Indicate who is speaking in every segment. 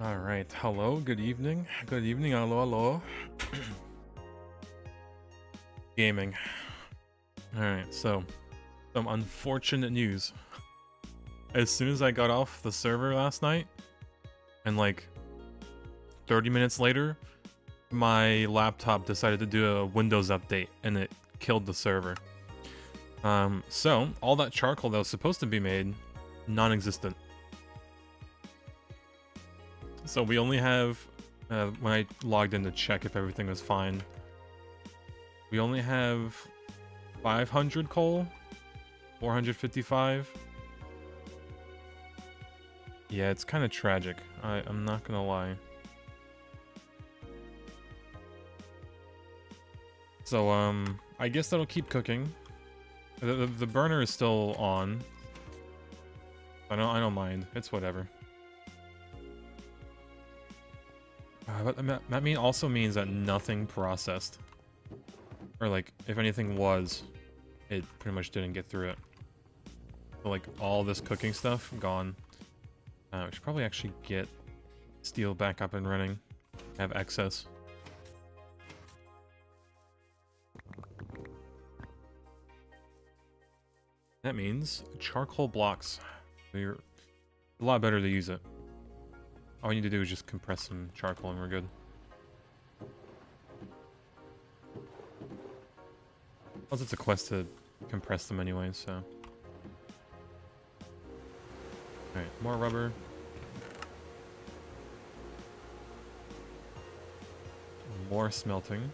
Speaker 1: All right. Hello. Good evening. Good evening. Hello. Hello. Gaming. All right. So, some unfortunate news. As soon as I got off the server last night, and like 30 minutes later, my laptop decided to do a Windows update, and it killed the server. So all that charcoal that was supposed to be made, non-existent. So we only have, when I logged in to check if everything was fine, we only have 500 coal, 455. Yeah, it's kind of tragic. I'm not gonna lie. So, I guess that'll keep cooking. The burner is still on. I don't mind. It's whatever. But that also means that nothing processed. Or like, if anything was, it pretty much didn't get through it. So like, all this cooking stuff, gone. We should probably actually get steel back up and running. Have excess. That means charcoal blocks. You're a lot better to use it. All we need to do is just compress some charcoal and we're good. Plus it's a quest to compress them anyway, so... Alright, more rubber. More smelting.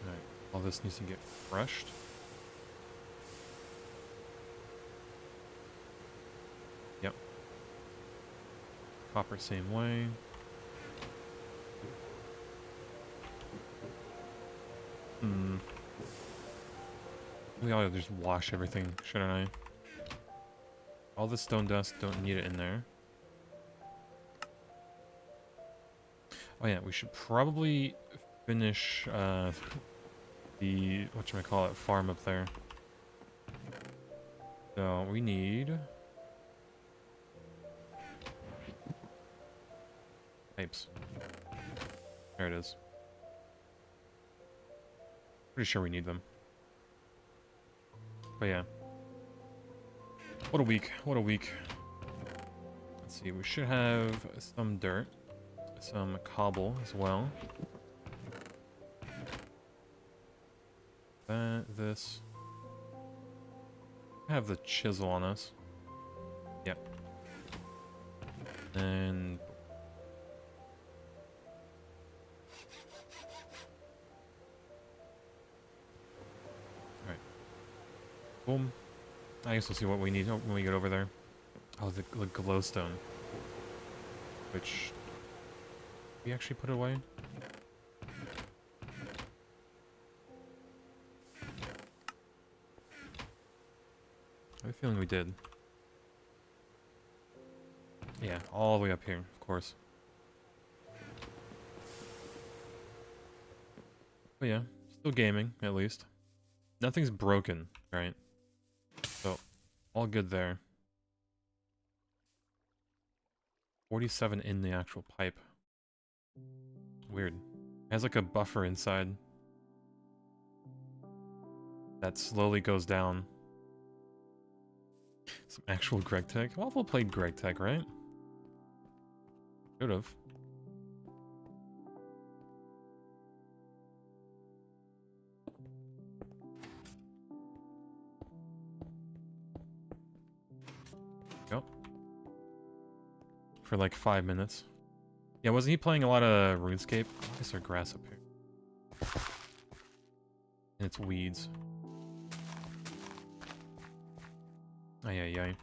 Speaker 1: Alright, all this needs to get crushed. Yep. Copper same way. We ought to just wash everything, shouldn't I? All the stone dust, don't need it in there. Oh yeah, we should probably finish the whatchamacallit farm up there. So we need pipes. There it is. Pretty sure we need them. But yeah. What a week. What a week. Let's see, we should have some dirt. Some cobble as well. This. I have the chisel on us. Yep. And... Alright. Boom. I guess we'll see what we need when we get over there. Oh, the glowstone. Which... we actually put it away? I have a feeling we did. Yeah, all the way up here, of course. But yeah, still gaming, at least. Nothing's broken, right? So, all good there. 47 in the actual pipe. Weird. It has like a buffer inside. That slowly goes down. Some actual Greg Tech. Waffle played Greg Tech, right? Should've. Go. For like 5 minutes. Yeah, wasn't he playing a lot of RuneScape? Why is there grass up here? And it's weeds. Ay, ay, ay.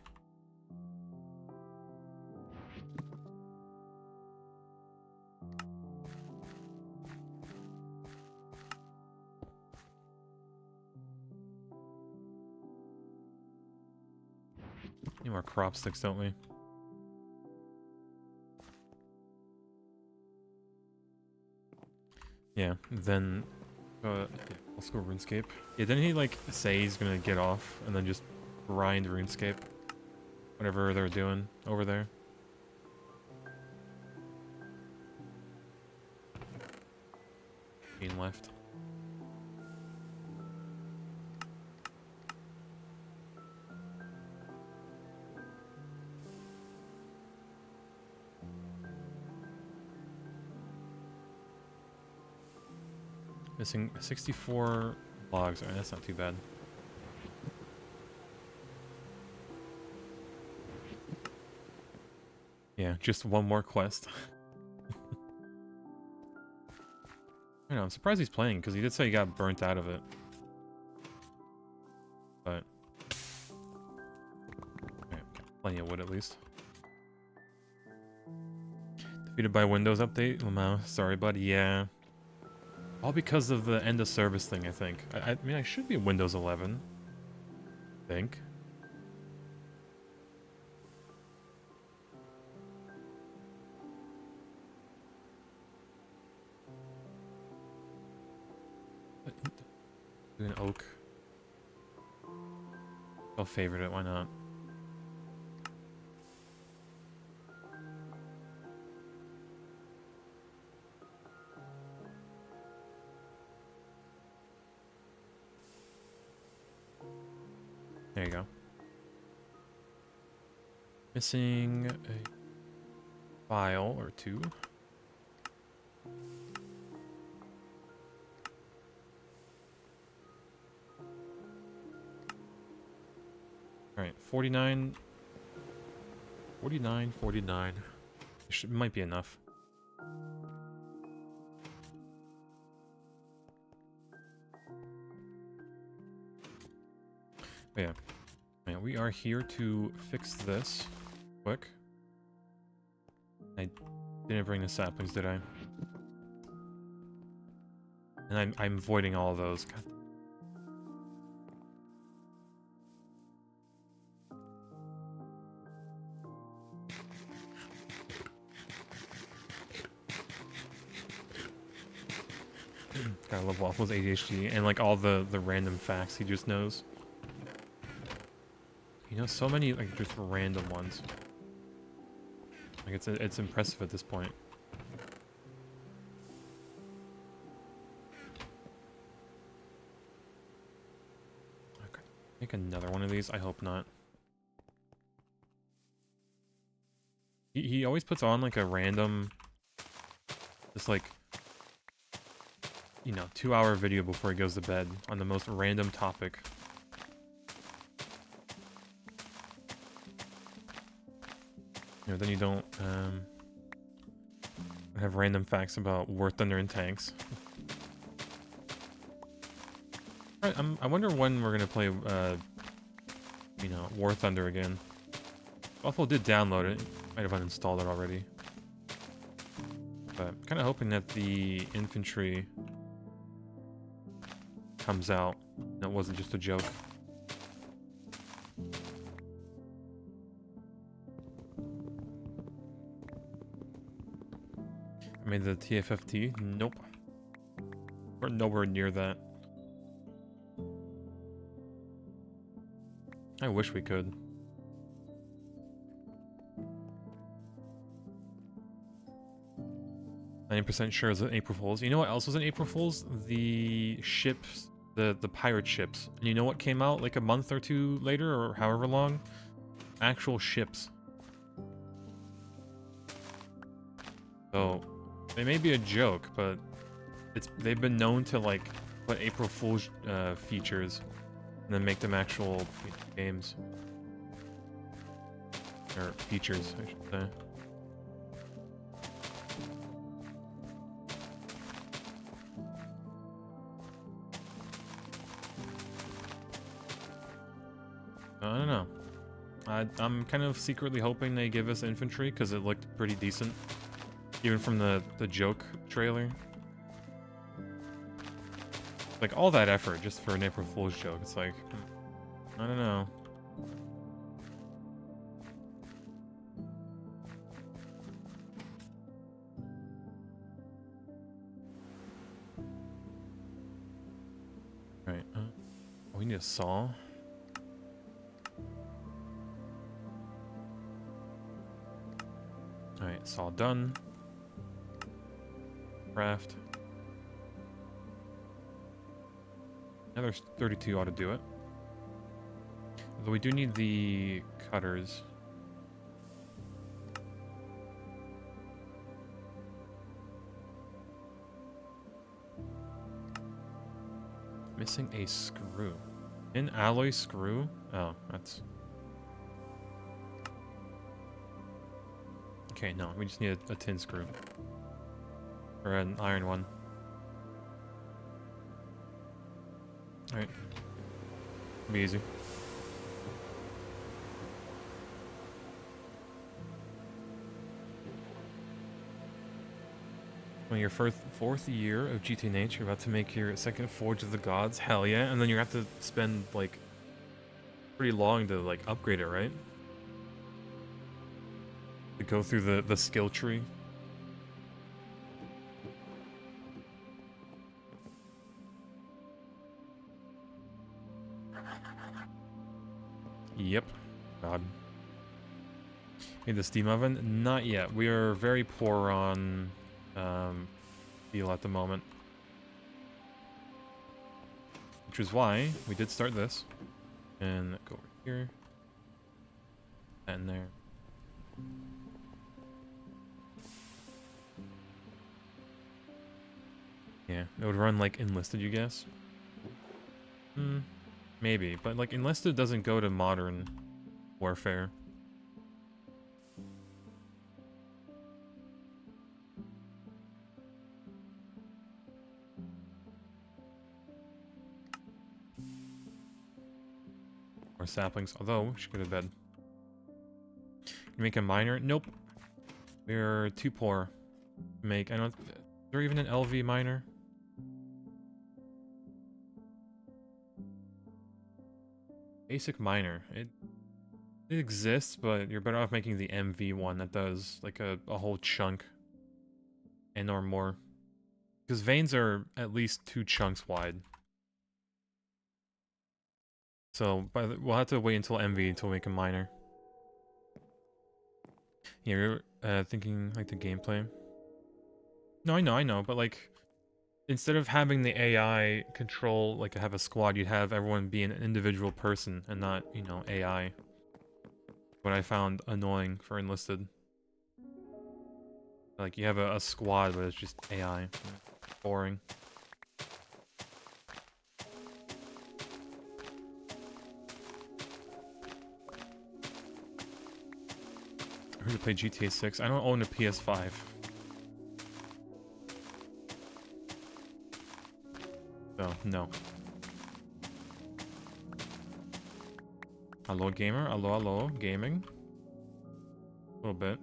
Speaker 1: Need more crop sticks, don't we? Yeah, then Yeah, let's go RuneScape. Yeah, didn't he like say he's gonna get off and then just grind RuneScape? Whatever they're doing over there. Being left. Missing 64 logs. Alright, that's not too bad. Yeah, just one more quest. I know, I'm surprised he's playing, because he did say he got burnt out of it. But... Alright, plenty of wood at least. Defeated by Windows update? Lamau, sorry bud, yeah. All because of the end of service thing, I think. I mean, I should be Windows 11. I think. Do an oak. I'll favorite it, why not? There you go. Missing a file or two. Alright, 49. 49, 49. Might be enough. But yeah. Man, we are here to fix this quick. I didn't bring the saplings, did I? And I'm avoiding all of those. God. Gotta love Waffle's ADHD and like all the random facts he just knows. You know, so many like just random ones. Like it's impressive at this point. Okay, make another one of these. I hope not. He always puts on like a random, just like, you know, 2-hour video before he goes to bed on the most random topic. You know, then you don't have random facts about War Thunder and tanks. Alright, I wonder when we're gonna play, you know, War Thunder again. Buffalo did download it. Might have uninstalled it already. But kind of hoping that the infantry comes out. That wasn't just a joke. I made the TFFT? Nope. We're nowhere near that. I wish we could. 90% sure it's an April Fool's. You know what else was an April Fool's? The ships, the pirate ships. And you know what came out like a month or two later, or however long? Actual ships. So, they may be a joke, but they've been known to like put April Fool's features and then make them actual games. Or features, I should say. I don't know. I'm kind of secretly hoping they give us infantry because it looked pretty decent, even from the joke trailer. Like all that effort just for an April Fool's joke. It's like, I don't know. a saw. Alright, saw done. Craft. Another 32 ought to do it. Although we do need the cutters. Missing a screw. An alloy screw? Oh, that's... Okay, no, we just need a tin screw. Or an iron one. Alright. Be easy. Well, your fourth year of GTNH, you're about to make your second Forge of the Gods. Hell yeah. And then you have to spend, like, pretty long to, like, upgrade it, right? To go through the skill tree. Yep. God. Need the steam oven? Not yet. We are very poor on steel at the moment. Which is why we did start this. And go over here. And there. Yeah, it would run like Enlisted, you guess? Maybe, but like Enlisted doesn't go to Modern Warfare. Or saplings, although we should go to bed. Can you make a miner? Nope. We're too poor to make. I don't. Is there even an LV miner? Basic miner. It exists, but you're better off making the MV one that does like a whole chunk and or more. Because veins are at least 2 chunks wide. So we'll have to wait until MV until we make a miner. Yeah, you're thinking like the gameplay. No, I know, but like instead of having the AI control, like have a squad, you'd have everyone be an individual person and not, you know, AI. What I found annoying for Enlisted. Like you have a squad, but it's just AI. Boring. I heard to play GTA 6. I don't own a PS5. So, no. Hello, gamer. Hello, gaming. A little bit.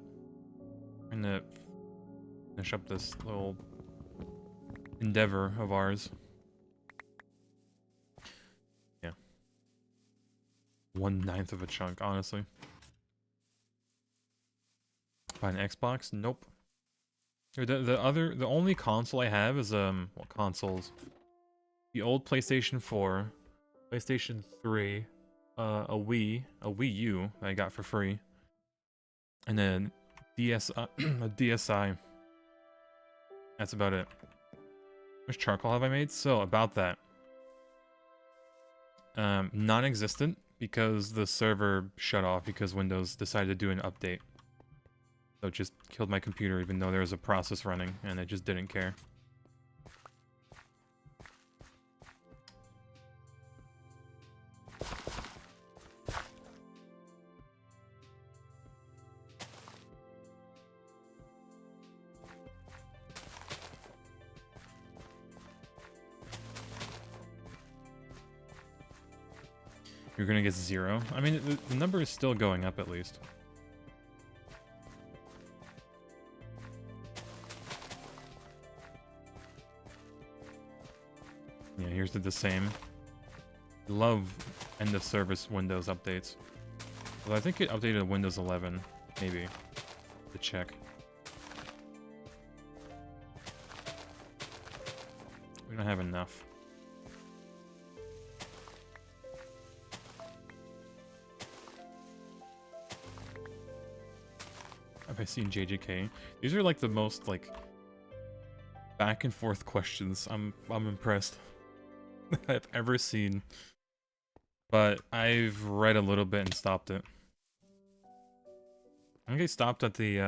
Speaker 1: I'm gonna finish up this little endeavor of ours. Yeah. 1/9 of a chunk, honestly. Buy an Xbox? Nope. The only console I have is what consoles? The old PlayStation 4, PlayStation 3, a Wii U that I got for free, and then DSi, a DSi. That's about it. How much charcoal have I made? So about that. Non-existent because the server shut off because Windows decided to do an update. So it just killed my computer even though there was a process running and it just didn't care. You're gonna get 0. I mean, the number is still going up at least. Yeah, here's the same. Love end of service Windows updates. Well, I think it updated Windows 11, maybe. To check. We don't have enough. have I seen JJK? These are like the most like back and forth questions. I'm impressed I've ever seen. But I've read a little bit and stopped it. I think I stopped at the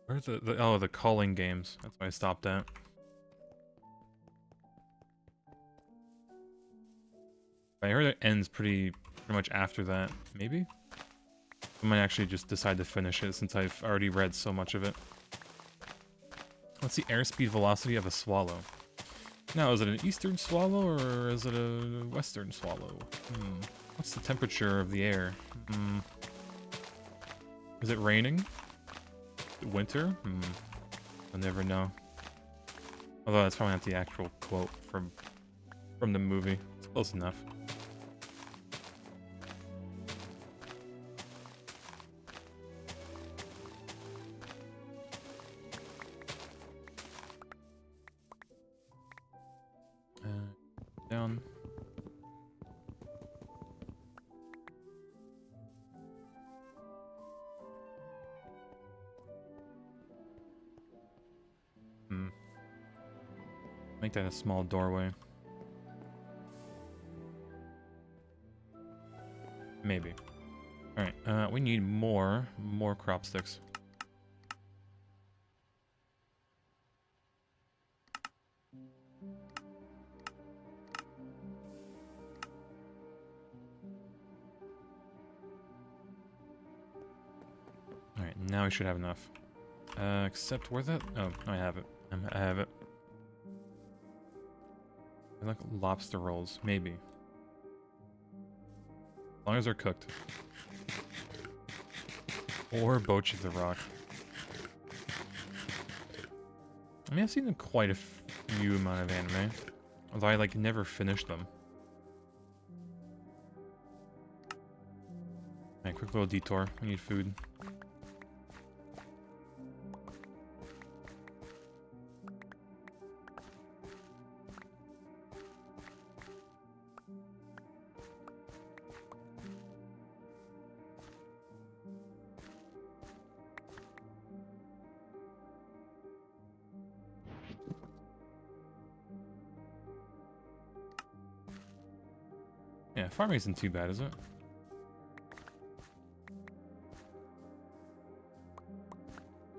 Speaker 1: where's the calling games. That's where I stopped at. I heard it ends pretty much after that. Maybe? I might actually just decide to finish it since I've already read so much of it. What's the airspeed velocity of a swallow? Now, is it an eastern swallow or is it a western swallow? What's the temperature of the air? Is it raining? Winter? I'll never know. Although that's probably not the actual quote from the movie. It's close enough. Down. Make that a small doorway. Maybe. Alright, we need more crop sticks. Alright, now we should have enough. Except where's that? Oh, I have it. I have it. I like lobster rolls, maybe. As long as they're cooked. Or Bocchi the Rock. I mean, I've seen quite a few amount of anime. Although I, like, never finished them. Alright, quick little detour. We need food. Yeah, farming isn't too bad, is it?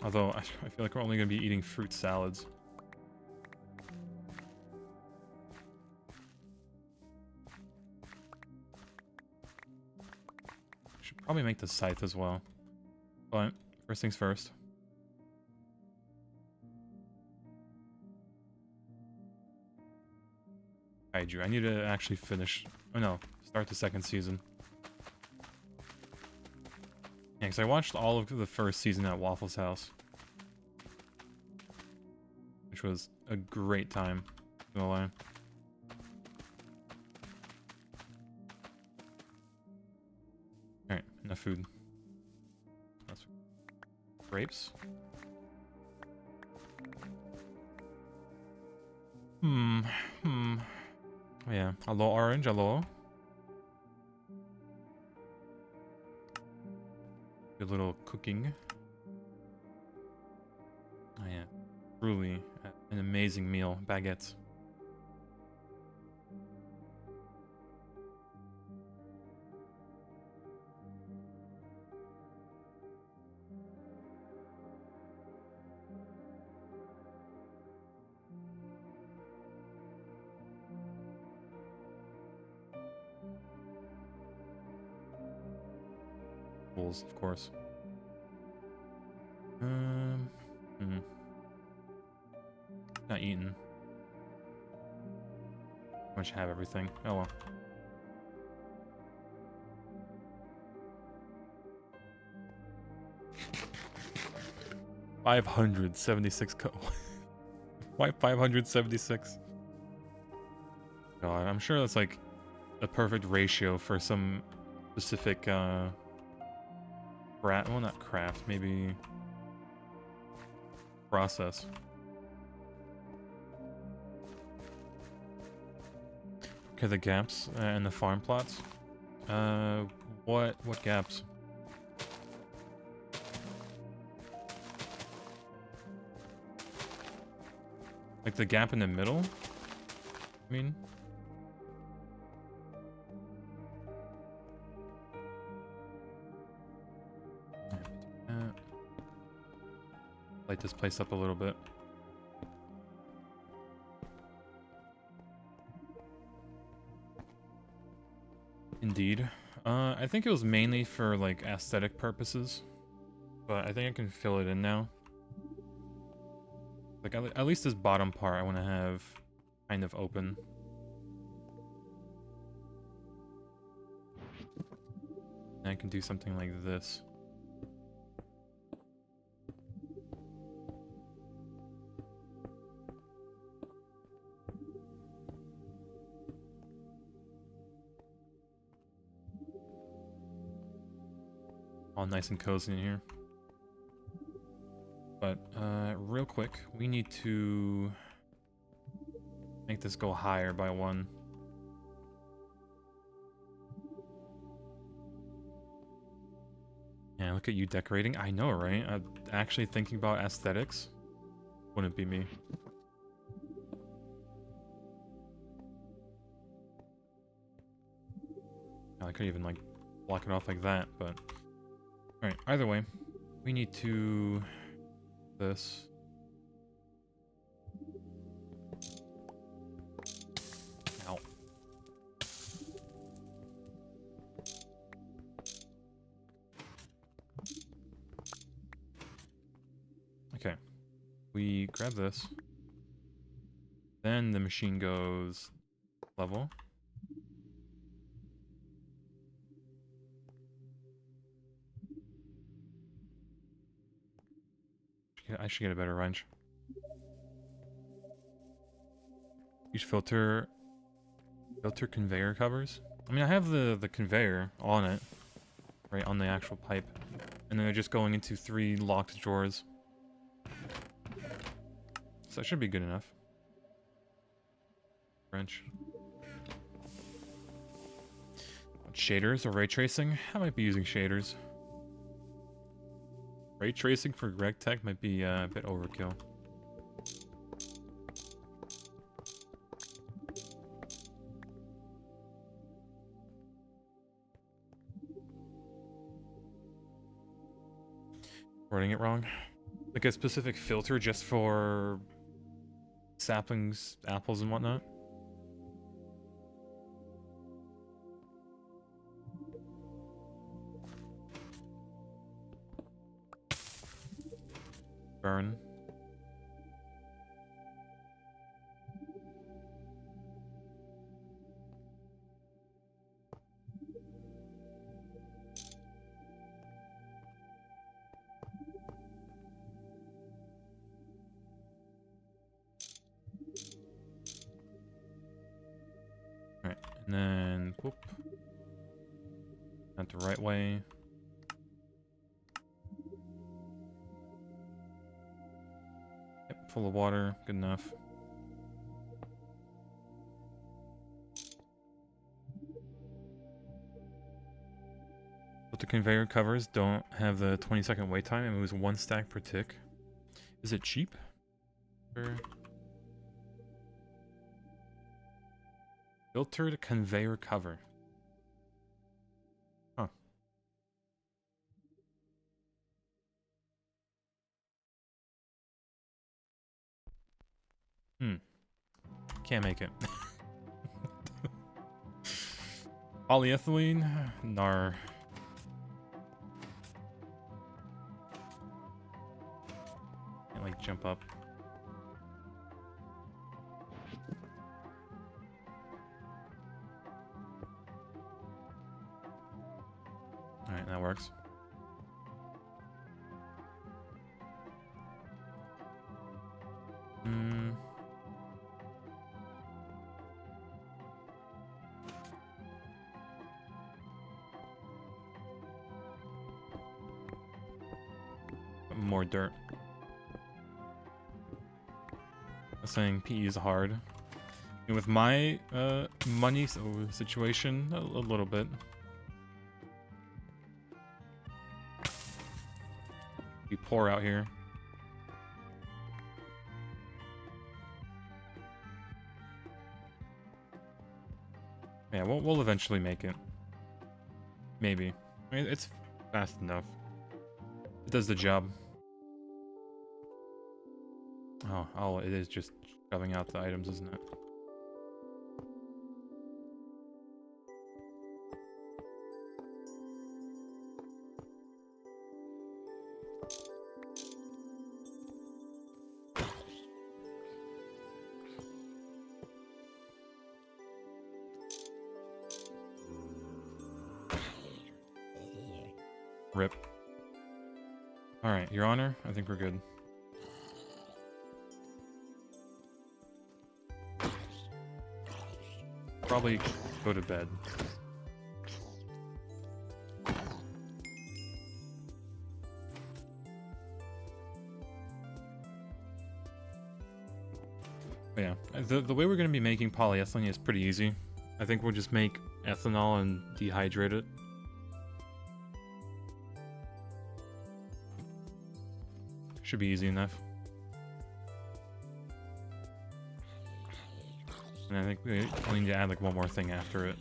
Speaker 1: Although, I feel like we're only going to be eating fruit salads. Should probably make the scythe as well. But, first things first. Kaiju, I need to actually finish... Oh no, start the second season. Yeah, because I watched all of the first season at Waffle's house. Which was a great time, no lie. Alright, enough food. That's grapes. Oh yeah, hello orange, hello. A little cooking. Oh yeah, truly an amazing meal, baguettes. Of course. Not eaten. I should have everything. Oh well. $576 Why 576? God, I'm sure that's like a perfect ratio for some specific well, not craft, maybe process. Okay, the gaps and the farm plots. What gaps? Like the gap in the middle? I mean... Light this place up a little bit. Indeed. I think it was mainly for, like, aesthetic purposes. But I think I can fill it in now. Like, at least this bottom part I want to have kind of open. And I can do something like this. All nice and cozy in here. But, real quick, we need to make this go higher by 1. Yeah, look at you decorating. I know, right? Actually thinking about aesthetics. Wouldn't be me. I could even, like, block it off like that, but... Alright, either way, we need to... this. Ow. Okay. We grab this. Then the machine goes level. I should get a better wrench. Use filter conveyor covers. I mean, I have the conveyor on it, right on the actual pipe, and then they're just going into 3 locked drawers. So that should be good enough. Wrench. Shaders or ray tracing? I might be using shaders. Ray tracing for RegTech might be a bit overkill. Writing it wrong. Like a specific filter just for saplings, apples, and whatnot. Burn. Alright, and then whoop. Not the right way. Yep, full of water, good enough. But the conveyor covers don't have the 20-second wait time. It moves 1 stack per tick. Is it cheap? Or... filtered conveyor cover. Huh. Can't make it. Polyethylene? Nar. Can't, like, jump up. Alright, that works. More dirt. I'm saying PE is hard. And with my money situation, a little bit. We pour out here. Yeah, we'll eventually make it. Maybe. I mean, it's fast enough. It does the job. Oh, it is just shoving out the items, isn't it? Rip. Alright, Your Honor, I think we're good. Probably go to bed. But yeah, the way we're going to be making polyethylene is pretty easy. I think we'll just make ethanol and dehydrate it. Should be easy enough. And I think we only need to add like one more thing after it.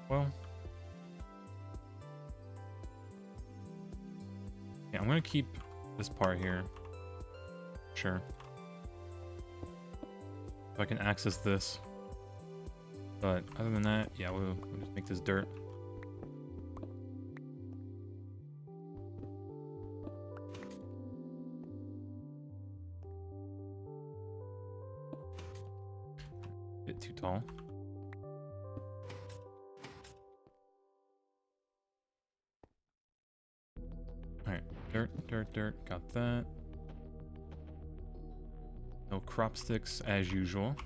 Speaker 1: Well, yeah, I'm gonna keep this part here. Sure. So I can access this. But other than that, yeah, we'll just make this dirt. Bit too tall. Alright, dirt, got that. No crop sticks as usual.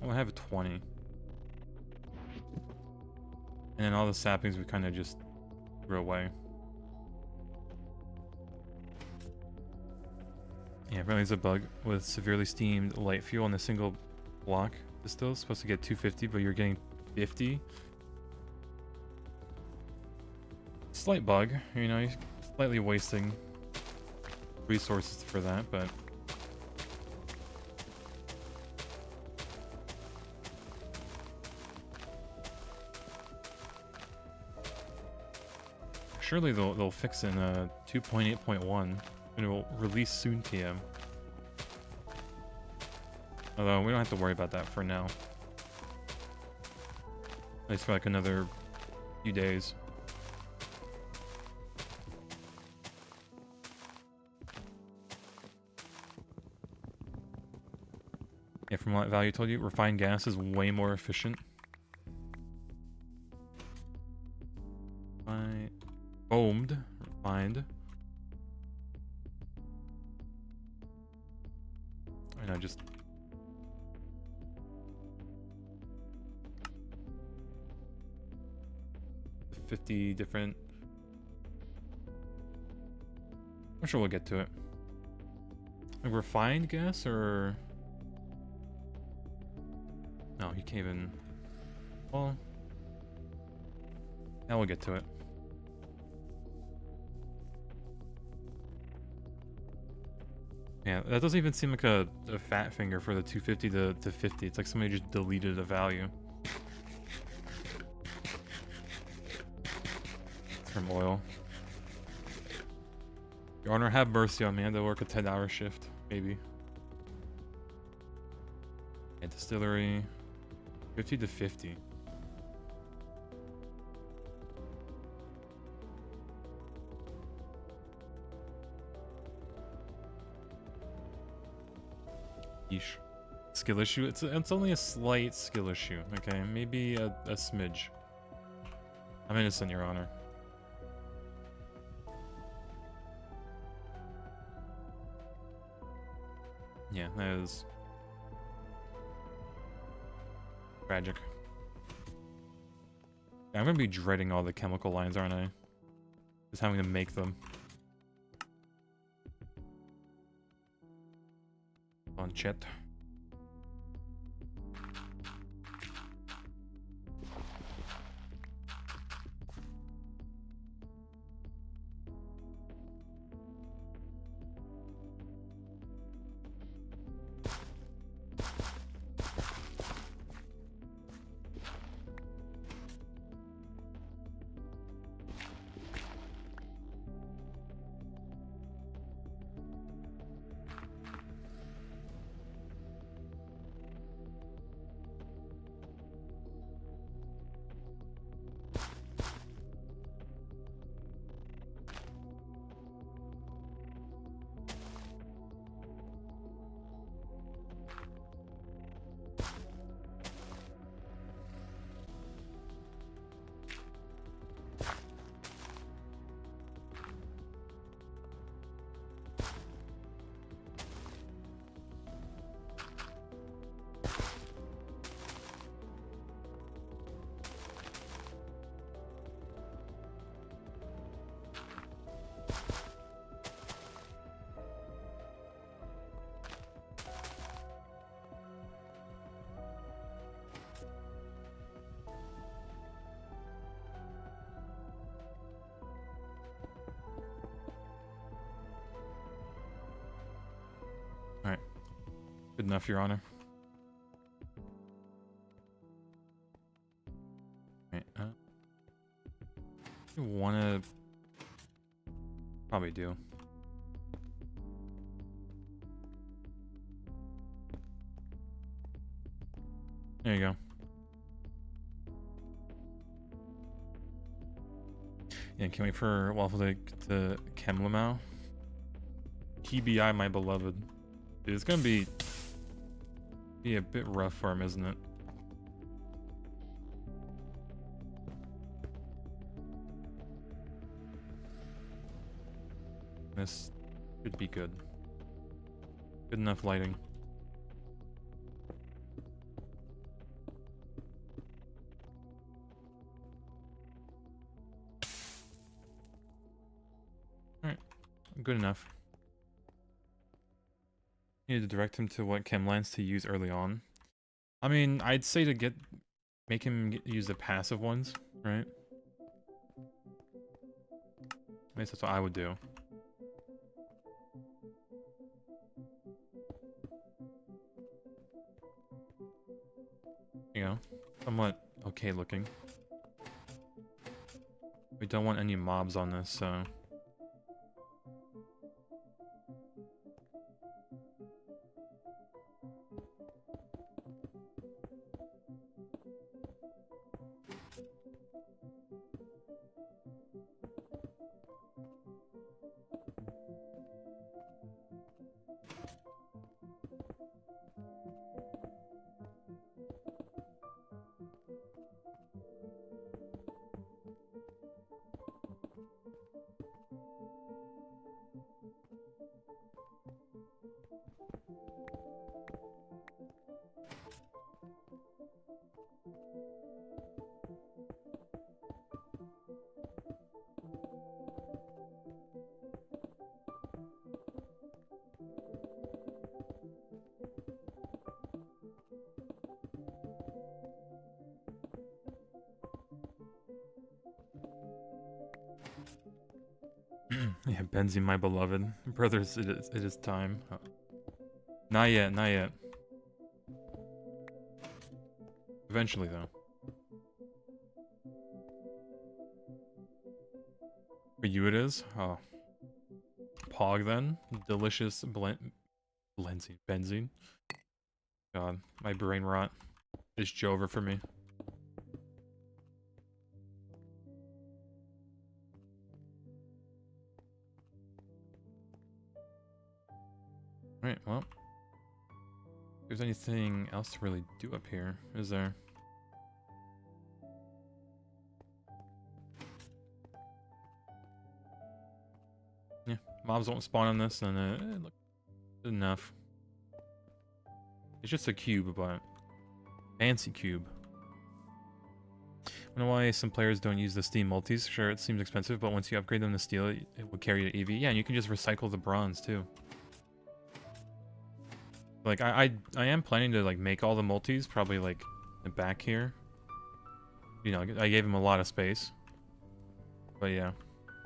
Speaker 1: Oh, I have 20. And then all the saplings we kind of just threw away. Yeah, apparently there's a bug with severely steamed light fuel in a single block. It's still supposed to get 250, but you're getting 50. Slight bug, you know, you're slightly wasting resources for that, but... surely they'll fix it in 2.8.1, and it will release soon, TM. Although we don't have to worry about that for now. At least for like another few days. Yeah, from what Value told you, refined gas is way more efficient. Foamed, refined. I know, just... 50 different... I'm sure we'll get to it. Like refined gas, or... no, you can't even... well... now we'll get to it. Yeah, that doesn't even seem like a fat finger for the 250 to 50. It's like somebody just deleted a value. It's from oil. Your Honor, have mercy on me. I had to work a 10-hour shift, maybe. And distillery, 50 to 50. Yeesh. Skill issue? It's only a slight skill issue, okay? Maybe a smidge. I'm innocent, Your Honor. Yeah, that is... tragic. Yeah, I'm gonna be dreading all the chemical lines, aren't I? Just having to make them. On chat. Good enough, Your Honor. Right, you wanna... Probably do. There you go. Yeah, can't wait for Waffle to Kemlamau. TBI, my beloved. Dude, it's gonna be a bit rough for him, isn't it? This should be good. Good enough lighting. Alright, good enough. Need to direct him to what chemlines to use early on. I mean, I'd say to make him use the passive ones, right? At least that's what I would do. You know, somewhat okay looking. We don't want any mobs on this, so... Yeah, Benzie, my beloved. Brothers, it is time. Oh. Not yet, not yet. Eventually, though. For you it is? Oh. Pog, then? Delicious benzene. God, my brain rot is Jover for me. Alright, well. If there's anything else to really do up here, is there? Yeah, mobs won't spawn on this, and look, good enough. It's just a cube, but fancy cube. I don't know why some players don't use the Steam multis. Sure, it seems expensive, but once you upgrade them to steel, it will carry to EV. Yeah, and you can just recycle the bronze too. Like I am planning to like make all the multis probably like back here. You know, I gave him a lot of space. But yeah,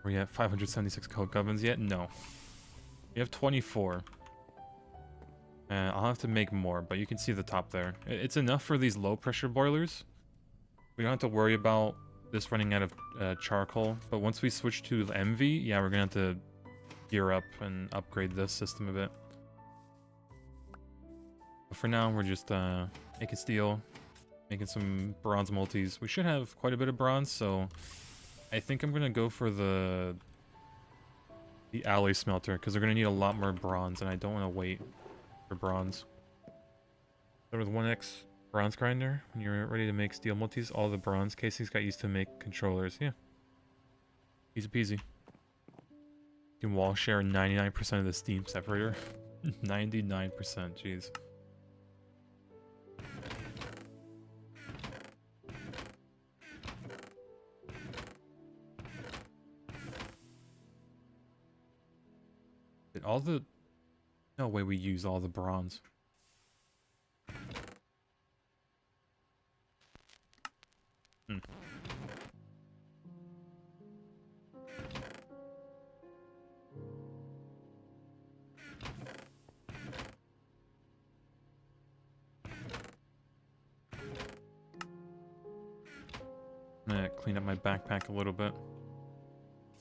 Speaker 1: we have 576 coke ovens yet? No. We have 24. I'll have to make more, but you can see the top there. It's enough for these low pressure boilers. We don't have to worry about this running out of charcoal. But once we switch to MV, yeah, we're gonna have to gear up and upgrade this system a bit. But for now, we're just making steel, making some bronze multis. We should have quite a bit of bronze, so I think I'm gonna go for the alloy smelter because they're gonna need a lot more bronze, and I don't want to wait for bronze. There was 1x bronze grinder. When you're ready to make steel multis, all the bronze casings got used to make controllers. Yeah, easy peasy. You can wall share 99% of the steam separator. 99%, jeez. All the... No way we use all the bronze. I'm gonna clean up my backpack a little bit.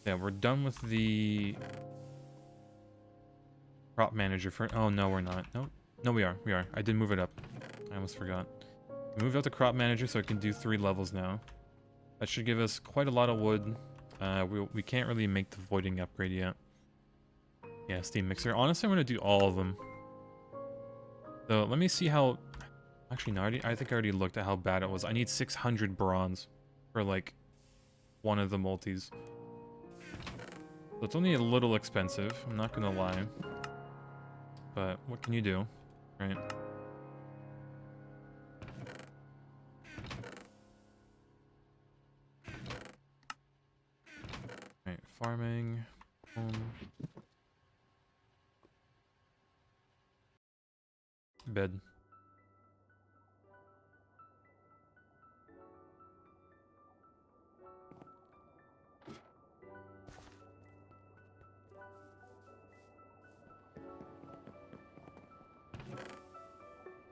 Speaker 1: Yeah, we're done with the crop manager for... Oh, no, we're not. Nope. No, we are. We are. I did move it up. I almost forgot. We moved out the crop manager so it can do 3 levels now. That should give us quite a lot of wood. We can't really make the voiding upgrade yet. Yeah, steam mixer. Honestly, I'm going to do all of them. So let me see how... Actually, no, I think I already looked at how bad it was. I need 600 bronze for, like, one of the multis. So it's only a little expensive, I'm not going to lie. But what can you do, right? Right, farming, home, bed.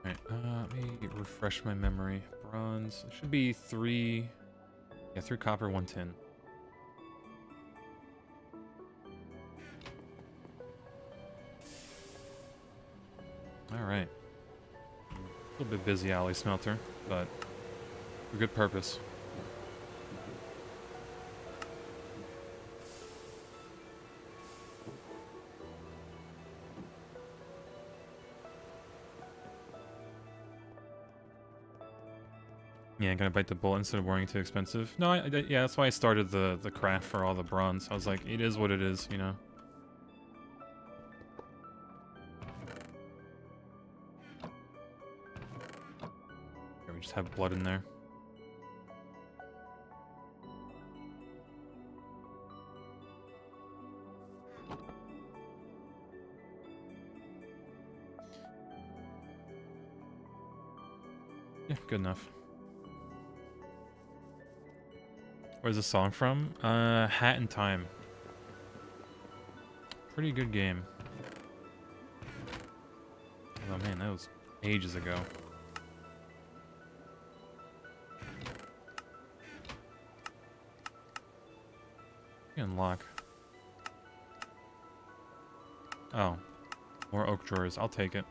Speaker 1: Right, let me refresh my memory. Bronze, it should be 3... Yeah, 3 copper, 1 tin. Alright. A little bit busy alley smelter, but for good purpose. Yeah, gonna bite the bullet instead of worrying too expensive. No, yeah, that's why I started the craft for all the bronze. I was like, it is what it is, you know? Here, we just have blood in there. Yeah, good enough. Where's the song from? Hat in Time. Pretty good game. Oh man, that was ages ago. Unlock. Oh. More oak drawers. I'll take it.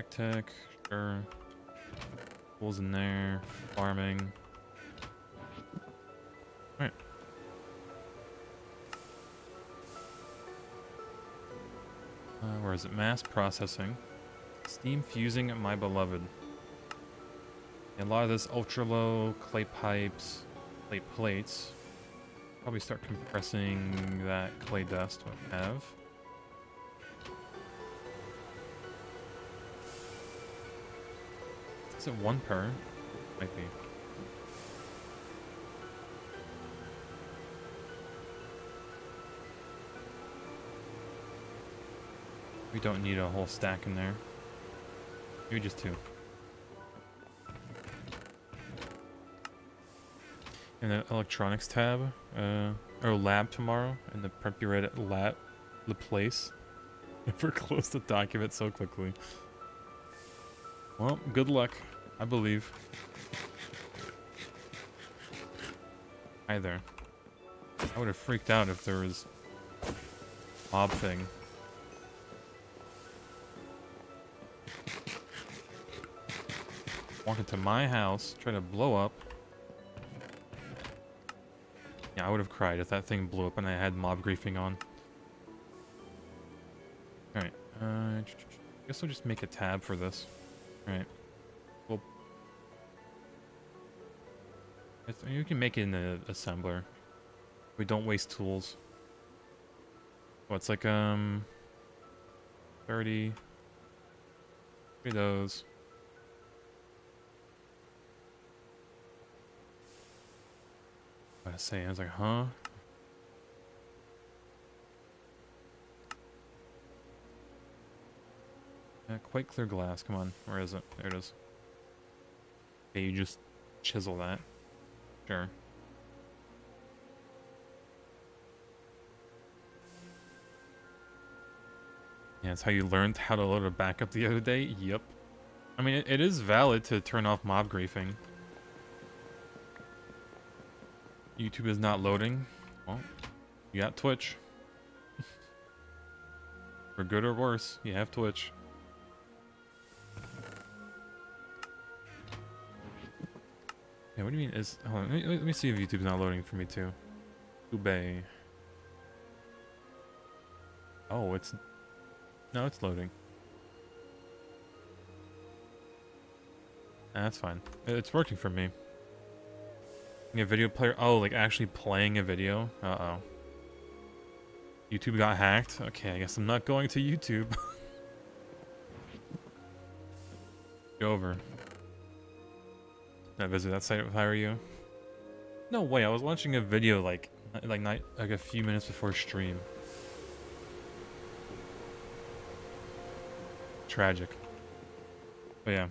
Speaker 1: Tech, sure. Tools in there. Farming. Alright. Where is it? Mass processing. Steam fusing my beloved. And a lot of this ultra low clay pipes, clay plates. Probably start compressing that clay dust we have. Is it 1 per? Might be. We don't need a whole stack in there. Maybe just 2. In the electronics tab, or lab tomorrow, in the prep you read lab, the place. Never close the document so quickly. Well, good luck. I believe. Hi there. I would have freaked out if there was mob thing. Walk into my house, try to blow up. Yeah, I would have cried if that thing blew up and I had mob griefing on. Alright, I guess I'll just make a tab for this. Alright. Well, you can make it in the assembler. We don't waste tools. Well, it's like, 30 of those. I was saying, I was like, huh? Yeah, quite clear glass. Come on, where is it? There it is. Okay, you just chisel that. Sure. Yeah, that's how you learned how to load a backup the other day? Yep. I mean, it is valid to turn off mob griefing. YouTube is not loading. Well, you got Twitch. For good or worse, you have Twitch. Yeah, what do you mean is... Hold on, let me see if YouTube's not loading for me too. Ube. Oh, it's... No, it's loading. That's fine. It's working for me. A video player... Oh, like actually playing a video? Uh-oh. YouTube got hacked? Okay, I guess I'm not going to YouTube. Go over. I visit that site if I were you. No way, I was watching a video like a few minutes before stream. Tragic. But yeah.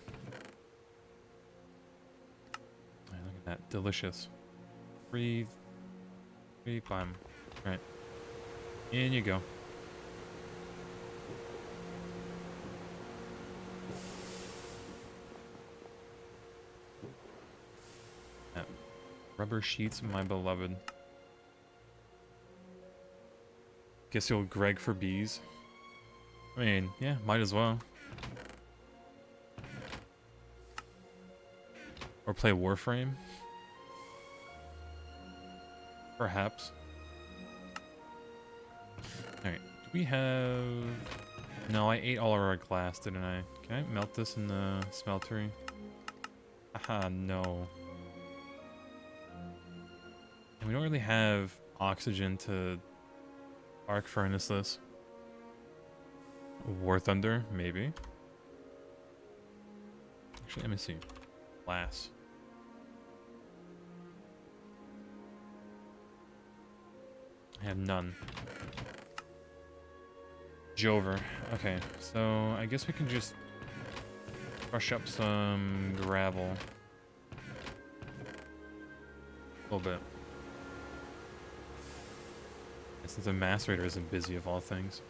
Speaker 1: Right, look at that. Delicious. Breathe. Breathe, climb. Alright. In you go. Yeah. Rubber sheets, my beloved. Guess you'll Greg for bees. I mean, yeah, might as well. Or play Warframe. Perhaps. Alright, do we have... No, I ate all of our glass, didn't I? Can I melt this in the smeltery? Aha, no. And we don't really have oxygen to arc furnace this. War Thunder, maybe. Actually, let me see. Glass. I have none. Jover. Okay, so I guess we can just crush up some gravel. A little bit. Since the macerator isn't busy of all things.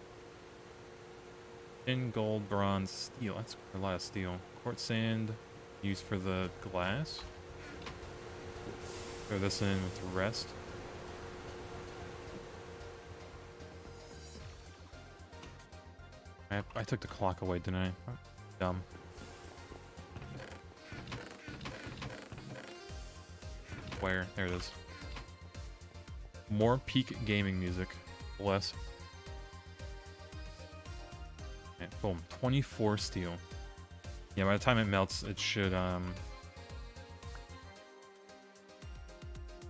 Speaker 1: Tin, gold, bronze, steel. That's a lot of steel. Quartz sand used for the glass. Throw this in with the rest. I took the clock away, didn't I? Oh, dumb. Where? There it is. More peak gaming music. Bless. Okay, boom. 24 steel. Yeah, by the time it melts, it should,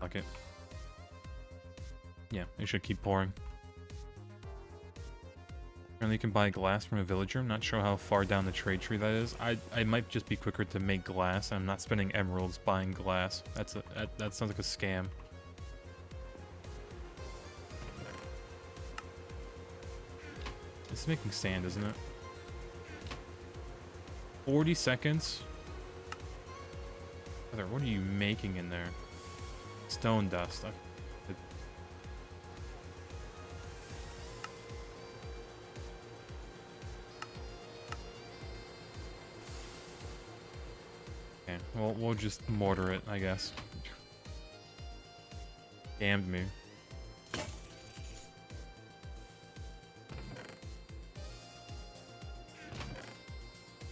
Speaker 1: Okay. Yeah, it should keep pouring. Apparently you can buy glass from a villager. I'm not sure how far down the trade tree that is. I might just be quicker to make glass. I'm not spending emeralds buying glass. That sounds like a scam. This is making sand, isn't it? 40 seconds? Heather, what are you making in there? Stone dust. Okay, well, we'll just mortar it, I guess. Damned me.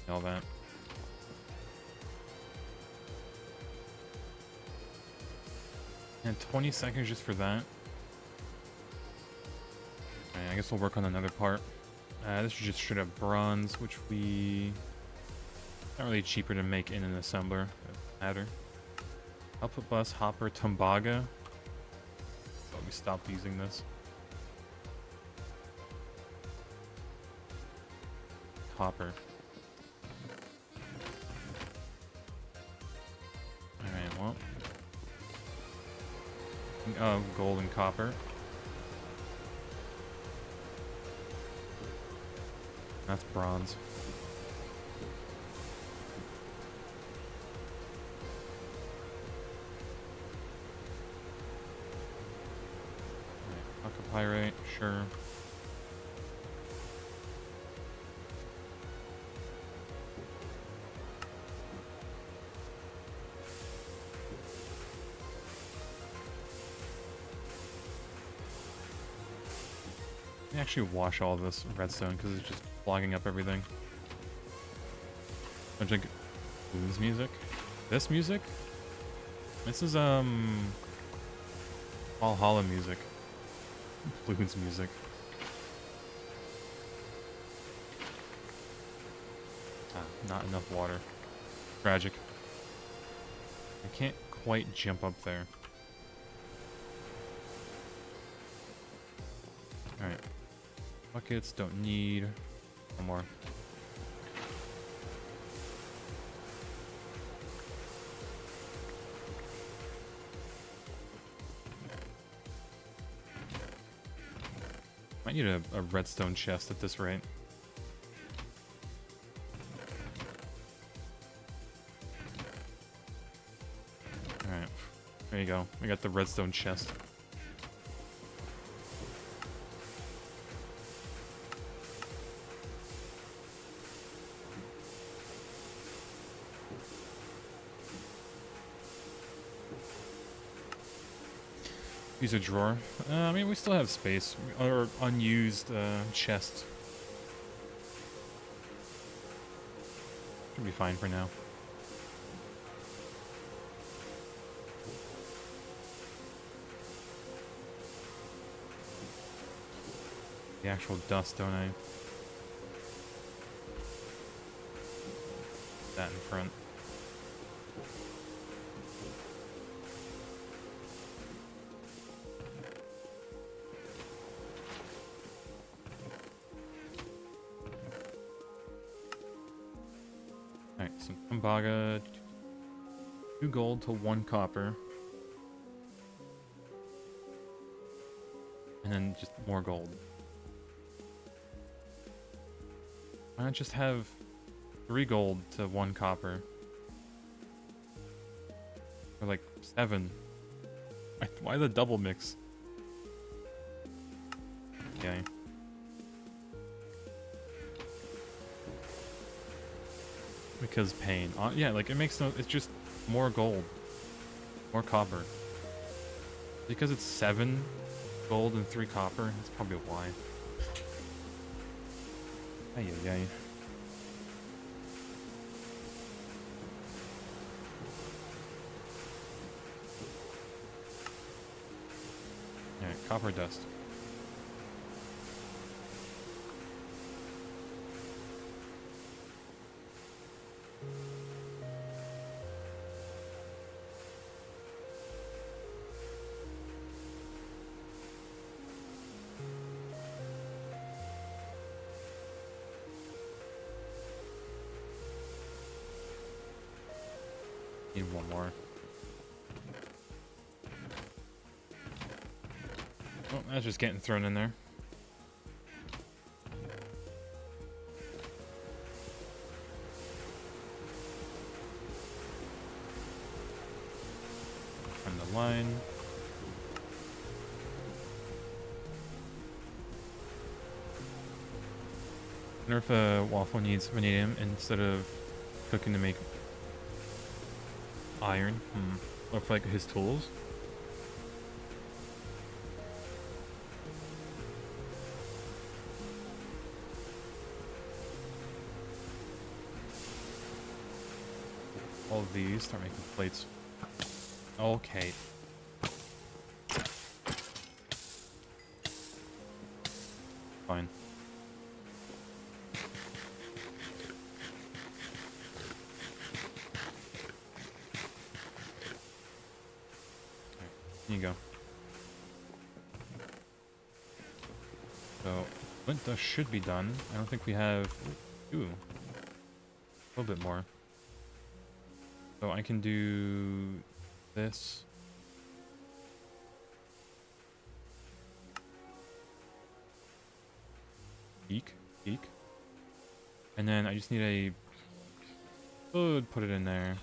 Speaker 1: All that. And 20 seconds just for that. Alright, I guess we'll work on another part. This is just straight up bronze, which we... Not really cheaper to make in an assembler. Matter. Output bus, hopper, Tumbaga. Oh, we stopped using this. Hopper. Alright, well. Gold and copper. That's bronze. Aquapyrite, sure. Let me actually wash all this redstone because it's just clogging up everything. Bunch of blues music. This music? This is Valhalla music. Blues music. Ah, not enough water. Tragic. I can't quite jump up there. Alright. Buckets, don't need. One more. Might need a redstone chest at this rate. Alright. There you go. We got the redstone chest. Use a drawer. I mean, we still have space. Or unused chest. Should be fine for now. The actual dust, don't I? That in front. Alright, so Tembaga, 2 gold to 1 copper. And then just more gold. Why not just have 3 gold to 1 copper? Or like 7. Why the double mix? Okay. Because pain. Yeah, like it makes no. It's just more gold, more copper. Because it's 7 gold and 3 copper. That's probably why. Ay, ay, ay. Alright, copper dust. Need one more. Oh, that's just getting thrown in there. On the line. I wonder if Waffle needs vanadium instead of cooking to make iron. Or for like his tools. All of these start making plates. Okay. Fine. Here you go. So, flint dust should be done. I don't think we have... Ooh. A little bit more. So I can do this. Eek. And then I just need a... Could put it in there.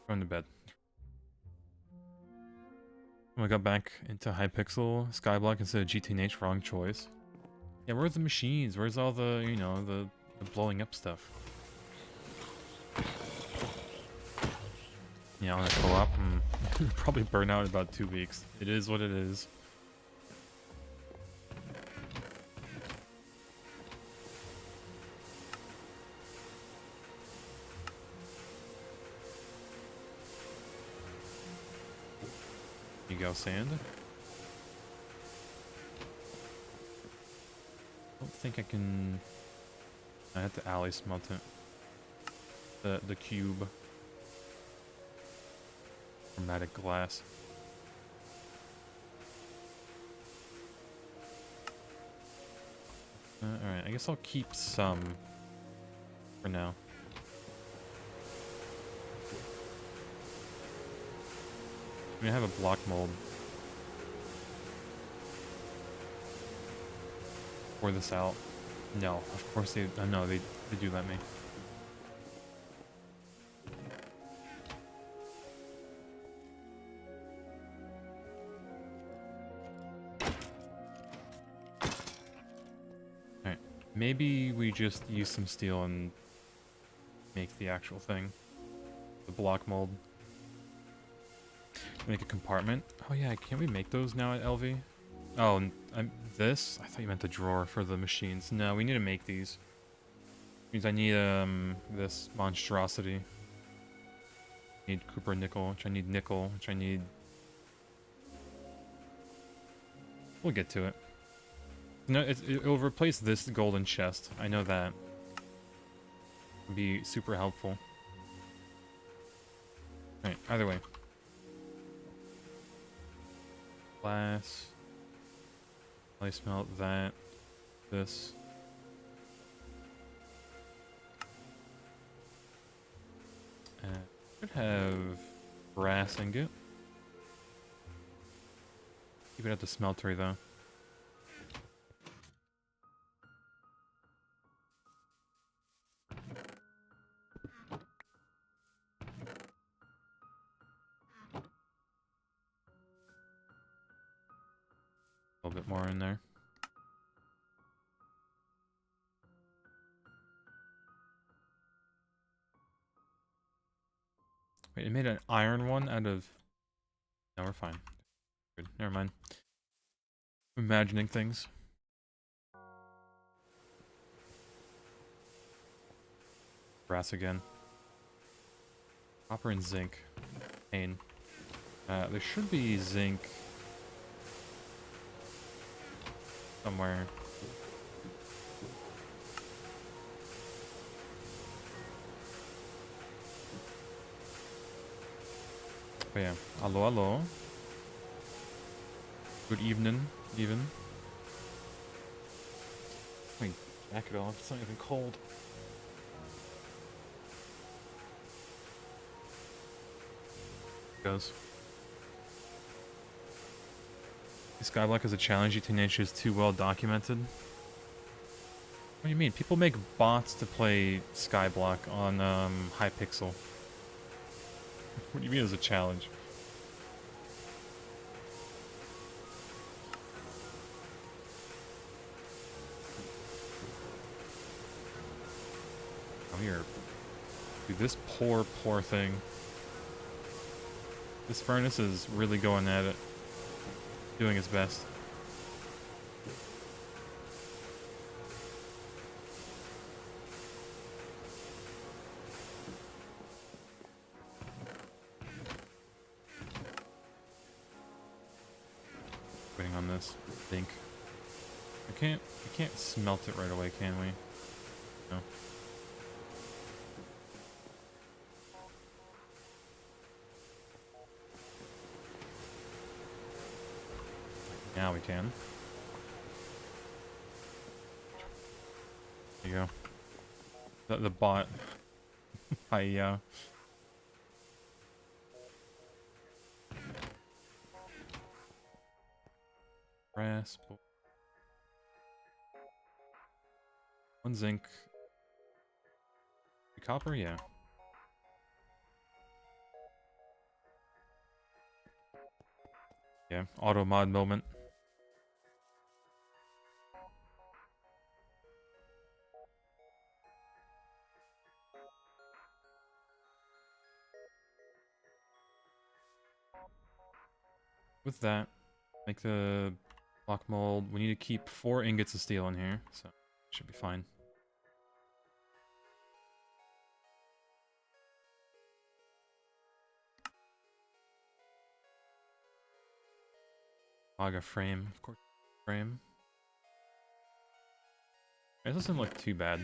Speaker 1: Going to bed. When I got back into Hypixel, Skyblock instead of GTNH, wrong choice. Yeah, where's the machines? Where's all the, you know, the blowing up stuff? Yeah, on a co-op, probably burn out in about 2 weeks. It is what it is. You go, sand. I don't think I can... I have to alley smelt it. The cube. Chromatic glass. Alright, I guess I'll keep some for now. I mean, I have a block mold. Pour this out. No, of course they... no, they do let me. Alright, maybe we just use some steel and make the actual thing. The block mold. Make a compartment. Oh yeah, can we make those now at LV? Oh, this? I thought you meant the drawer for the machines. No, we need to make these. Means I need this monstrosity. I need Cooper nickel, which I need nickel, which I need... We'll get to it. No, it'll replace this golden chest. I know that. It'll be super helpful. Alright, either way. Glass. I smelt that. This. Should have brass ingot. Keep it at the smeltery though. A little bit more in there. Wait, it made an iron one out of... No, we're fine. Good. Never mind. Imagining things. Brass again. Copper and zinc. Pain. There should be zinc... somewhere. But yeah, hello, hello. Good evening, even. Let me jacket off, it's not even cold. Goes. Skyblock is a challenge GTNH is too well documented. What do you mean? People make bots to play Skyblock on Hypixel. What do you mean as a challenge? Come here. Dude, this poor thing. This furnace is really going at it. Doing its best. Waiting on this, I think. We can't smelt it right away, can we? No. Now we can. There you go. The bot. I brass. One zinc. Copper, yeah. Yeah, auto mod moment. With that, make the block mold. We need to keep 4 ingots of steel in here, so should be fine. Aga frame, of course. Frame. It doesn't look too bad.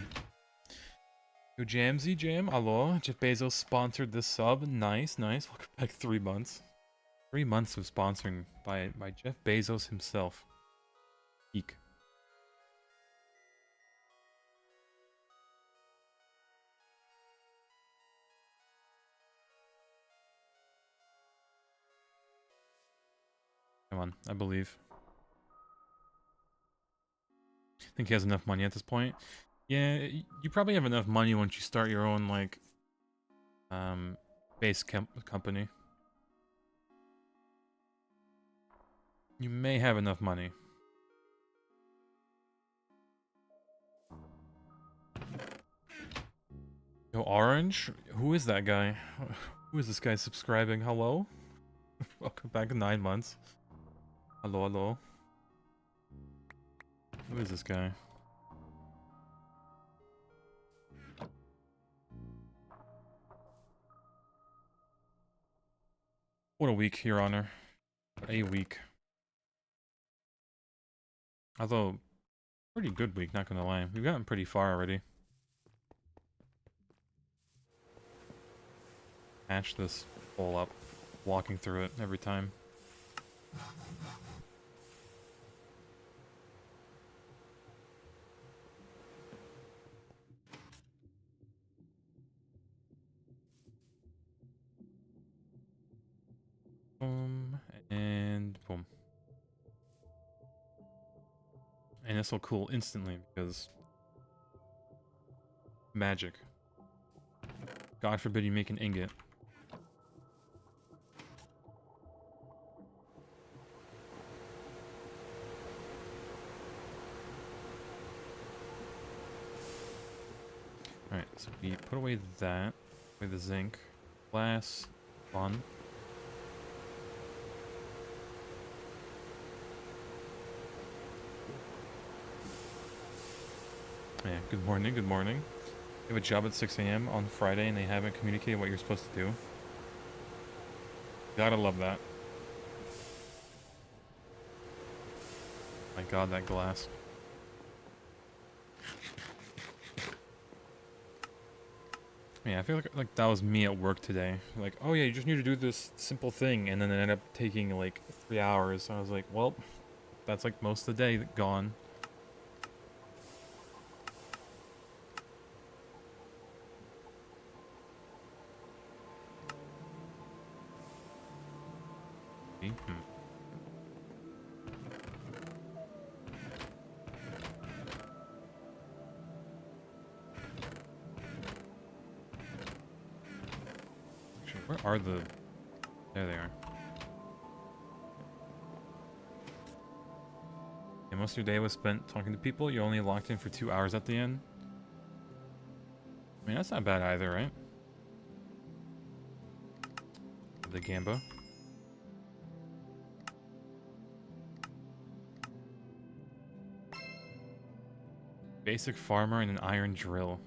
Speaker 1: Yo, Jamsy Jam, hello. Jeff Bezos sponsored this sub. Nice, nice. Welcome back 3 months. 3 months of sponsoring by Jeff Bezos himself. Eek. Come on, I believe. I think he has enough money at this point. Yeah, you probably have enough money once you start your own, like, base company. You may have enough money. Yo, Orange? Who is that guy? Who is this guy subscribing? Hello? Welcome back in 9 months. Hello, hello. Who is this guy? What a week, Your Honor. What a week. Although, pretty good week, not gonna lie. We've gotten pretty far already. Patch this hole up, walking through it every time. Boom, and boom. And this will cool instantly because magic. God forbid you make an ingot. Alright, so we put away that, away the zinc, glass, fun. Yeah, good morning, good morning. You have a job at 6 a.m. on Friday and they haven't communicated what you're supposed to do. Gotta love that. My god, that glass. Yeah, I feel like that was me at work today. Like, oh yeah, you just need to do this simple thing, and then it ended up taking like 3 hours. I was like, well, that's like most of the day gone. Actually, where are the... There they are. Yeah, most of your day was spent talking to people. You only locked in for 2 hours at the end. I mean, that's not bad either, right? The Gamba. Basic farmer and an iron drill.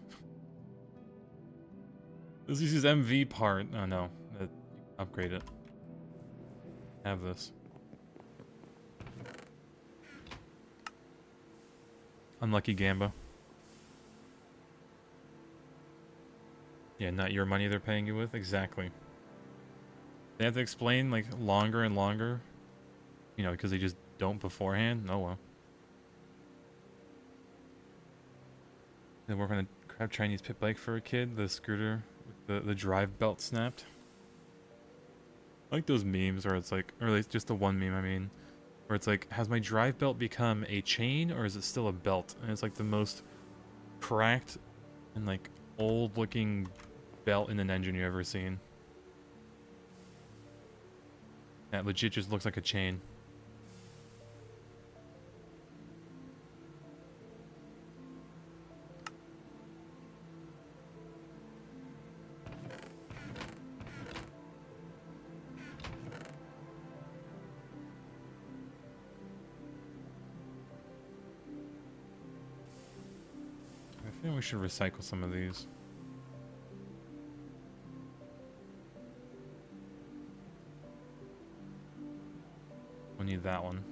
Speaker 1: This is his MV part. Oh no, upgrade it. Have this. Unlucky Gamba. Yeah, not your money they're paying you with? Exactly. They have to explain, like, longer and longer. You know, because they just don't beforehand. No, well. They work on a crap Chinese pit bike for a kid. The scooter with the drive belt snapped. I like those memes where it's like, or at least just the one meme, I mean. Where it's like, has my drive belt become a chain or is it still a belt? And it's like the most cracked and like old looking belt in an engine you've ever seen. That legit just looks like a chain. I think we should recycle some of these. We'll need that one.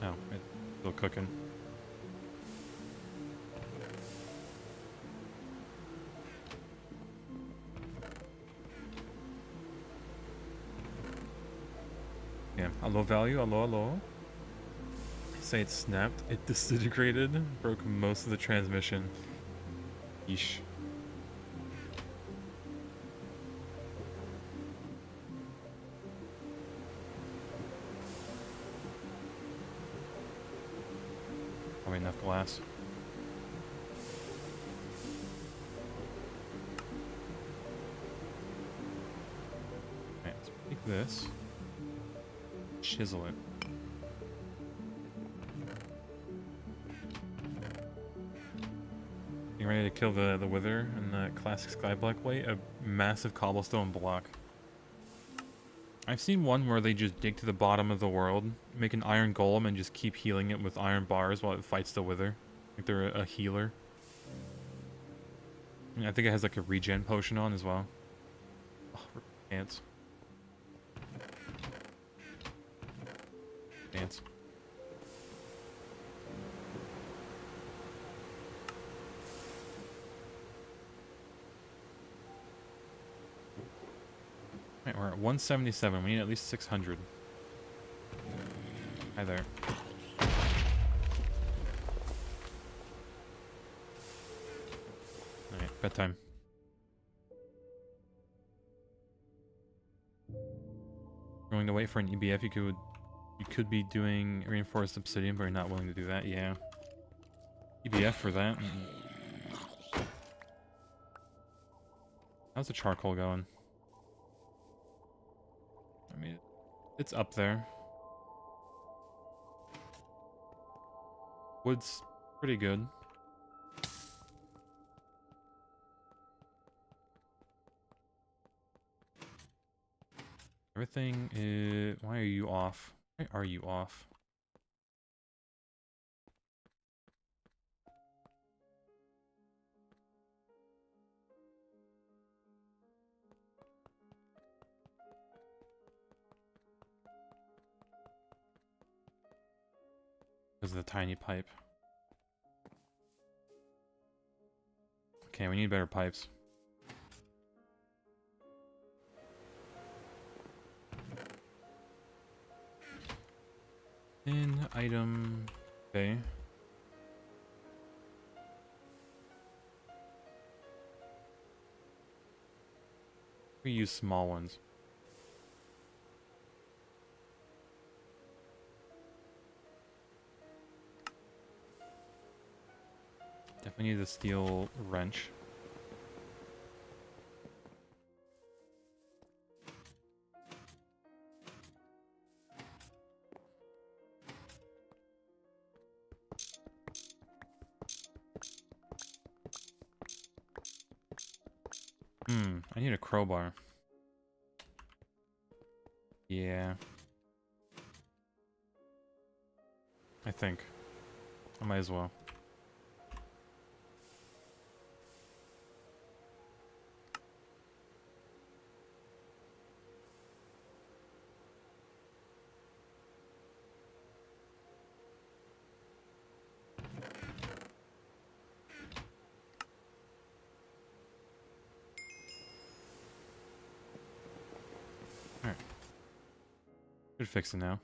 Speaker 1: Oh, it's still cooking. Yeah, hello value, hello. Say it snapped, it disintegrated, broke most of the transmission. Yeesh. Probably enough glass. Alright, let's take this. Chisel it. Getting ready to kill the wither and the classic skyblack way, a massive cobblestone block. I've seen one where they just dig to the bottom of the world, make an iron golem, and just keep healing it with iron bars while it fights the wither. Like they're a healer. And I think it has like a regen potion on as well. Oh, ants. Ants. Alright, we're at 177. We need at least 600. Hi there. Alright, bedtime. Going to wait for an EBF, you could be doing reinforced obsidian, but you're not willing to do that. Yeah. EBF for that. How's the charcoal going? I mean, it's up there. Wood's pretty good. Everything is... Why are you off? Why are you off? Because of the tiny pipe. Okay, we need better pipes. In item... Okay. We use small ones. Definitely need the steel wrench. I need a crowbar. Yeah. I think. I might as well. Alright. Should fix it now.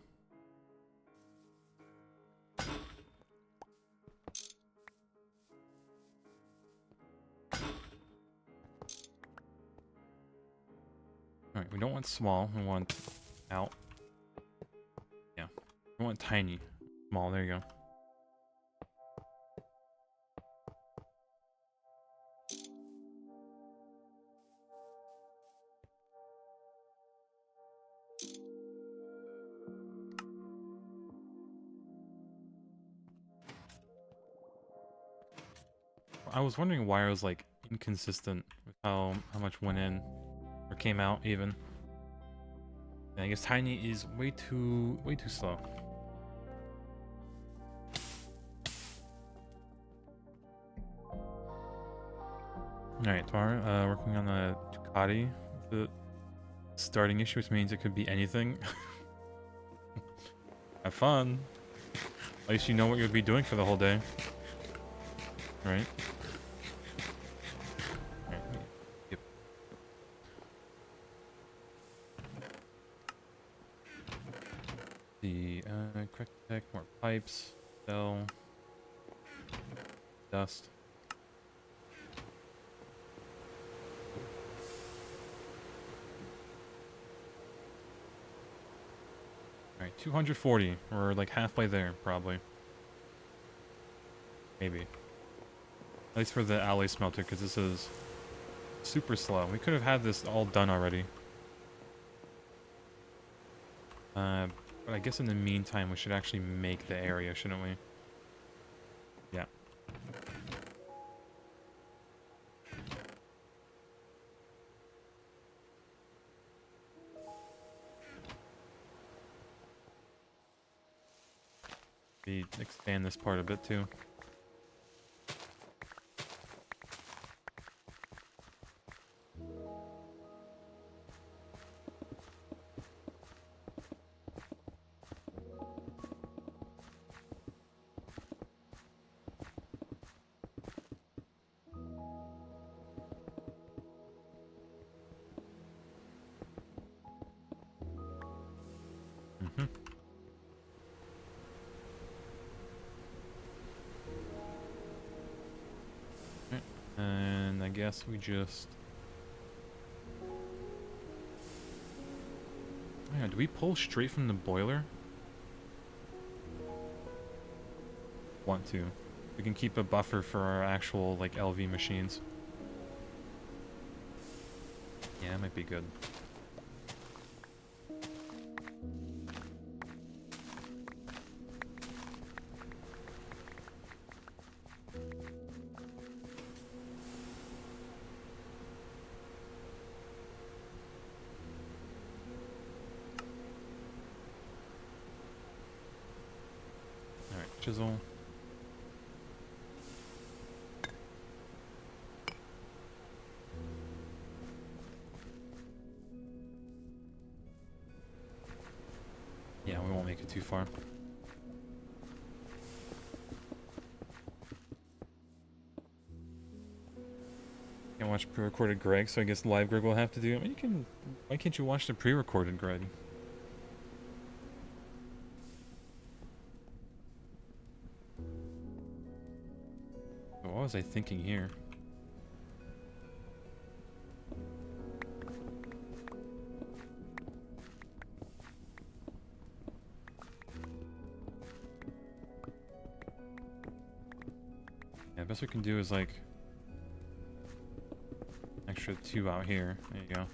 Speaker 1: Alright, we don't want small, we want out. I want tiny. Small, there you go. I was wondering why I was like inconsistent with how much went in or came out even. And I guess tiny is way too slow. Alright, Tar, working on the Ducati. The starting issue, which means it could be anything. Have fun. At least you know what you'll be doing for the whole day. Right? Alright, yep. The quick tech, more pipes, cell, dust. Alright, 240. We're like halfway there, probably. Maybe. At least for the alloy smelter, because this is super slow. We could have had this all done already. But I guess in the meantime, we should actually make the area, shouldn't we? Yeah. We expand this part a bit too. And I guess we just... Oh yeah, do we pull straight from the boiler? Want to. We can keep a buffer for our actual, like, LV machines. Yeah, that might be good. Alright, chisel. Yeah, we won't make it too far. Can't watch pre-recorded Greg, so I guess live Greg will have to do it. You can... Why can't you watch the pre-recorded Greg? What was I thinking here? Yeah, best we can do is like extra 2 out here. There you go.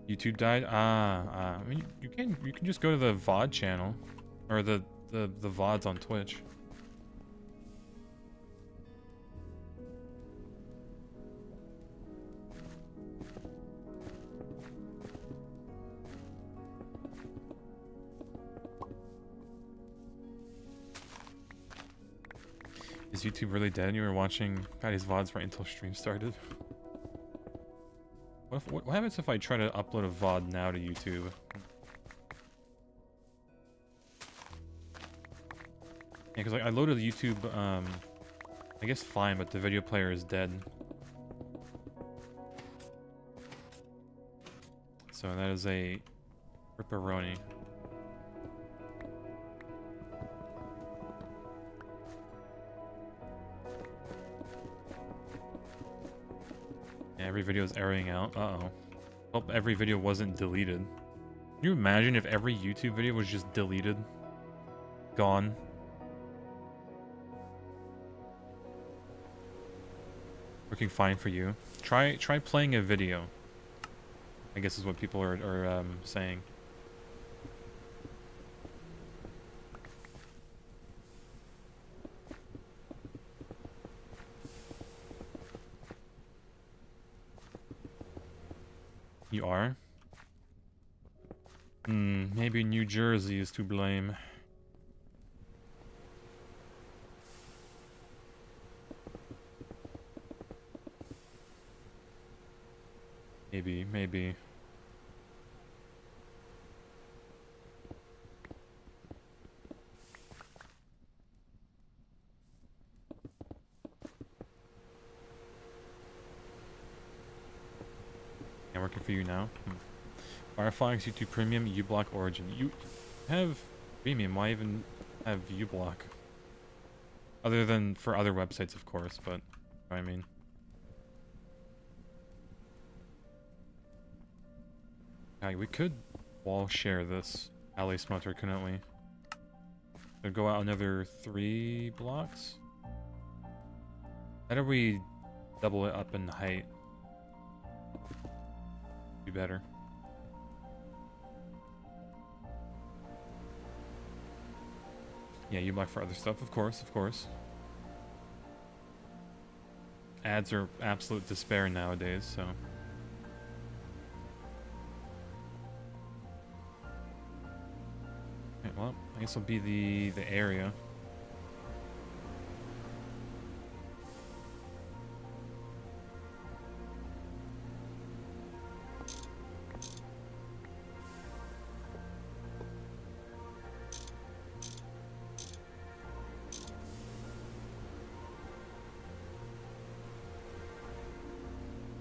Speaker 1: YouTube died? I mean, you can just go to the VOD channel, or the VODs on Twitch. Is YouTube really dead? You were watching Patty's VODs right until stream started? What happens if I try to upload a VOD now to YouTube? Yeah, because like, I loaded the YouTube, I guess fine, but the video player is dead. So that is a ripperoni. Yeah, every video is airing out. Uh-oh. Hope every video wasn't deleted. Can you imagine if every YouTube video was just deleted? Gone. Working fine for you. Try playing a video. I guess is what people are saying. You are? Maybe New Jersey is to blame. Maybe. I'm working for you now. Firefox, YouTube Premium, uBlock Origin. You have Premium, why even have uBlock? Other than for other websites, of course, but I mean. Okay, we could wall share this alley smutter, couldn't we? It'd go out another 3 blocks? How do we double it up in height? Be better. Yeah, you buy for other stuff, of course. Ads are absolute despair nowadays, so. Okay, well, I guess it'll be the area.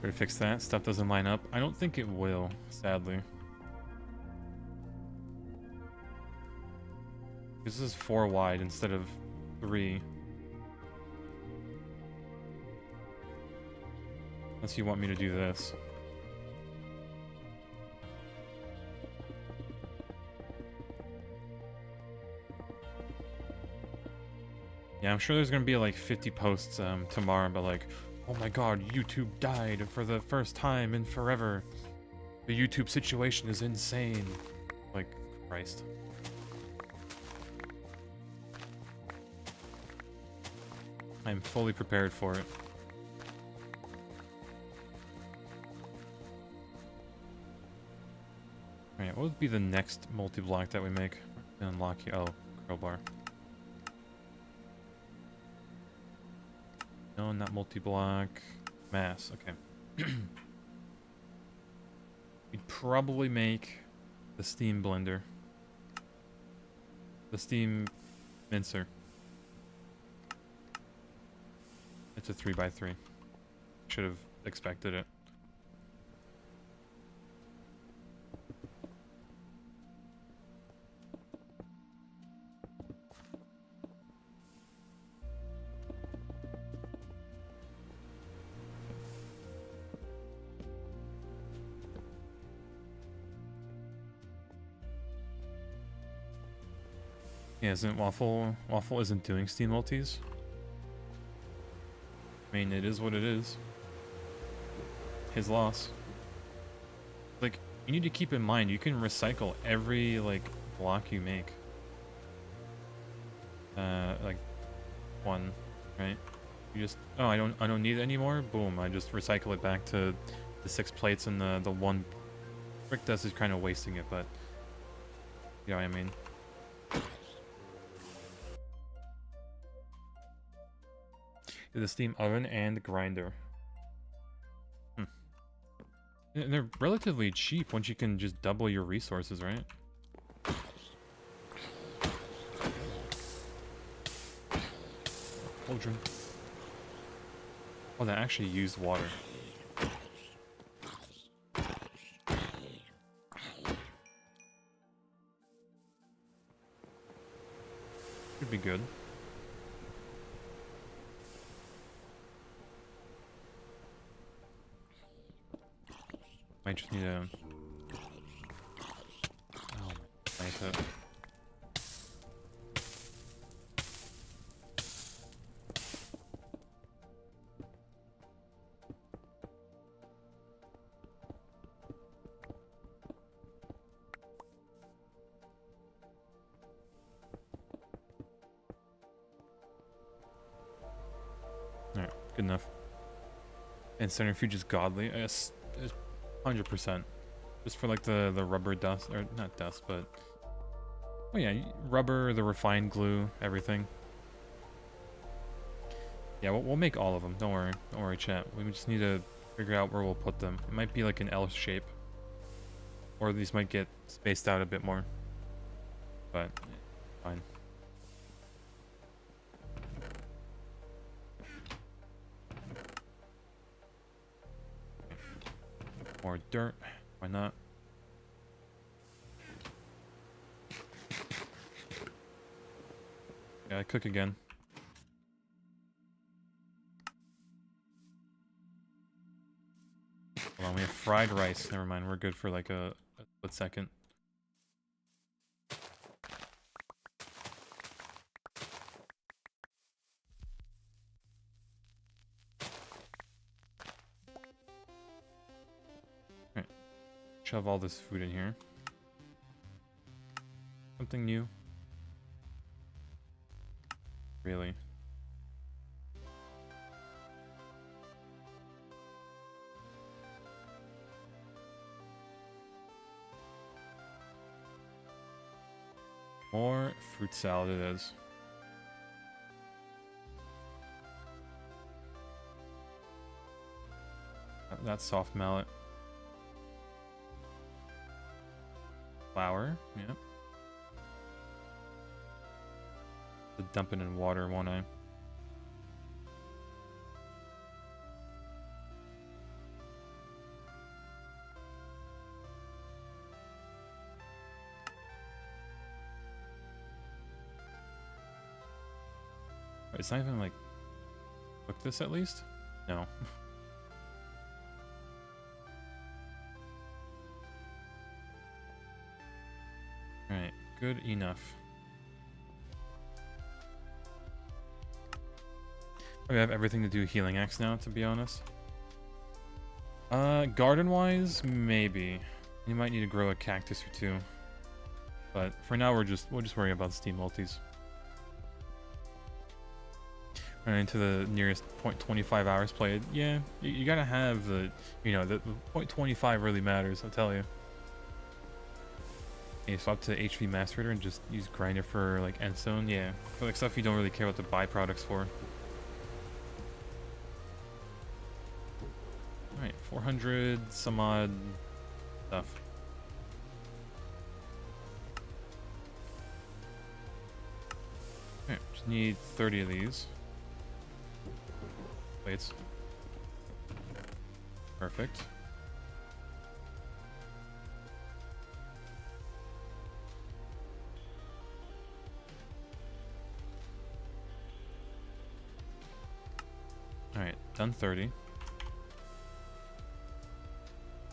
Speaker 1: Better fix that. Stuff doesn't line up. I don't think it will, sadly. This is 4 wide instead of 3. Unless you want me to do this. Yeah, I'm sure there's gonna be like 50 posts tomorrow, but like, oh my god, YouTube died for the first time in forever. The YouTube situation is insane. Like, Christ. I'm fully prepared for it. Alright, what would be the next multi-block that we make? Unlock you. Oh, crowbar. No, not multi-block. Mass, okay. We'd probably make the steam blender. The steam mincer. It's a 3x3. Should have expected it. Yeah, isn't Waffle isn't doing Steam multis? I mean, it is what it is. His loss. Like, you need to keep in mind, you can recycle every, like, block you make. Like, 1, right? You just, oh, I don't need it anymore? Boom, I just recycle it back to the 6 plates and the 1 brick dust is kind of wasting it, but, you know what I mean? The steam oven and grinder. They're relatively cheap once you can just double your resources, right? Cauldron. Oh, that actually used water. Should be good. Might just need to... Oh, my hit. Alright, good enough. And centrifuge is godly. Yes, 100%. Just for like the rubber dust, or not dust, but... Oh yeah, rubber, the refined glue, everything. Yeah, we'll make all of them. Don't worry. Don't worry, chat. We just need to figure out where we'll put them. It might be like an L shape. Or these might get spaced out a bit more. But, fine. More dirt. Why not? Yeah, cook again. Hold on, we have fried rice. Never mind, we're good for like a split second. Alright. Shove all this food in here. Something new. Really? More fruit salad it is. That soft mallet. Flour, yep. Dump it in water, won't I? It's not even like... Cook this at least? No. Alright, good enough. We have everything to do healing axe now, to be honest. Garden-wise, maybe. You might need to grow a cactus or two. But for now, we'll just worry about Steam multis. Run into the nearest 0.25 hours played. Yeah, you gotta have the, you know, the 0.25 really matters, I'll tell you. You swap to HV Macerator and just use Grinder for like Endstone, yeah. For like stuff you don't really care about the byproducts for. Alright, 400 some odd stuff. Alright, just need 30 of these. Plates. Perfect. Alright, done 30.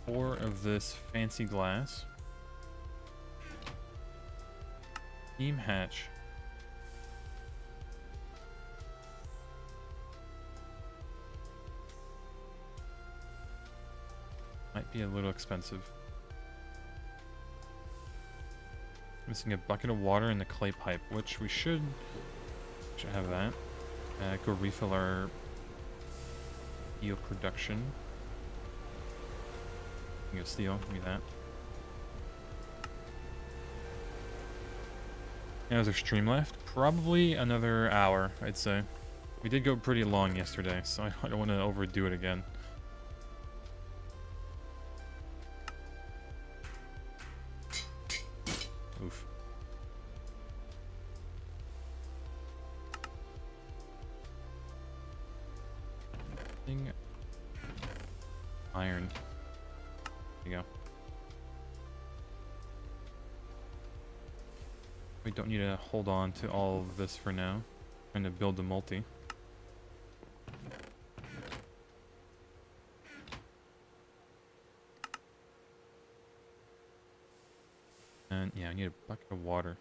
Speaker 1: 4 of this fancy glass. Steam hatch. Might be a little expensive. Missing a bucket of water and the clay pipe, which we should have that. Go refill our steel production. Go steel, give me that. Now, is there stream left? Probably another hour, I'd say. We did go pretty long yesterday, so I don't want to overdo it again. Oof. Iron. There you go. We don't need to hold on to all of this for now. Trying to build the multi. And yeah, I need a bucket of water.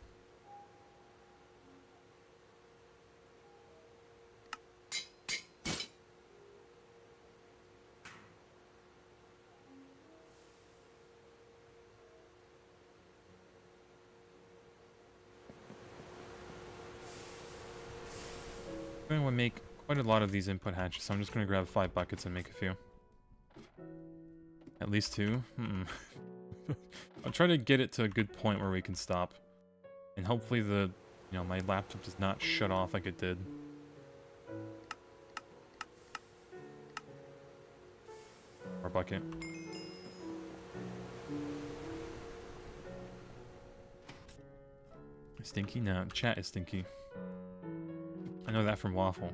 Speaker 1: I'm going to make quite a lot of these input hatches, so I'm just going to grab 5 buckets and make a few. At least 2? I'll try to get it to a good point where we can stop. And hopefully my laptop does not shut off like it did. Our bucket. Stinky? No, chat is stinky. I know that from Waffle.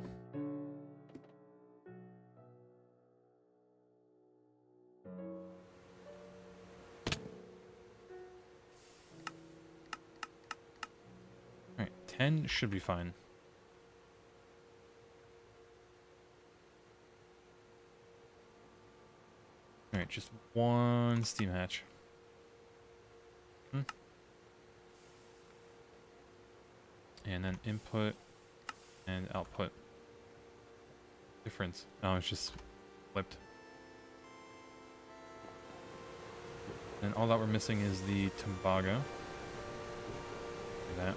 Speaker 1: Alright, 10 should be fine. Alright, just 1 steam hatch. And then input and output. Difference. Oh, it's just flipped. And all that we're missing is the Tumbaga. That.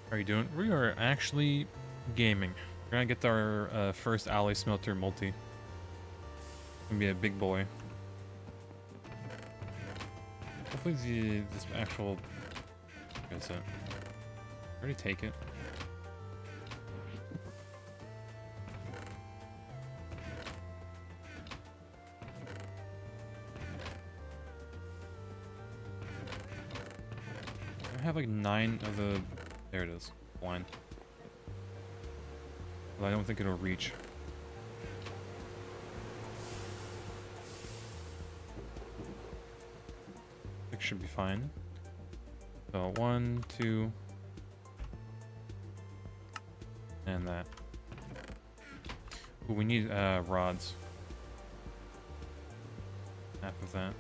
Speaker 1: How are you doing? We are actually gaming. We're gonna get our first alloy smelter multi. Gonna be a big boy. Hopefully this actual... What is it? Already take it. I have like 9 of the... There it is. Line. But I don't think it'll reach. Should be fine. So 1, 2, and that. Ooh, we need rods. Half of that.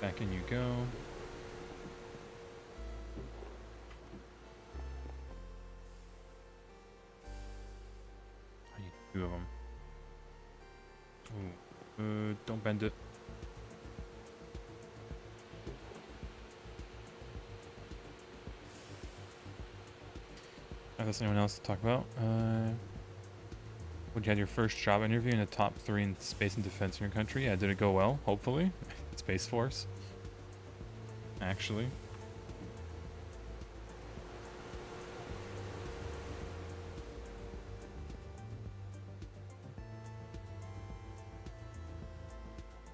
Speaker 1: Back in you go. I need 2 of them. Ooh, don't bend it. Unless anyone else to talk about. Would you had your first job interview in the top 3 in space and defense in your country? Yeah, did it go well? Hopefully. Space Force. Actually.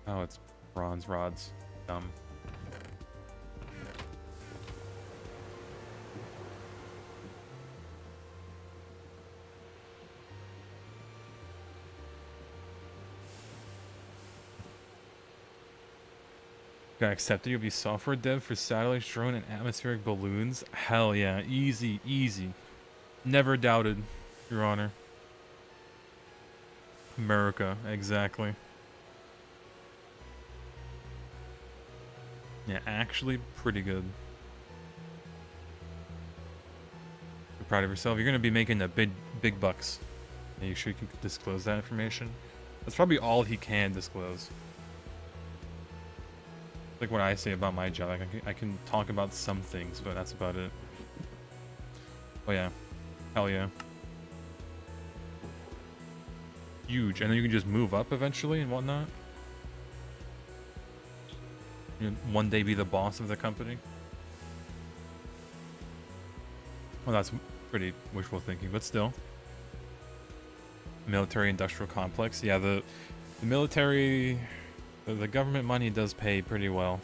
Speaker 1: Oh, it's bronze rods. Dumb. Got accepted. You'll be software dev for satellites, drone, and atmospheric balloons. Hell yeah. Easy, easy. Never doubted, Your Honor. America, exactly. Yeah, actually pretty good. You're proud of yourself. You're gonna be making the big bucks. Are you sure you can disclose that information? That's probably all he can disclose. Like what I say about my job. Like I can talk about some things, but that's about it. Oh yeah. Hell yeah. Huge. And then you can just move up eventually and whatnot. You know, one day be the boss of the company. Well, that's pretty wishful thinking, but still. Military industrial complex. Yeah, the military... The government money does pay pretty well.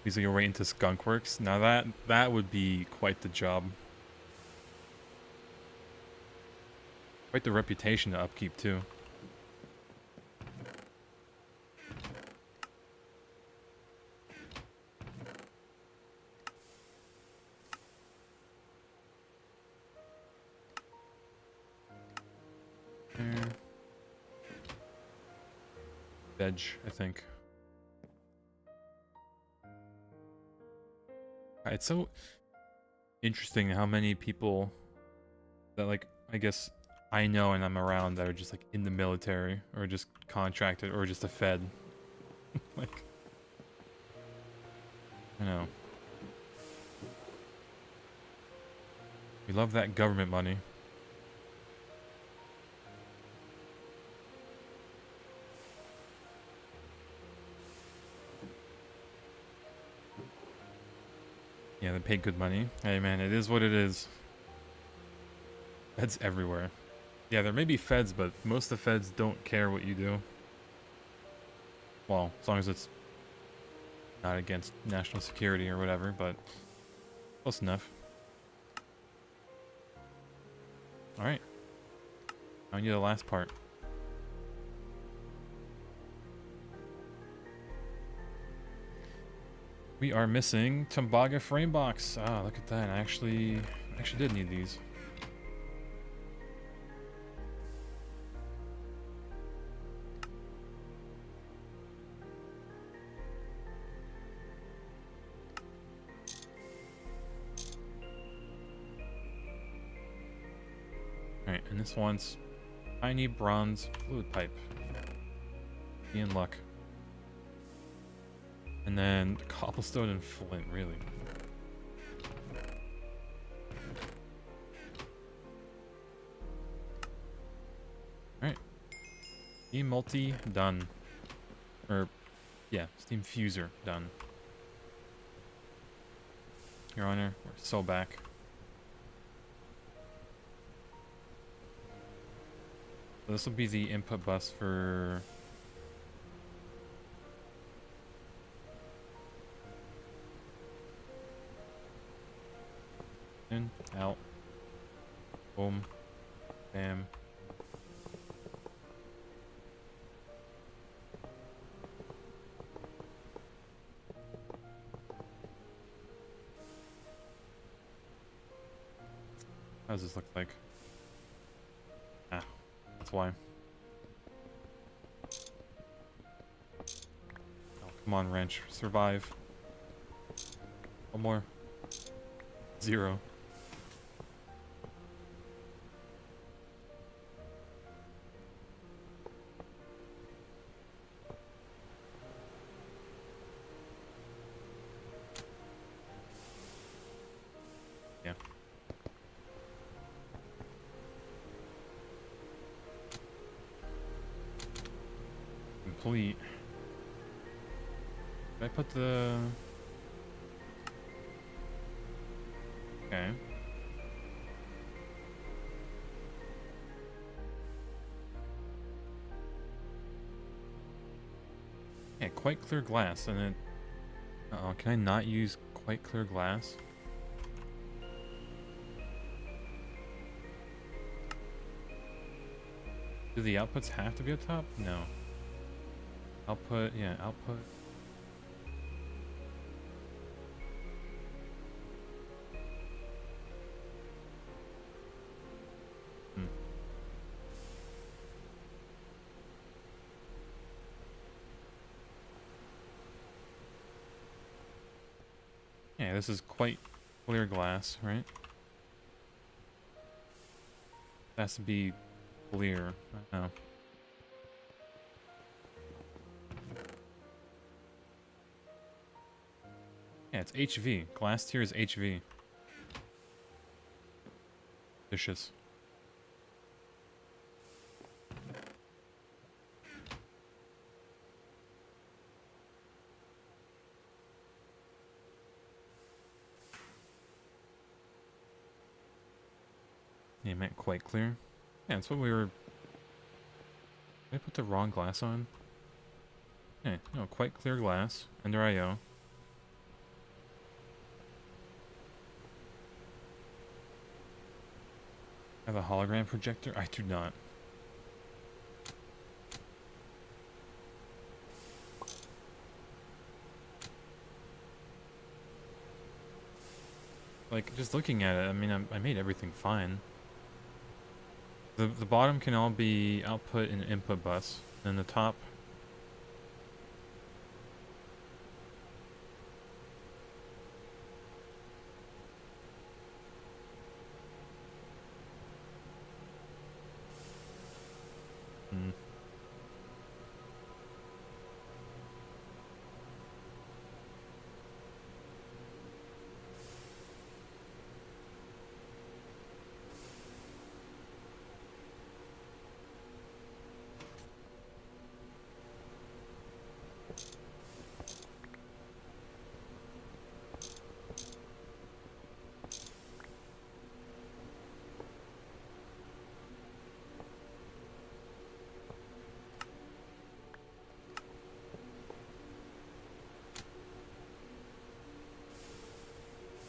Speaker 1: He's like, you're right into Skunk Works. Now that would be quite the job. Quite the reputation to upkeep too. Veg, I think. It's so interesting how many people that, like, I guess I know and I'm around that are just like in the military or just contracted or just a Fed. Like, I know. We love that government money. Yeah, they pay good money. Hey man, it is what it is. Feds everywhere. Yeah, there may be feds, but most of the feds don't care what you do. Well, as long as it's not against national security or whatever, but close enough. Alright. Now we need the last part. We are missing Tumbaga Framebox. Ah, look at that. I actually did need these. Alright, and this one's tiny bronze fluid pipe. Be in luck. And then cobblestone and flint, really. Alright. Steam multi done. Or, yeah, steam fuser done. Your Honor, we're so back. So this will be the input bus for... in, out, boom, bam. How does this look like? Ah, that's why. Oh, come on, wrench, survive. One more. 0. Yeah. Complete. Did I put the... Okay. Yeah, quite clear glass, and then... Uh-oh, can I not use quite clear glass? Do the outputs have to be up top? No. Output, yeah, output. Hmm. Yeah, this is quite clear glass, right? It has to be clear. I don't know. Yeah, it's HV. Glass tier is HV. Vicious. Yeah, meant quite clear. Yeah, that's what we were... Did I put the wrong glass on? Yeah, no, quite clear glass. Ender IO. have a hologram projector? I do not. Like, just looking at it, I mean, I made everything fine. The bottom can all be output and input bus, and the top... Hmm.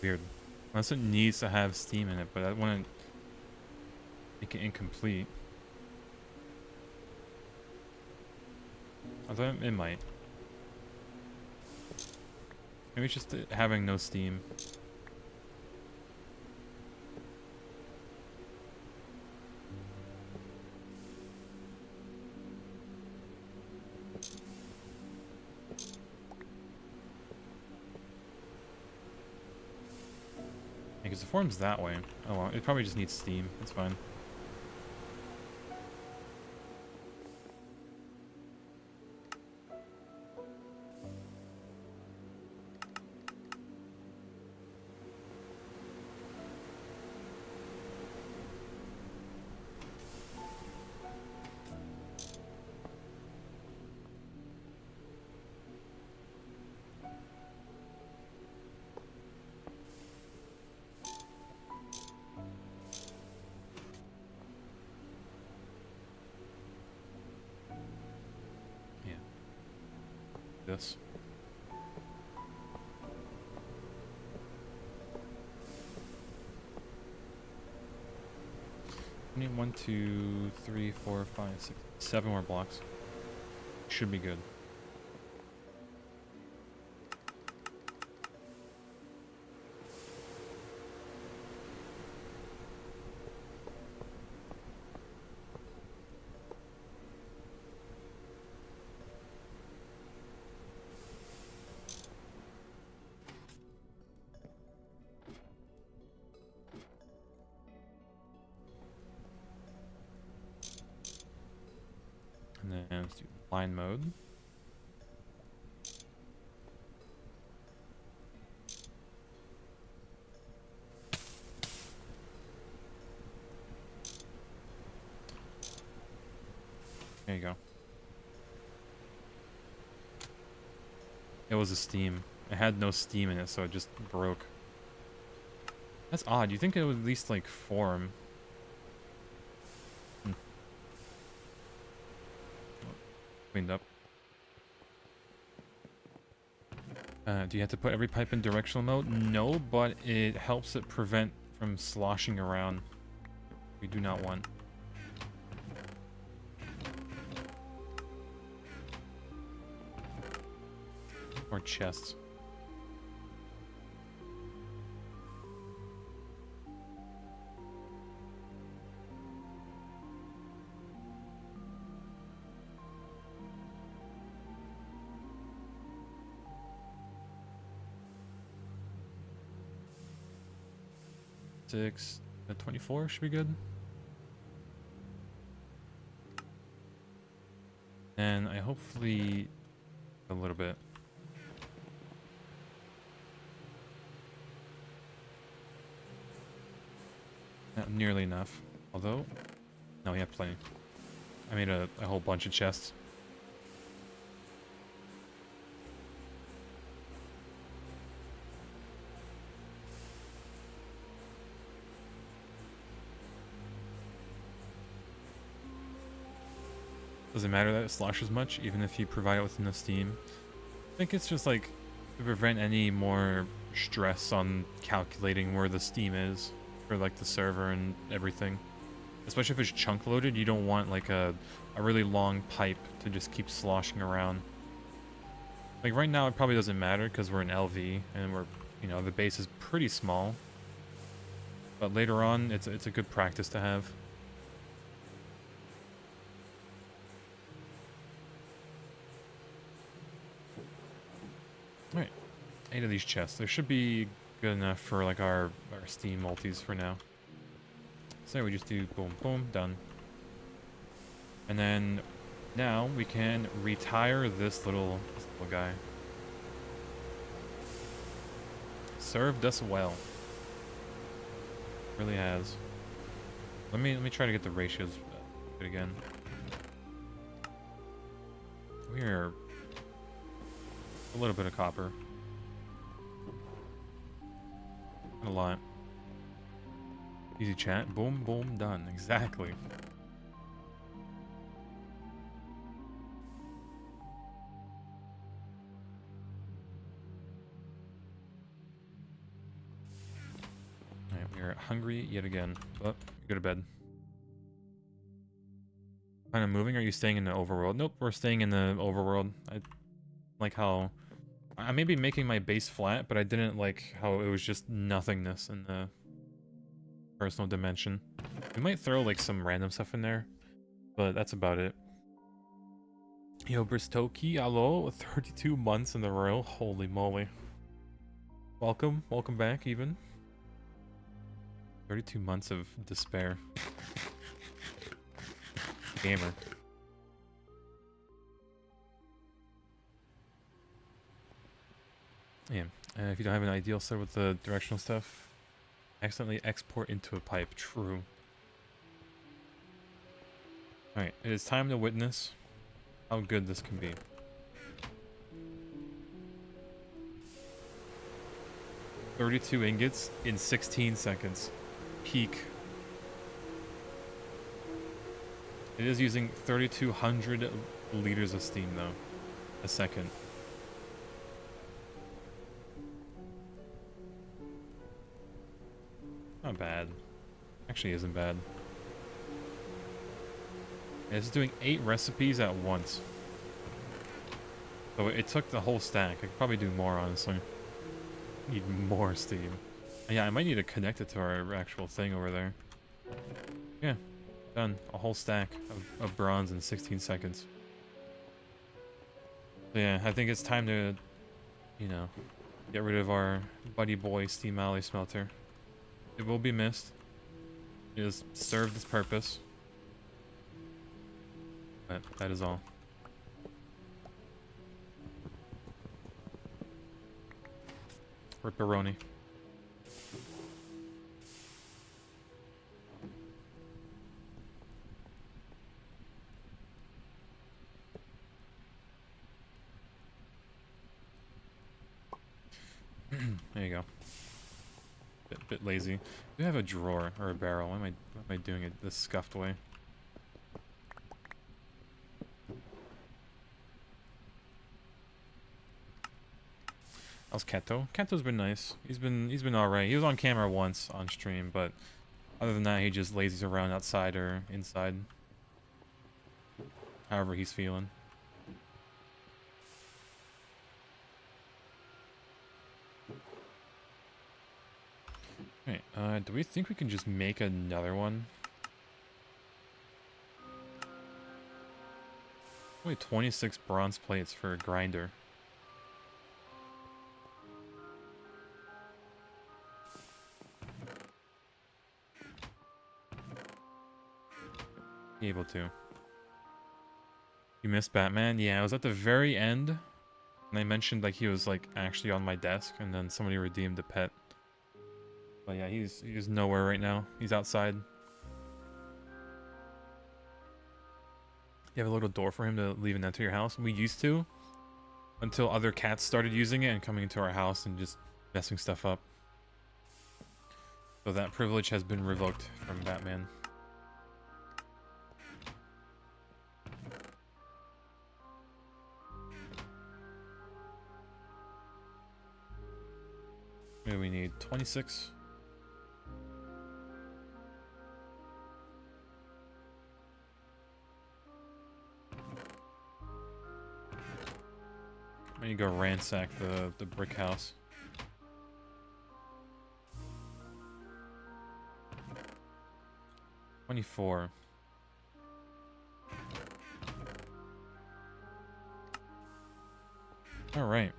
Speaker 1: Weird. Unless it needs to have steam in it, but I want to make it incomplete. Although it might. Maybe it's just having no steam. Because the form's that way. Oh well, it probably just needs steam. It's fine. This. I need 1, 2, 3, 4, 5, 6, 7 more blocks. Should be good. And then let's do line mode. There you go. It was a steam. It had no steam in it, so it just broke. That's odd. You think it would at least, like, form. Cleaned up. Do you have to put every pipe in directional mode? No, but it helps it prevent from sloshing around. We do not want. Or chests. Six, 24 should be good. And I hopefully a little bit. Not nearly enough. Although, no, we have plenty. I made a whole bunch of chests. Doesn't matter that it sloshes much, even if you provide it with enough steam. I think it's just like to prevent any more stress on calculating where the steam is for like the server and everything. Especially if it's chunk loaded, you don't want like a really long pipe to just keep sloshing around. Like right now it probably doesn't matter because we're in LV and we're, you know, the base is pretty small. But later on, it's a good practice to have. Alright, 8 of these chests. There should be good enough for like our Steam multis for now. So we just do boom, boom, done. And then now we can retire this little guy. Served us well. Really has. Let me try to get the ratios good again. We're a little bit of copper. Not a lot. Easy chat. Boom, boom, done. Exactly. Alright, we are hungry yet again. But go to bed. Kind of moving? Are you staying in the overworld? Nope, we're staying in the overworld. I like how I may be making my base flat, but I didn't like how it was just nothingness in the personal dimension. We might throw like some random stuff in there, but that's about it. Yo, Bristoki, hello, 32 months in the row. Holy moly. Welcome back even. 32 months of despair. Gamer. Yeah, if you don't have an ideal set with the directional stuff, accidentally export into a pipe. True. Alright, it is time to witness how good this can be. $32 ingots in 16 seconds. Peak. It is using 3,200 liters of steam, though, a second. Not bad. Actually isn't bad. And it's doing 8 recipes at once. So it took the whole stack. I could probably do more, honestly. Need more steam. Yeah, I might need to connect it to our actual thing over there. Yeah, done. A whole stack of bronze in 16 seconds. So yeah, I think it's time to, you know, get rid of our buddy boy Steam Alley smelter. It will be missed. It has served its purpose. But that is all. Ripperoni. There you go. Bit lazy. We have a drawer or a barrel. Why am I doing it this scuffed way? How's Keto? Keto's been nice. He's been alright. He was on camera once on stream, but other than that, he just lazes around outside or inside. However he's feeling. Alright, do we think we can just make another one? Only 26 bronze plates for a grinder. Be able to. You missed Batman? Yeah, I was at the very end, and I mentioned like he was like actually on my desk, and then somebody redeemed a pet. But yeah, he's nowhere right now. He's outside. You have a little door for him to leave and enter your house. We used to, until other cats started using it and coming into our house and just messing stuff up. So that privilege has been revoked from Batman. Maybe we need 26. I need to go ransack the brick house. $24. All right.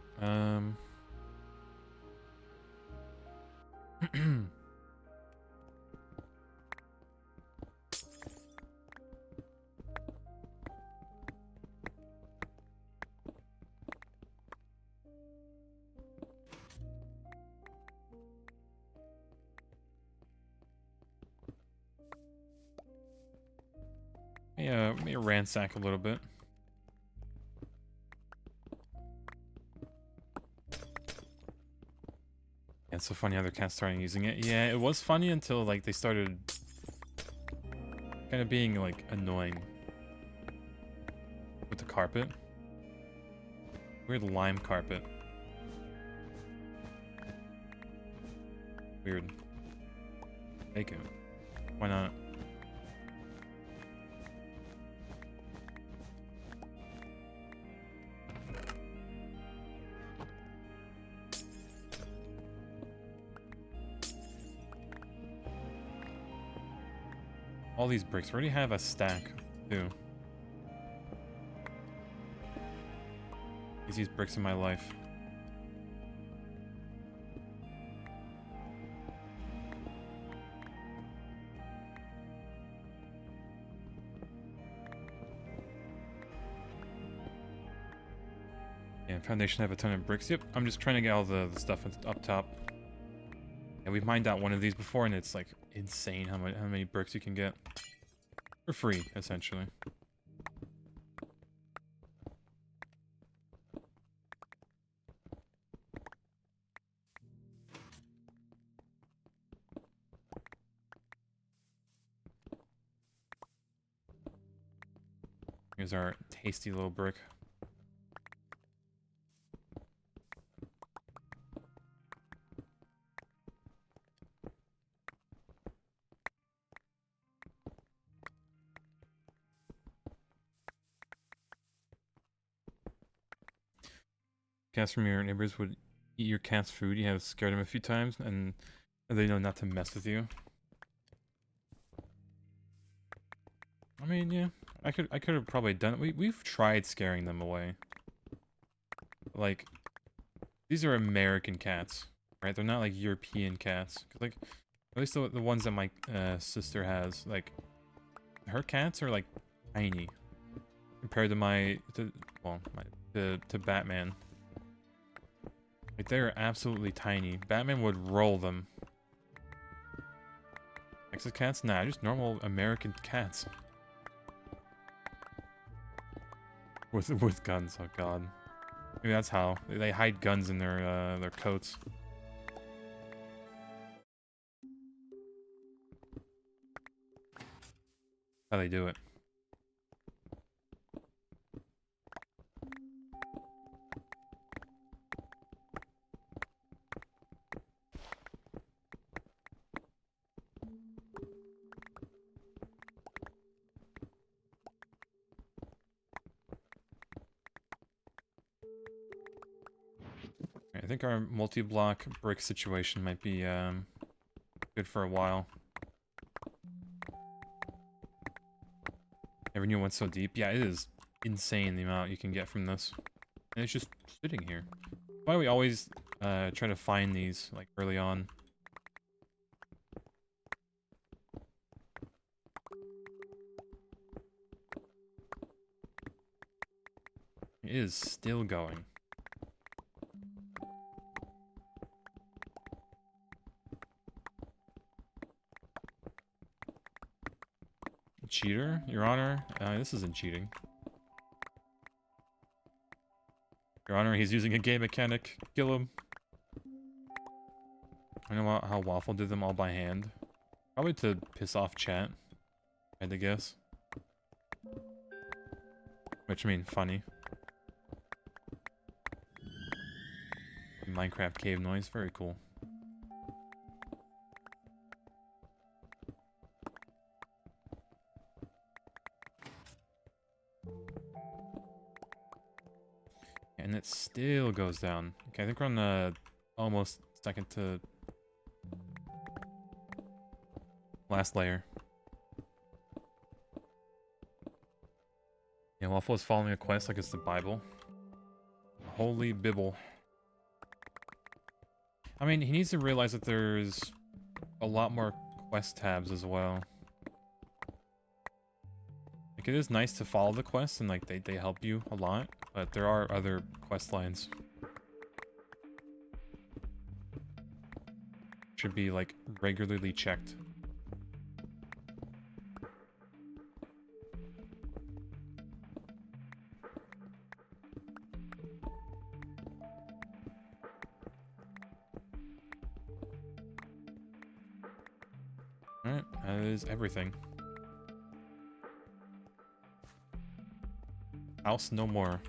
Speaker 1: Yeah, let me ransack a little bit. Yeah, it's so funny how their cats starting using it. Yeah, it was funny until like they started kind of being like annoying with the carpet. Weird lime carpet. Weird. Take it. Why not? All these bricks. We already have a stack, too. Use these bricks in my life. Yeah, foundation have a ton of bricks. Yep, I'm just trying to get all the stuff up top. And we've mined out one of these before, and it's like insane how many bricks you can get for free, essentially. Here's our tasty little brick. Cats from your neighbors would eat your cat's food. You have scared them a few times, and they know not to mess with you. I mean, yeah, I could have probably done it. We've tried scaring them away. Like, these are American cats, right? They're not like European cats. 'Cause, like, at least the ones that my sister has, like, her cats are like tiny compared to to Batman. Like, they are absolutely tiny. Batman would roll them. Texas cats? Nah, just normal American cats. With guns, oh god. Maybe that's how. They hide guns in their coats. How they do it. I think our multi-block brick situation might be good for a while. Never knew it went so deep. Yeah, it is insane the amount you can get from this. And it's just sitting here. Why do we always try to find these like early on? It is still going. Cheater? Your Honor? This isn't cheating. Your Honor, he's using a game mechanic. Kill him. I know how Waffle did them all by hand. Probably to piss off chat. I had to guess. Which I mean, funny. Minecraft cave noise, very cool. And it still goes down. Okay, I think we're on the almost second to last layer. Yeah, Waffle is following a quest like it's the Bible. Holy Bible. I mean, he needs to realize that there's a lot more quest tabs as well. Like, it is nice to follow the quests and, like, they help you a lot, but there are other quest lines. Should be, like, regularly checked. Alright, that is everything. House no more.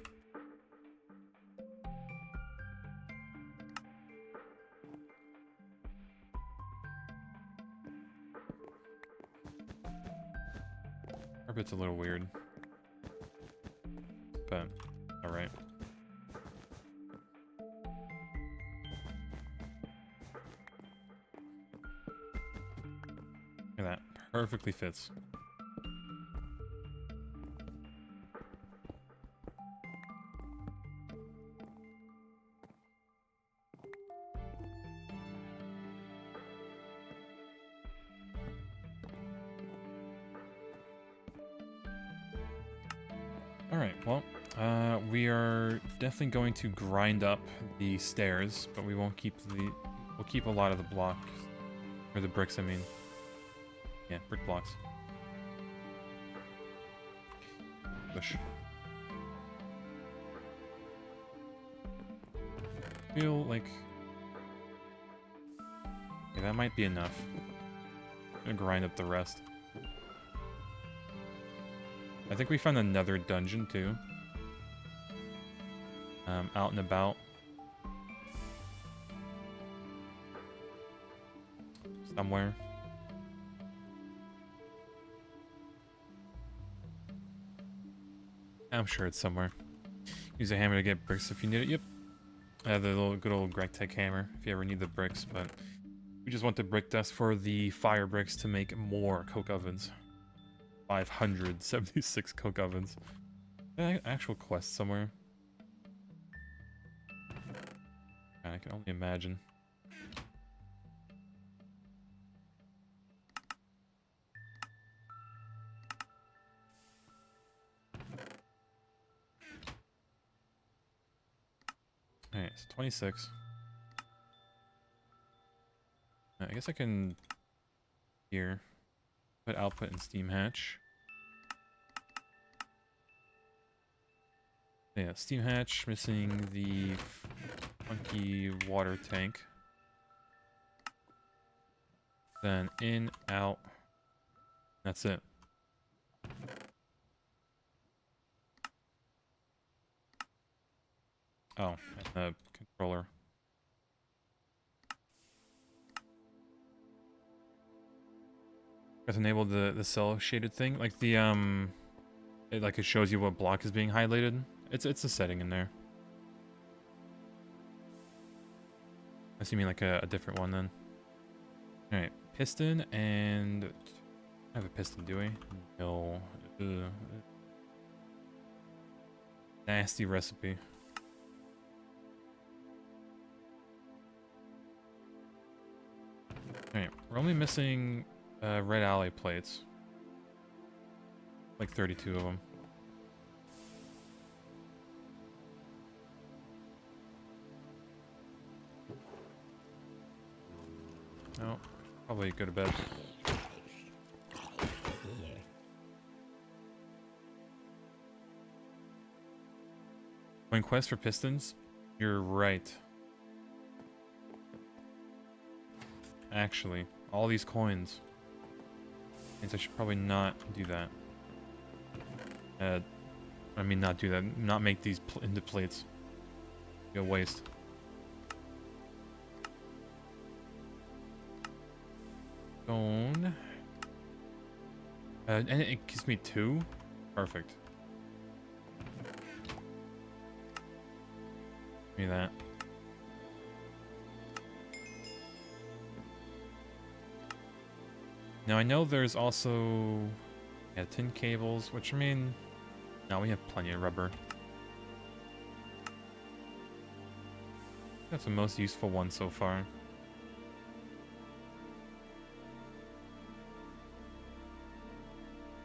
Speaker 1: Carpet's a little weird. But, alright. Look at that. Perfectly fits. Alright, well, we are definitely going to grind up the stairs, but we won't keep we'll keep a lot of the blocks, or the bricks, I mean. Yeah, brick blocks. Push. Feel like... yeah, that might be enough. I'm gonna grind up the rest. I think we found another dungeon too. Out and about. Somewhere. I'm sure it's somewhere. Use a hammer to get bricks if you need it. Yep. The little good old Greg-Tech hammer if you ever need the bricks, but we just want the brick dust for the fire bricks to make more coke ovens. 576 coke ovens. Actual quest somewhere. I can only imagine. Alright, it's 26. I guess I can... here. Put output in Steam Hatch. Yeah, Steam Hatch, missing the funky water tank. Then in, out. That's it. Oh, and the controller. Let's enable the cell shaded thing, like the it shows you what block is being highlighted. It's a setting in there. I see, you mean like a different one then. All right, piston and I have a piston, do we? No. Ugh. Nasty recipe. All right, we're only missing red alloy plates. Like 32 of them. No, probably go to bed. When quest for pistons? You're right. Actually, all these coins. Means I should probably not do that. I mean, not do that. Not make these into plates. Be a waste. Stone. And it gives me 2? Perfect. Give me that. Now I know there's also tin cables, which I mean, now we have plenty of rubber. That's the most useful one so far.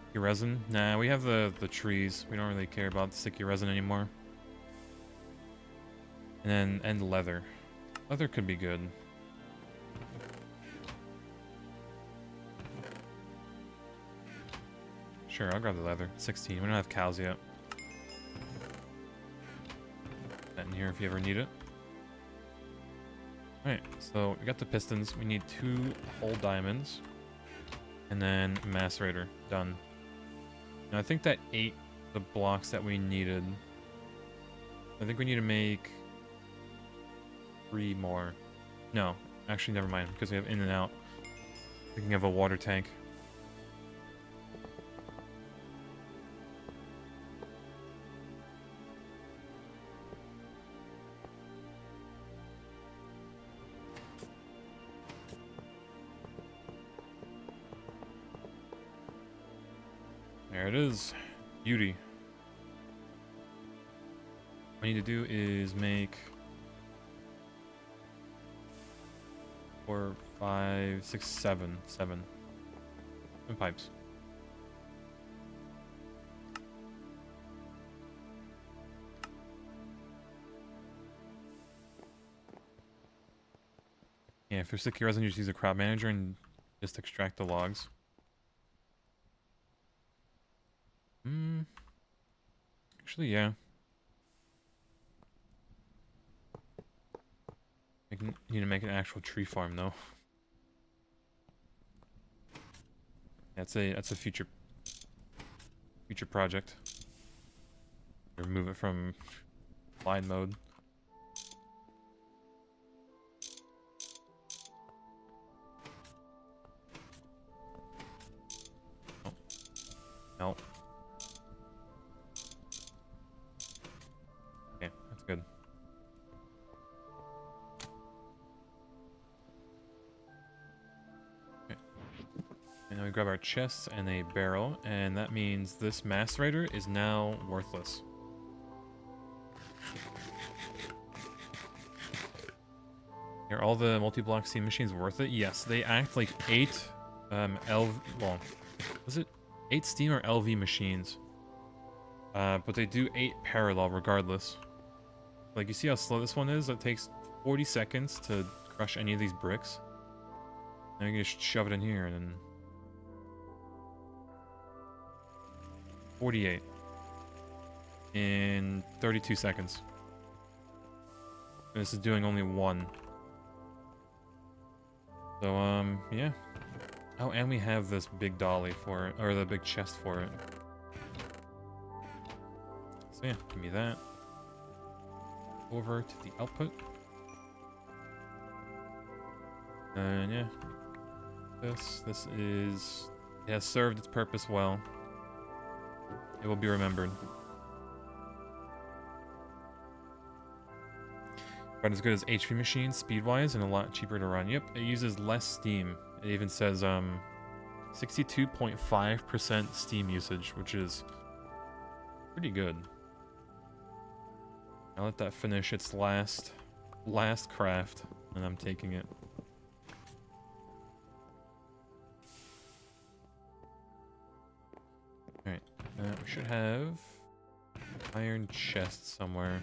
Speaker 1: Sticky resin? Nah, we have the trees. We don't really care about sticky resin anymore. And leather. Leather could be good. Sure, I'll grab the leather. 16. We don't have cows yet. That in here if you ever need it. Alright, so we got the pistons. We need 2 whole diamonds. And then macerator. Done. Now I think that ate the blocks that we needed. I think we need to make 3 more. No, actually never mind, because we have in and out. Thinking of a water tank. There it is. Beauty. What I need to do is make 4, 5, 6, 7. 7 pipes. Yeah, if there's sticky resin, you just use a crop manager and just extract the logs. Actually, yeah. Need to make an actual tree farm, though. That's a future project. Remove it from line mode. Oh. No. Okay, that's good. And then we grab our chests and a barrel, and that means this macerator is now worthless. Are all the multi-block steam machines worth it? Yes, they act like 8 well, was it 8 steam or LV machines? But they do 8 parallel regardless. Like, you see how slow this one is? It takes 40 seconds to crush any of these bricks. And you can just shove it in here and then 48 in 32 seconds. And this is doing only 1. So, yeah. Oh, and we have this big dolly for it, or the big chest for it. So yeah, give me that. Over to the output. And yeah. This is... It has served its purpose well. It will be remembered. About as good as HP machines, speed-wise, and a lot cheaper to run. Yep, it uses less steam. It even says 62.5% steam usage, which is pretty good. I'll let that finish its last craft, and I'm taking it. Alright, we should have iron chest somewhere.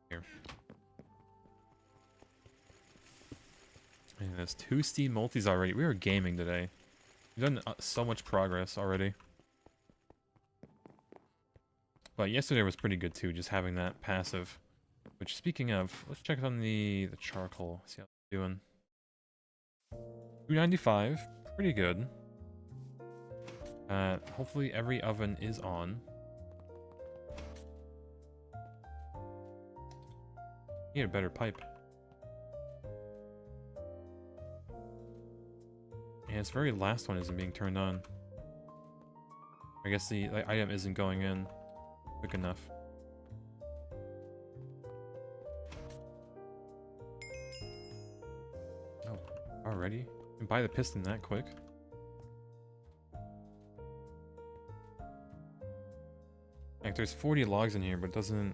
Speaker 1: Here. And there's 2 steam multis already. We are gaming today. We've done so much progress already. But yesterday was pretty good too, just having that passive. Which, speaking of, let's check on the charcoal. See how it's doing. 295, pretty good. Hopefully every oven is on. Need a better pipe. Yeah, this very last one isn't being turned on. I guess the item isn't going in quick enough. Already? You can buy the piston that quick? Like, there's 40 logs in here, but it doesn't...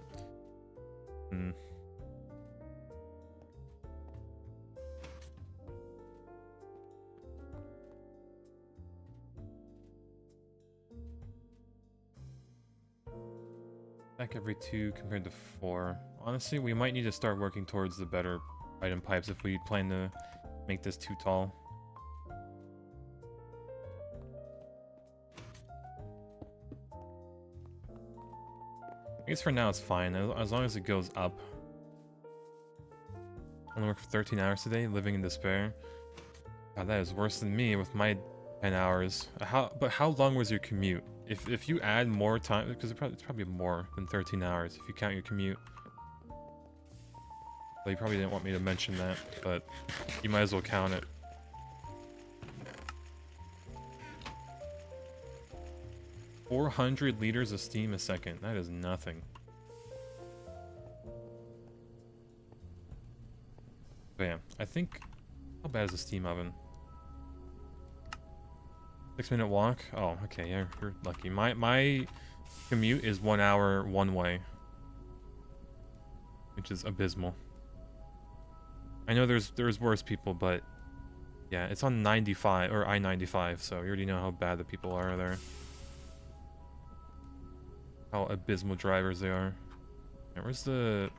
Speaker 1: Back every 2 compared to 4. Honestly, we might need to start working towards the better item pipes if we plan to make this too tall. I guess for now it's fine, as long as it goes up. I'm gonna work for 13 hours today, living in despair. God, that is worse than me with my 10 hours. But how long was your commute? If you add more time, because it's probably more than 13 hours if you count your commute. Well, you probably didn't want me to mention that, but you might as well count it. $400 liters of steam a second. That is nothing. But yeah, I think... How bad is a steam oven? 6-minute walk? Oh, okay, yeah, you're lucky. My commute is 1 hour one way. Which is abysmal. I know there's worse people, but... Yeah, it's on 95, or I-95, so you already know how bad the people are there. How abysmal drivers they are. Right, where's the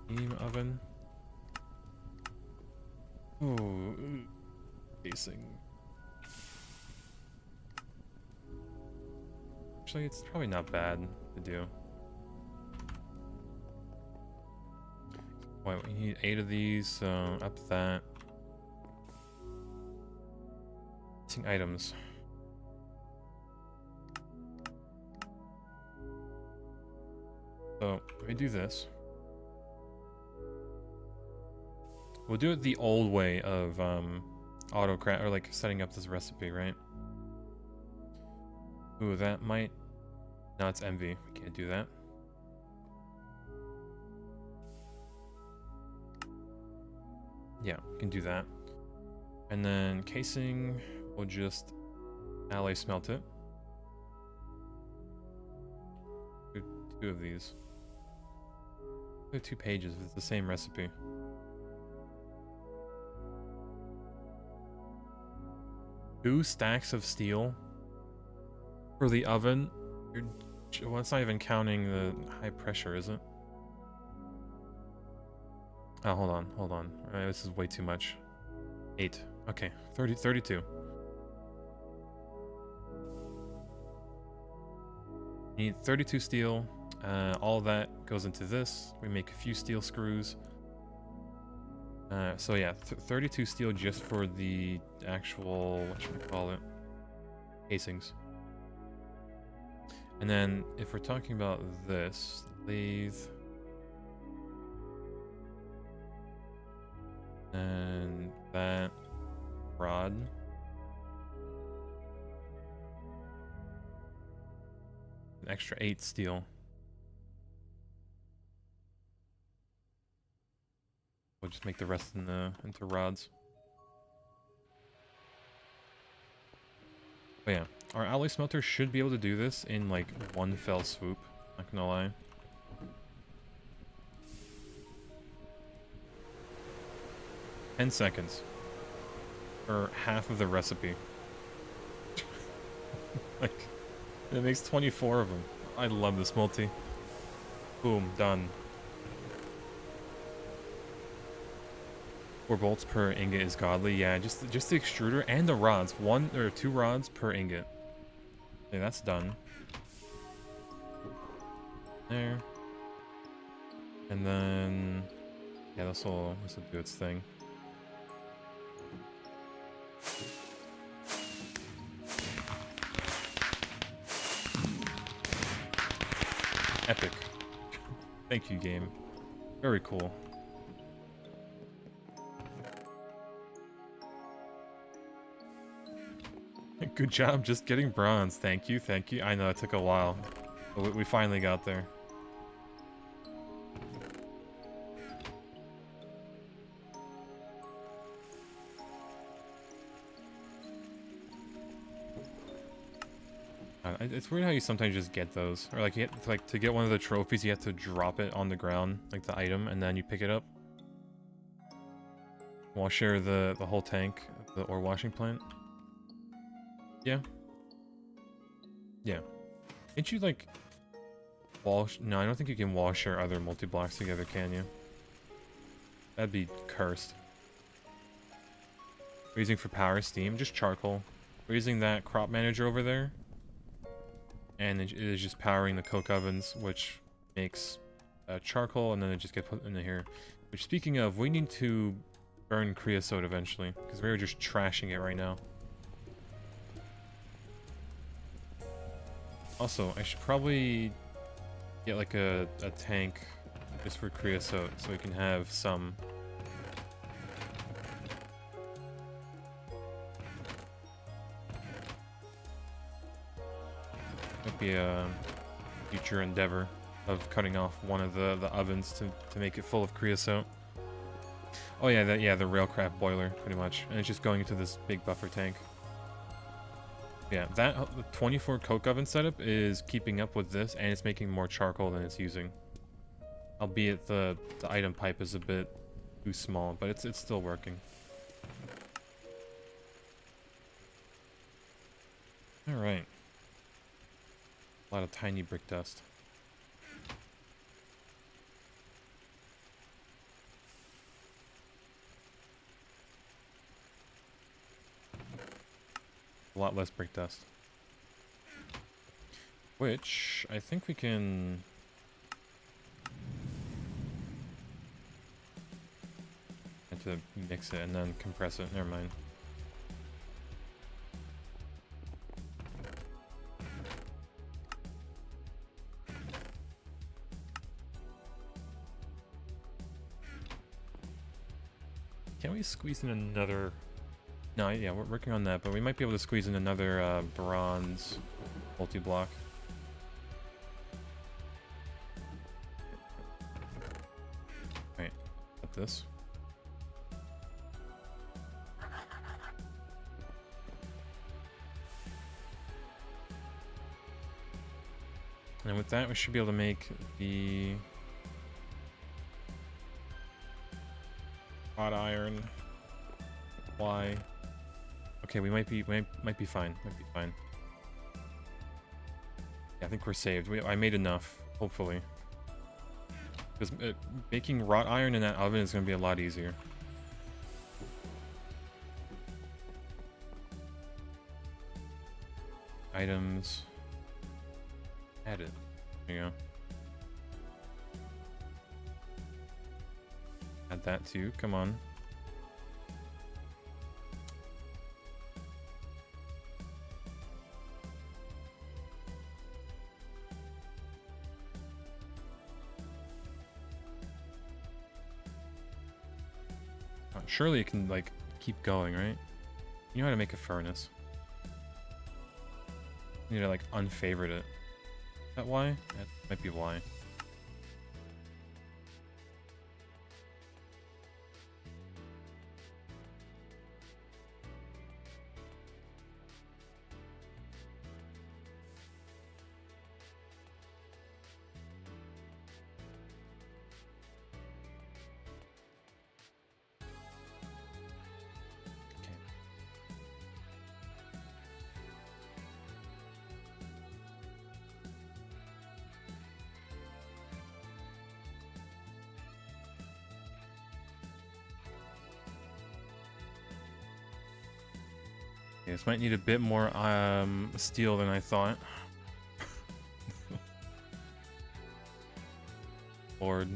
Speaker 1: steam oven? Ooh, casing. Actually, it's probably not bad to do. Wait, we need 8 of these, so up that. Missing items. So, if we do this, we'll do it the old way of autocrat, or like setting up this recipe, right? Ooh, that might... No, it's envy. We can't do that. Yeah, we can do that. And then casing, we'll just alloy smelt it. Do 2 of these. We have 2 pages with the same recipe. Two stacks of steel for the oven. Well, it's not even counting the high pressure, is it? Oh, hold on. Alright, this is way too much. 8. Okay, 32. You need 32 steel. All of that goes into this. We make a few steel screws. So yeah, 32 steel just for the actual, what should we call it? Casings. And then if we're talking about this, lathe. And that rod. An extra 8 steel. We'll just make the rest into rods. But yeah, our alloy smelter should be able to do this in like one fell swoop. Not gonna lie. $10 seconds. For half of the recipe. Like, it makes 24 of them. I love this multi. Boom, done. 4 bolts per ingot is godly. Yeah, just the extruder and the rods. 1 or 2 rods per ingot. Okay, that's done. There. And then... Yeah, this will do its thing. Epic. Thank you, game. Very cool. Good job just getting bronze. Thank you, thank you. I know it took a while, but we finally got there. It's weird how you sometimes just get those. Or like, like to get one of the trophies, you have to drop it on the ground, like the item, and then you pick it up. Washer the whole tank, the ore washing plant. Yeah. Yeah. Can't you like wash? No, I don't think you can wash your other multi-blocks together, can you? That'd be cursed. We're using for power steam, just charcoal. We're using that crop manager over there. And it is just powering the coke ovens, which makes charcoal, and then it just gets put into here. Which, speaking of, we need to burn creosote eventually, because we're just trashing it right now. Also, I should probably get like a tank just for creosote, so we can have some. Might be a future endeavor of cutting off one of the ovens to make it full of creosote. Oh yeah, the railcraft boiler, pretty much. And it's just going into this big buffer tank. Yeah, that 24 coke oven setup is keeping up with this, and it's making more charcoal than it's using. Albeit the item pipe is a bit too small, but it's still working. Alright. A lot of tiny brick dust. A lot less brick dust. Which, I think we can... have to mix it and then compress it. Never mind. Can we squeeze in another... No, yeah, we're working on that, but we might be able to squeeze in another bronze multi-block. Right, got this. And with that, we should be able to make the hot iron. Why? Okay, we might be fine. Might be fine. Yeah, I think we're saved. I made enough, hopefully. Because making wrought iron in that oven is going to be a lot easier. Items. Added. There you go. Add that too. Come on. Surely it can, like, keep going, right? You know how to make a furnace. You need to, like, unfavorite it. Is that why? That might be why. This might need a bit more steel than I thought. Lord.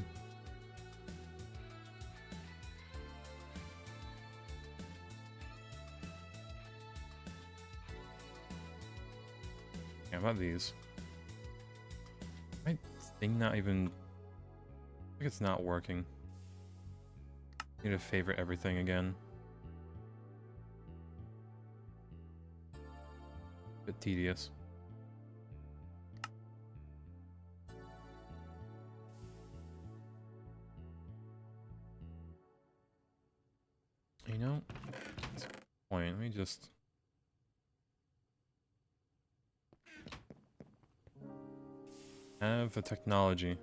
Speaker 1: Yeah, how about these? My thing not even... I think it's not working. Need to favorite everything again. Bit tedious. You know, that's a good point. Let me just... have the technology.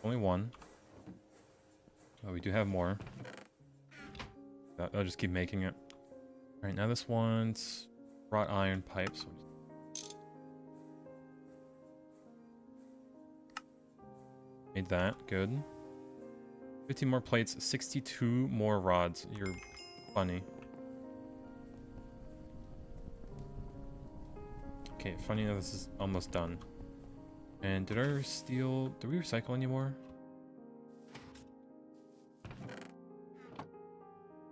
Speaker 1: Only one. Oh, we do have more. I'll just keep making it. Alright, now this one's wrought iron pipes. Made that, good. 15 more plates, 62 more rods. You're funny. Okay, funny enough, this is almost done. And did our steel... do we recycle anymore?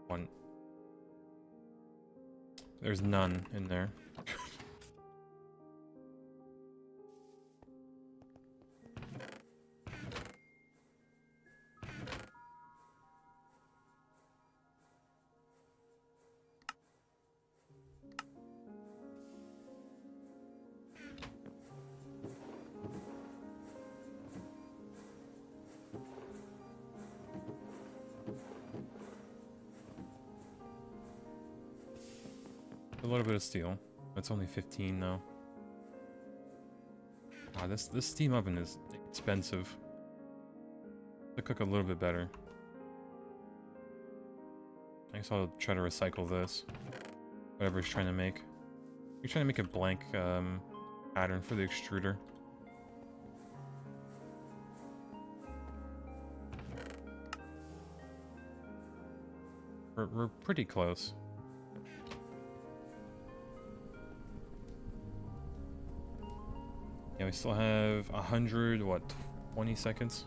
Speaker 1: One. There's none in there. A little bit of steel. It's only 15 though. Ah, this steam oven is expensive. To cook a little bit better. I guess I'll try to recycle this. Whatever he's trying to make. You're trying to make a blank pattern for the extruder. We're pretty close. Yeah, we still have 100, what, 20 seconds?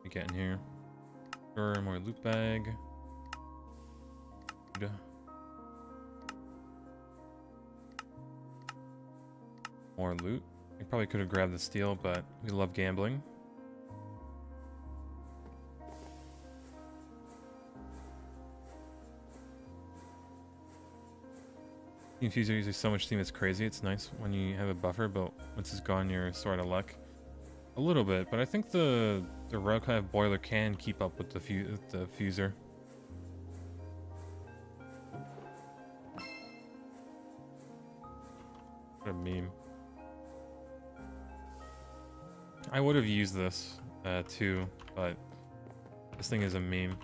Speaker 1: We get in here. Sure, more loot bag. Good. More loot. We probably could have grabbed the steel, but we love gambling. Fuser uses so much steam, it's crazy. It's nice when you have a buffer, but once it's gone, you're sort of luck. A little bit, but I think the Railcraft boiler can keep up with the fuser. What a meme. I would have used this too, but this thing is a meme.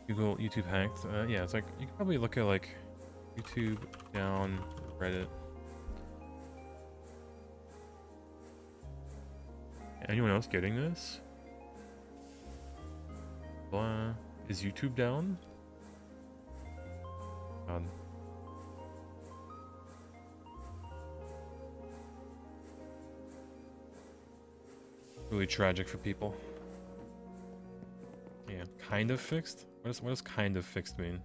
Speaker 1: Google YouTube hacked. Yeah, it's like you can probably look at like YouTube down Reddit. Anyone else getting this? Blah. Is YouTube down? God. Really tragic for people. Yeah, kind of fixed? What does kind of fixed mean?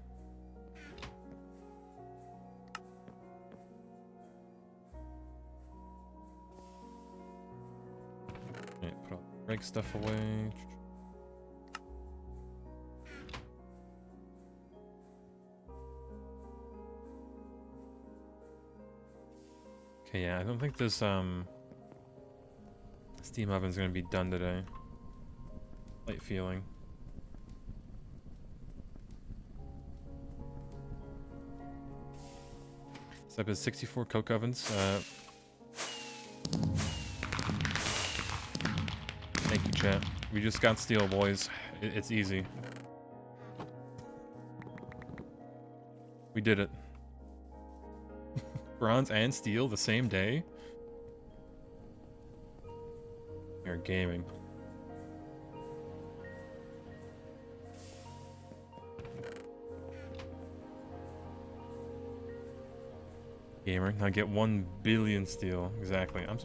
Speaker 1: Yeah, put all the break stuff away. Okay, yeah, I don't think this steam oven's gonna be done today. Light feeling. Step is 64 coke ovens. Thank you, chat. We just got steel, boys. It's easy. We did it. Bronze and steel the same day? You're gaming. Gamer, now get 1 billion steel. Exactly. I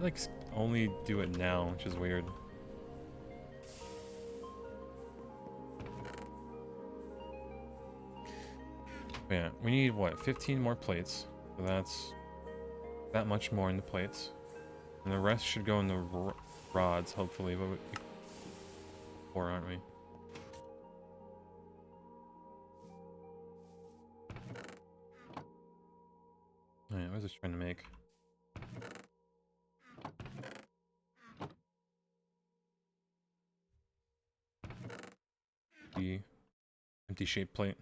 Speaker 1: like only do it now, which is weird. Yeah, we need what? 15 more plates. So that's that much more in the plates. And the rest should go in the rods, hopefully. But we 4, aren't we? Oh, yeah, what was I trying to make? The empty shape plate.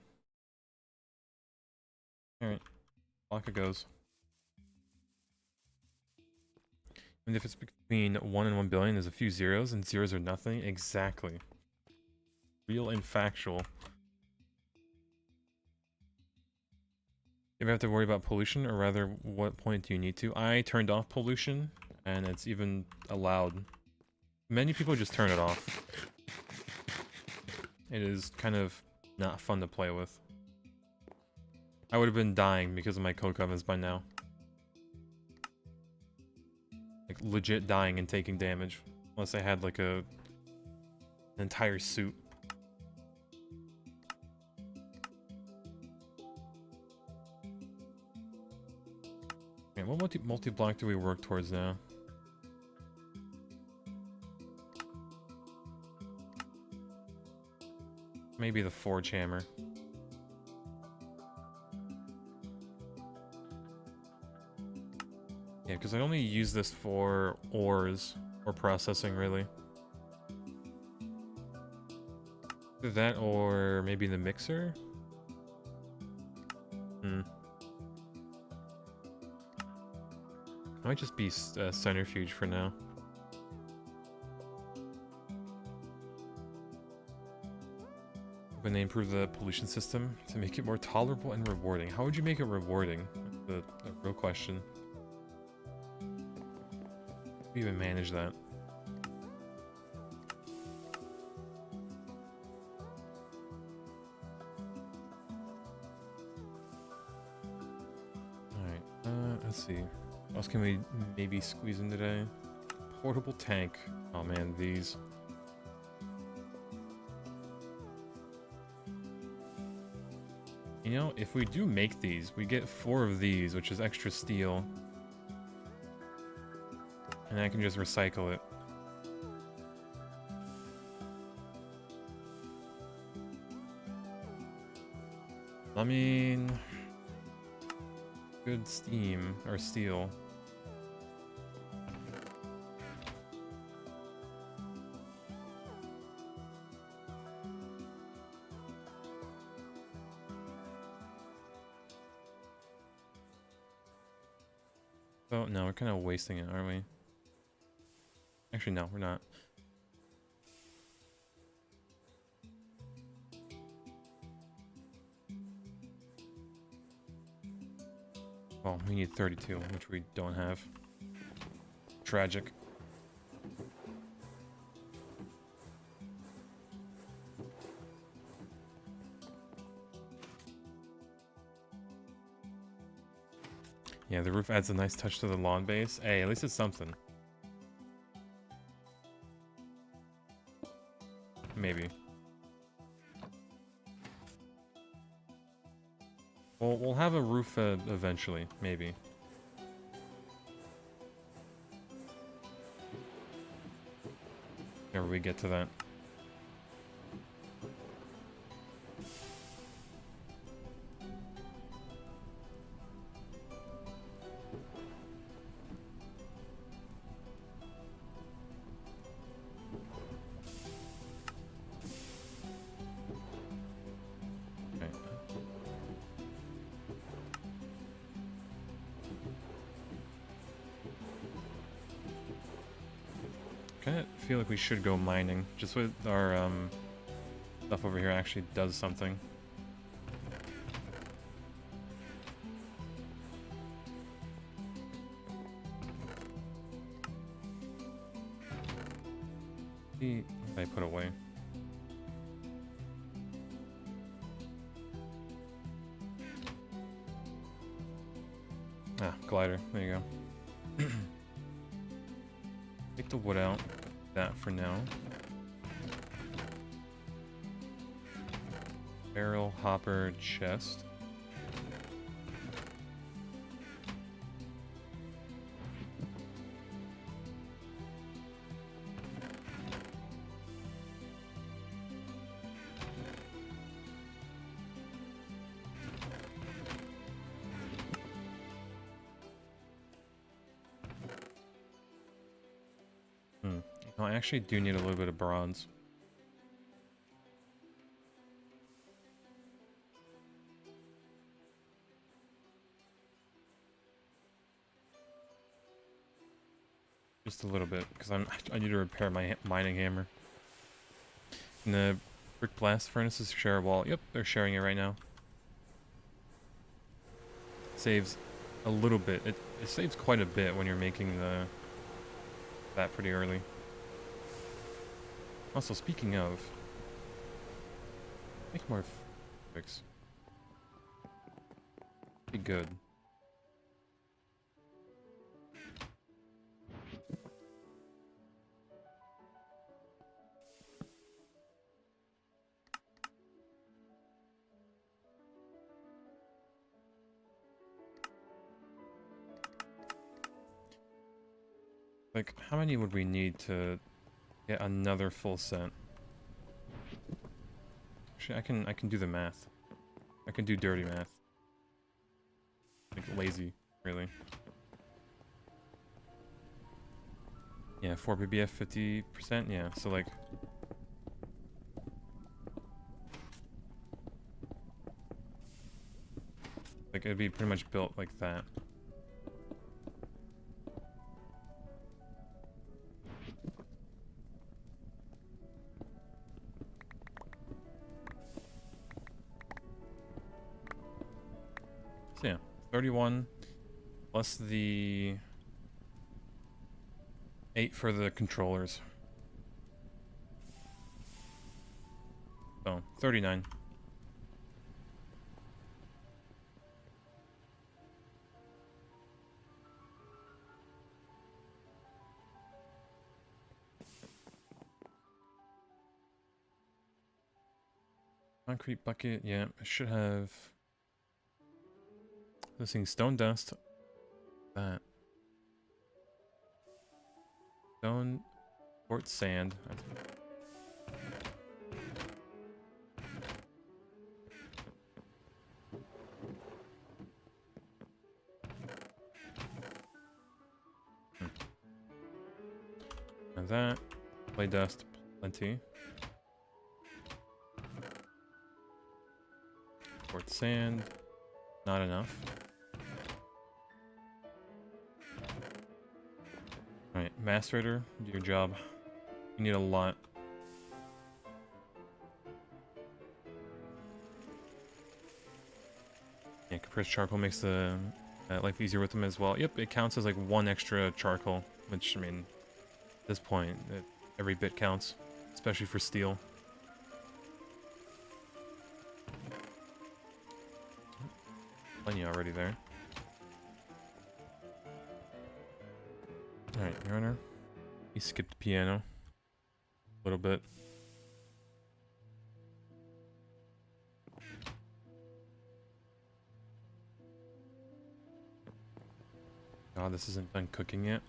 Speaker 1: Alright, lock it goes. And if it's between 1 and 1 billion, there's a few zeros, and zeros are nothing. Exactly. Real and factual. You ever have to worry about pollution, or rather, what point do you need to? I turned off pollution, and it's even allowed. Many people just turn it off. It is kind of not fun to play with. I would have been dying because of my coke ovens by now. Like, legit dying and taking damage. Unless I had, like, an entire suit. Okay, what multi-block do we work towards now? Maybe the forge hammer. Yeah, because I only use this for ores or processing, really. Either that or maybe the mixer? Might just be centrifuge for now. When they improve the pollution system to make it more tolerable and rewarding. How would you make it rewarding? The real question. How do you even manage that? Alright, let's see. What else can we maybe squeeze in today? Portable tank. Oh man, these. You know, if we do make these, we get 4 of these, which is extra steel. And I can just recycle it. I mean... good steam, or steel. Oh, no, we're kind of wasting it, aren't we? Actually, no, we're not. Well, we need 32, which we don't have. Tragic. Yeah, the roof adds a nice touch to the lawn base. Hey, at least it's something. Maybe. Well, we'll have a roof eventually, maybe. Whenever we get to that. I feel like we should go mining. Just with our stuff over here actually does something. What did I put away? Ah, glider. There you go. Take the wood out. That for now. Barrel, hopper, chest. No, I actually do need a little bit of bronze. Just a little bit, because I need to repair my mining hammer. And the brick blast furnaces share a wall. Yep, they're sharing it right now. Saves a little bit. It saves quite a bit when you're making that pretty early. Also, speaking of, make more bricks. Be good. Like, how many would we need to get another full set? Actually, I can do the math. I can do dirty math. Like, lazy, really. Yeah, 4 BBF, 50%? Yeah, so like... Like, it'd be pretty much built like that. So yeah, 31 plus the 8 for the controllers. So, 39. Concrete bucket, yeah, I should have... This thing, stone dust. That. Stone, quartz sand. And that. Clay dust, plenty. Quartz sand, not enough. Alright, macerator, do your job. You need a lot. Yeah, compressed charcoal makes the life easier with them as well. Yep, it counts as like 1 extra charcoal, which, I mean, at this point, every bit counts, especially for steel. Plenty already there. Alright, Your Honor. He skipped piano. A little bit. God, this isn't done cooking yet.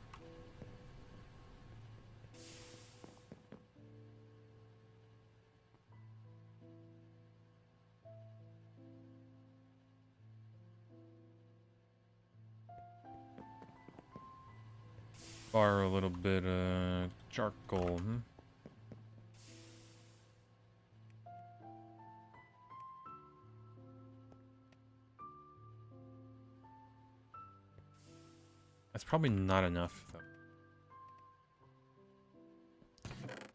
Speaker 1: Borrow a little bit of charcoal. That's probably not enough, though.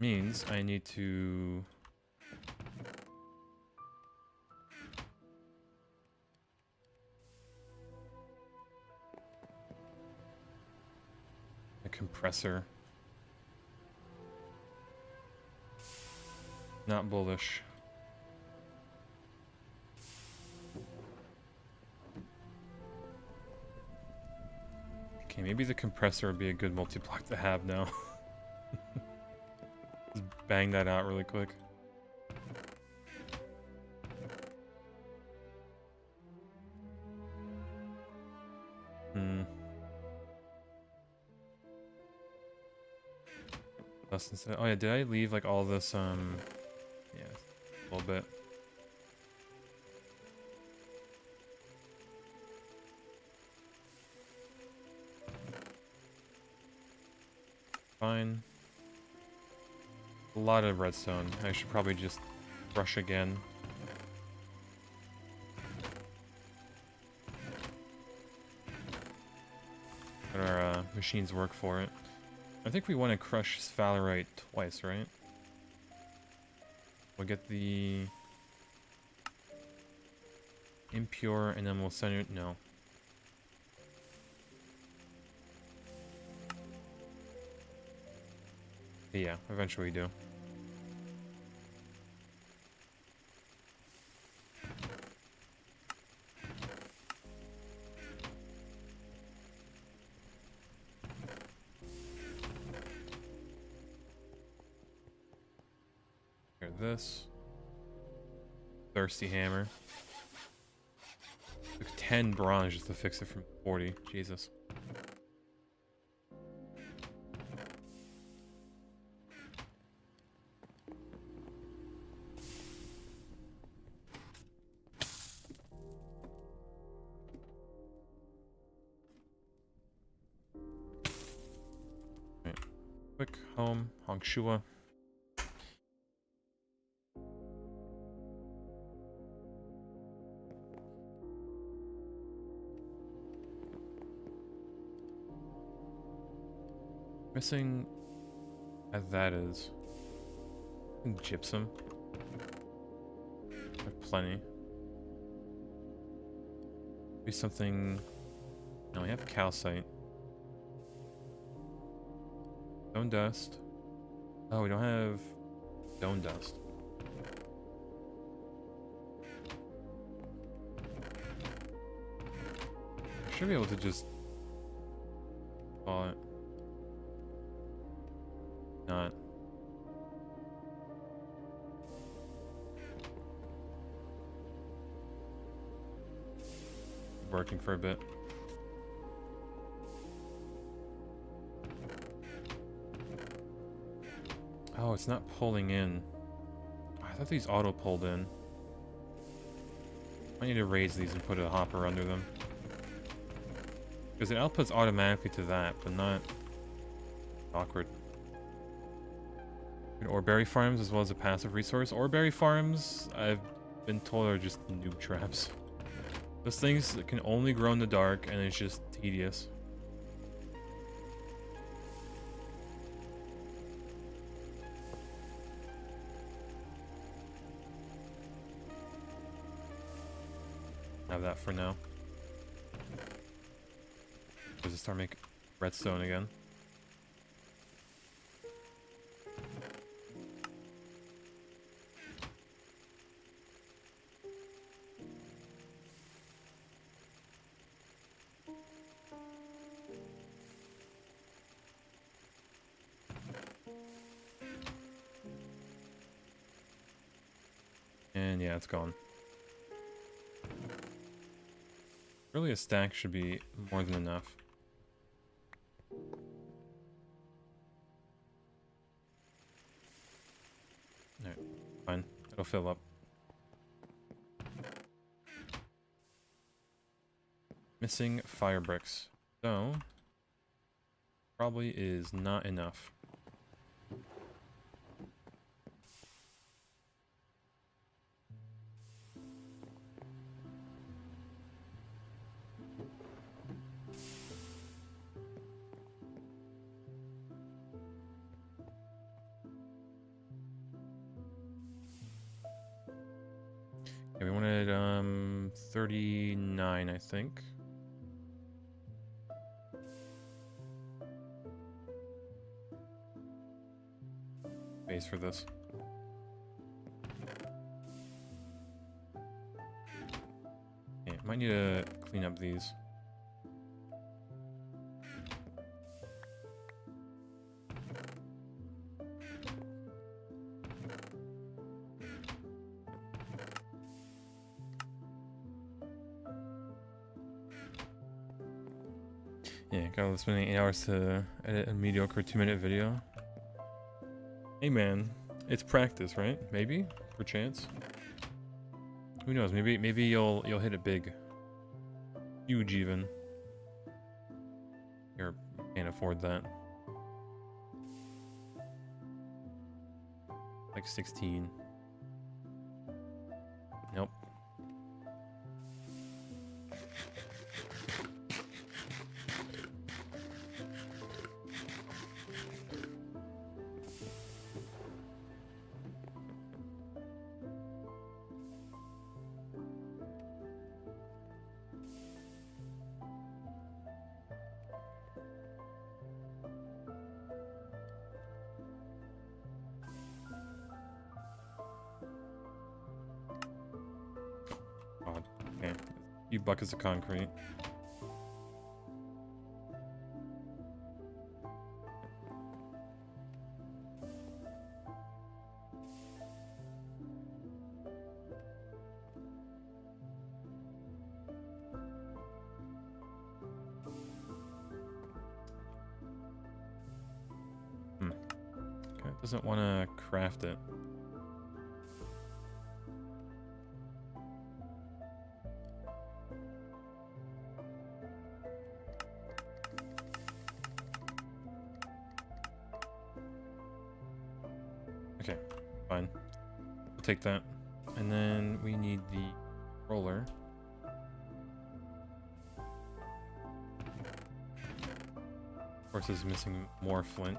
Speaker 1: Means I need to... a compressor. Not bullish. Okay, maybe the compressor would be a good multi-block to have now. Just bang that out really quick. Oh yeah, did I leave like all this, yeah, a little bit. Fine. A lot of redstone. I should probably just brush again. Let our machines work for it. I think we want to crush sphalerite twice, right? We'll get the impure and then we'll send it. No. Yeah, eventually we do. Here, this. Thirsty hammer. Took 10 bronze just to fix it from 40. Jesus. Right. Quick home, Hongshua. Missing as that is gypsum. I have plenty. Maybe something. No, we have calcite. Stone dust. Oh, we don't have stone dust. I should be able to just call it. Not. Working for a bit. Oh, it's not pulling in. I thought these auto pulled in. I need to raise these and put a hopper under them. Because it outputs automatically to that, but not awkward. Or berry farms as well as a passive resource. Or berry farms, I've been told, are just noob traps. Those things can only grow in the dark and it's just tedious. Have that for now. Just start making redstone again. And yeah, it's gone. Really, a stack should be more than enough. Alright, fine. It'll fill up. Missing fire bricks. So, probably is not enough. Okay, we wanted 39, I think. Base for this. Okay, might need to clean up these. Yeah, got spending 8 hours to edit a mediocre 2-minute video. Hey man, it's practice, right? Maybe, perchance. Who knows? Maybe you'll hit it big, huge even. You can't afford that. like 16. Nope. God. Okay. A few buckets of concrete. Okay, it doesn't want to craft it. Okay, fine. We'll take that. And then we need the roller. Of course, is missing more flint.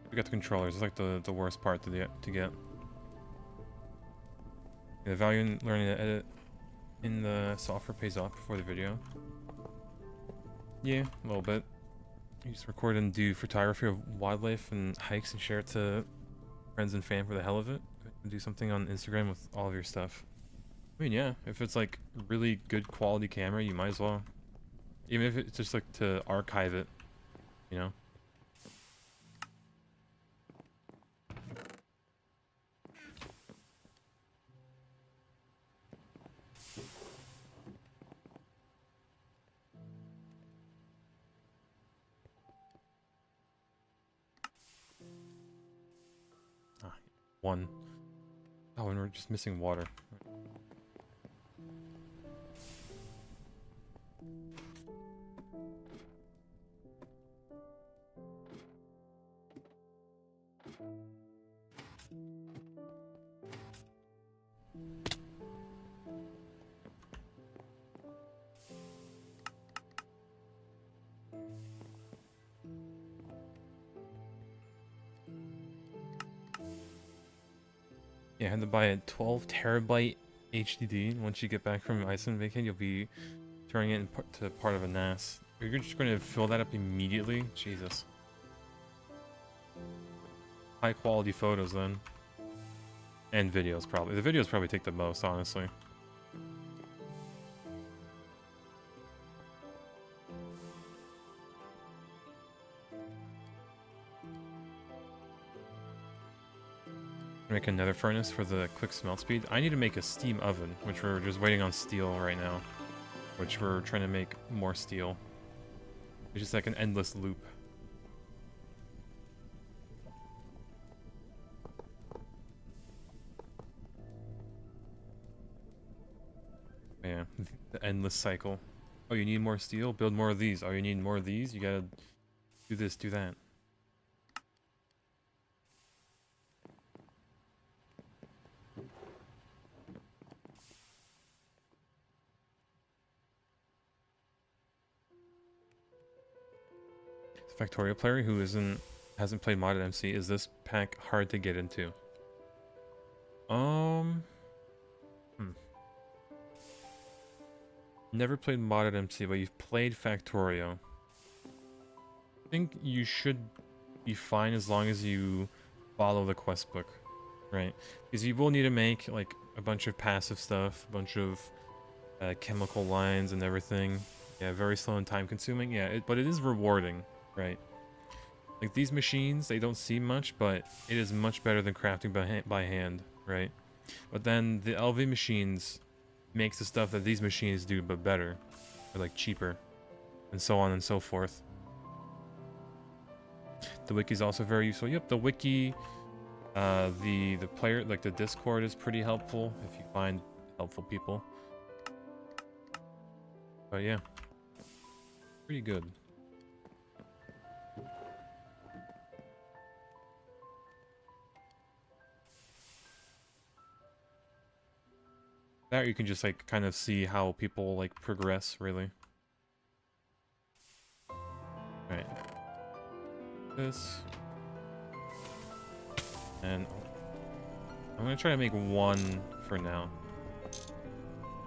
Speaker 1: We got the controllers. It's like the worst part to get. The value in learning to edit in the software pays off before the video. Yeah, a little bit. You just record and do photography of wildlife and hikes and share it to friends and fam for the hell of it. Do something on Instagram with all of your stuff. I mean, yeah, if it's like really good quality camera, you might as well. Even if it's just like to archive it, you know? One. Oh, and we're just missing water. Yeah, I had to buy a 12 terabyte HDD. Once you get back from Iceland vacation, you'll be turning it into part of a NAS. You're just going to fill that up immediately? Jesus. High quality photos then. And videos probably. The videos probably take the most, honestly. Make another furnace for the quick smelt speed. I need to make a steam oven, which we're just waiting on steel right now. Which we're trying to make more steel. It's just like an endless loop. Yeah, the endless cycle. Oh, you need more steel? Build more of these. Oh, you need more of these? You gotta do this, do that. Factorio player who hasn't played modded MC, is this pack hard to get into? Never played modded MC, but you've played Factorio. I think you should be fine as long as you follow the quest book, right? Because you will need to make like a bunch of passive stuff, a bunch of chemical lines and everything. Yeah, very slow and time consuming. Yeah, but it is rewarding, right? Like these machines, they don't seem much, but it is much better than crafting by hand, right? But then the LV machines makes the stuff that these machines do, but better, or like cheaper, and so on and so forth. The wiki is also very useful. Yep, the wiki, the player, like the Discord is pretty helpful if you find helpful people. But yeah, pretty good. That you can just like kind of see how people like progress, really. Right. This. And I'm gonna try to make one for now.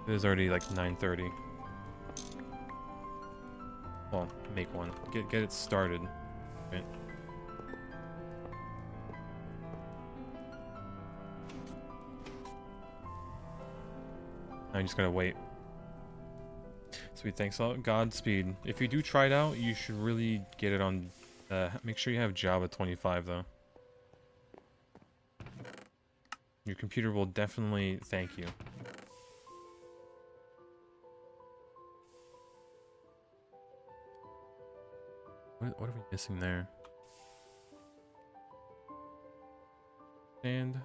Speaker 1: It is already like 9:30. Well, make one. Get it started. Right. I just gotta wait. Sweet, thanks a lot. Godspeed. If you do try it out, you should really get it on. Make sure you have Java 25 though. Your computer will definitely thank you. What are we missing there? And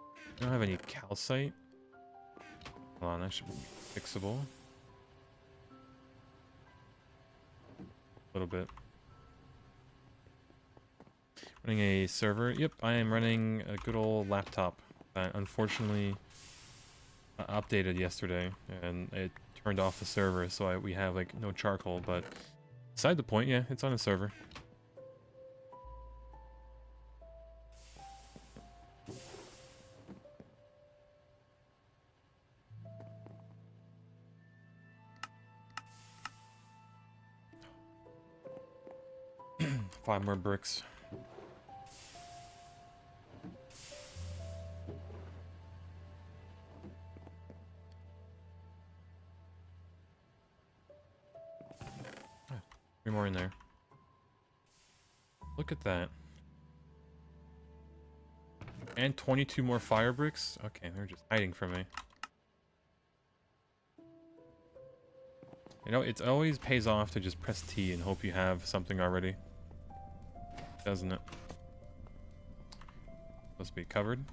Speaker 1: I don't have any calcite. Hold on, that should be fixable. A little bit. Running a server. Yep, I am running a good old laptop that unfortunately updated yesterday, and it turned off the server, so we have like no charcoal. But beside the point, yeah, it's on a server. Five more bricks. Three more in there. Look at that. And 22 more fire bricks? Okay, they're just hiding from me. You know, it always pays off to just press T and hope you have something already. Doesn't it? Supposed to be covered.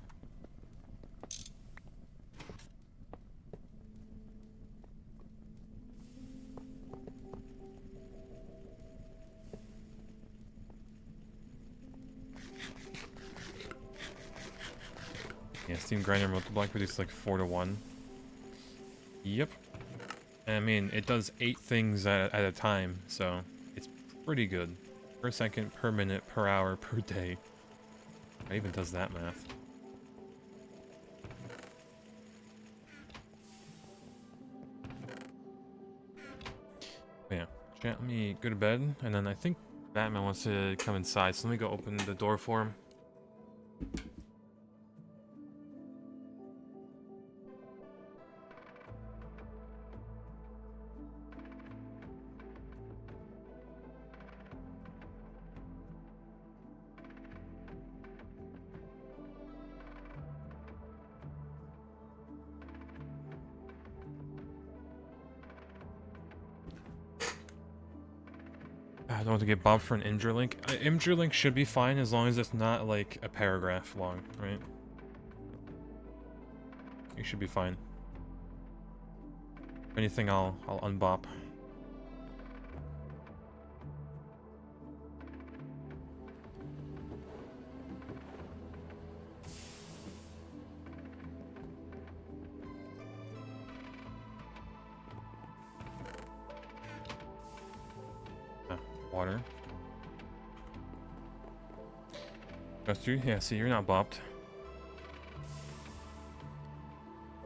Speaker 1: Yeah, Steam Grinder Multiblock produces like 4 to 1. Yep. And I mean, it does 8 things at a time, so it's pretty good. Per second, per minute, per hour, per day. It even does that math. But yeah, chat, let me go to bed, and then I think Batman wants to come inside, so let me go open the door for him. I don't want to get bombed for an Imgur link. Imgur link should be fine as long as it's not like a paragraph long, right? You should be fine. If anything, I'll unbop. Water. Trust you? Yeah, see, you're not bopped.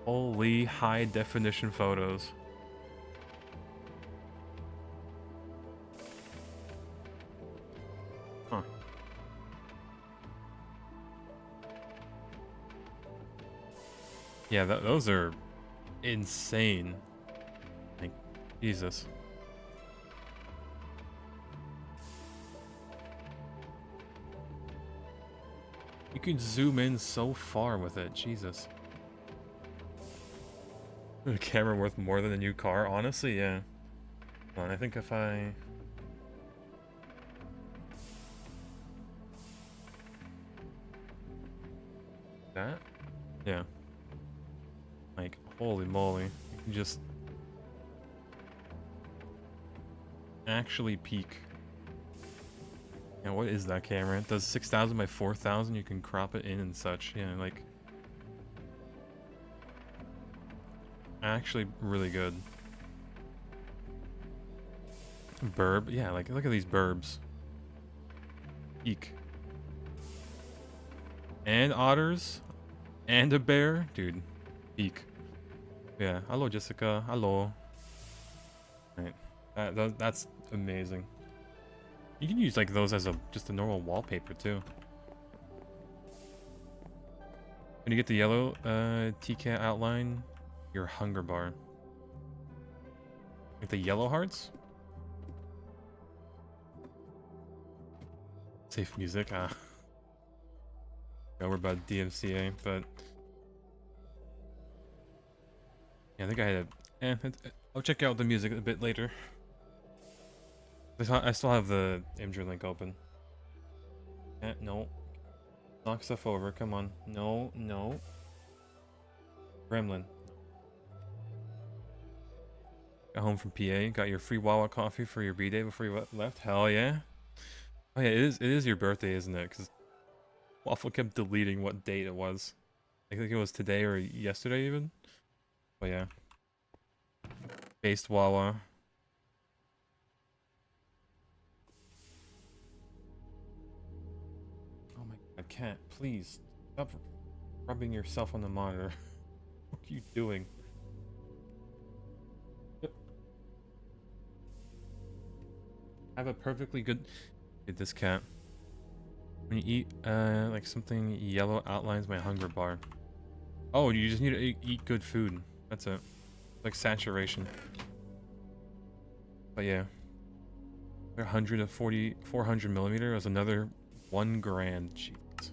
Speaker 1: Holy high definition photos. Huh. Yeah, those are insane. Like, Jesus. You can zoom in so far with it, Jesus. A camera worth more than a new car? Honestly, yeah. Hold on, I think if I... That? Yeah. Like, holy moly. You can just... actually peek. And what is that camera? It does 6,000 by 4,000. You can crop it in and such. Yeah, like... actually really good. Burb? Yeah, like, look at these burbs. Eek. And otters? And a bear? Dude. Eek. Yeah. Hello, Jessica. Hello. Right. That's amazing. You can use, like, those as just a normal wallpaper, too. When you get the yellow TCAT outline, your hunger bar. Like the yellow hearts? Safe music, yeah, we're about DMCA, but yeah, I think I had I'll check out the music a bit later. I still have the Imgur link open. No. Knock stuff over, come on. No. Gremlin. Got home from PA, got your free Wawa coffee for your B-day before you left? Hell yeah. Oh yeah, it is your birthday, isn't it? Because Waffle kept deleting what date it was. I think it was today or yesterday even. But yeah. Based Wawa. Oh my god, cat, please. Stop rubbing yourself on the monitor. What are you doing? Yep. I have a perfectly good... Get this cat. When you eat, like something yellow outlines my hunger bar. Oh, you just need to eat good food. That's it. Like saturation. But yeah. 140, 400 millimeter was another 1 grand. Jeez.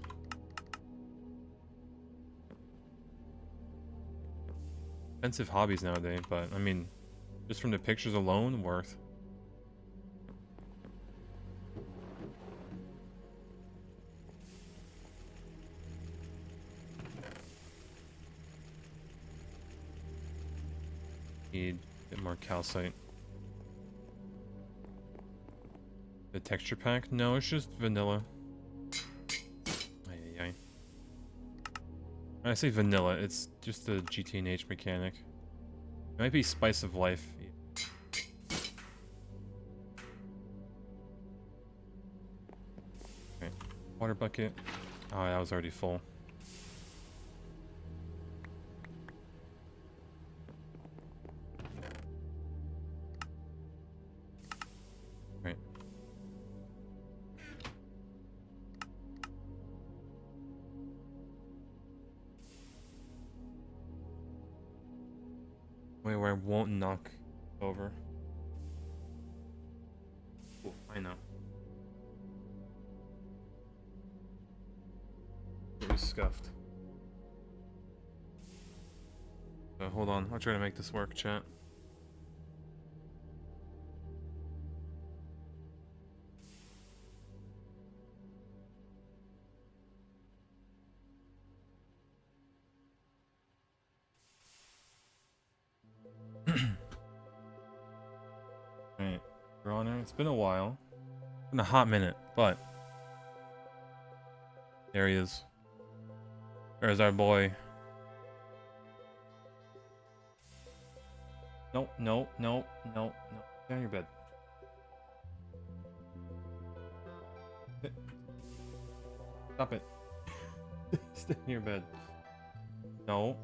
Speaker 1: Expensive hobbies nowadays, but I mean, just from the pictures alone, worth. Need a bit more calcite. The texture pack? No, it's just vanilla. Ay. When I say vanilla, it's just the GTNH mechanic. It might be Spice of Life. Okay. Water bucket. Oh, that was already full. Right. Wait, where I won't knock over. Ooh, I know. It was scuffed. Hold on, I'll try to make this work, chat. Alright, Your Honor, it's been a while. It's been a hot minute, but... there he is. There's our boy. No. Get on your bed. Stop it. Stay in your bed. No.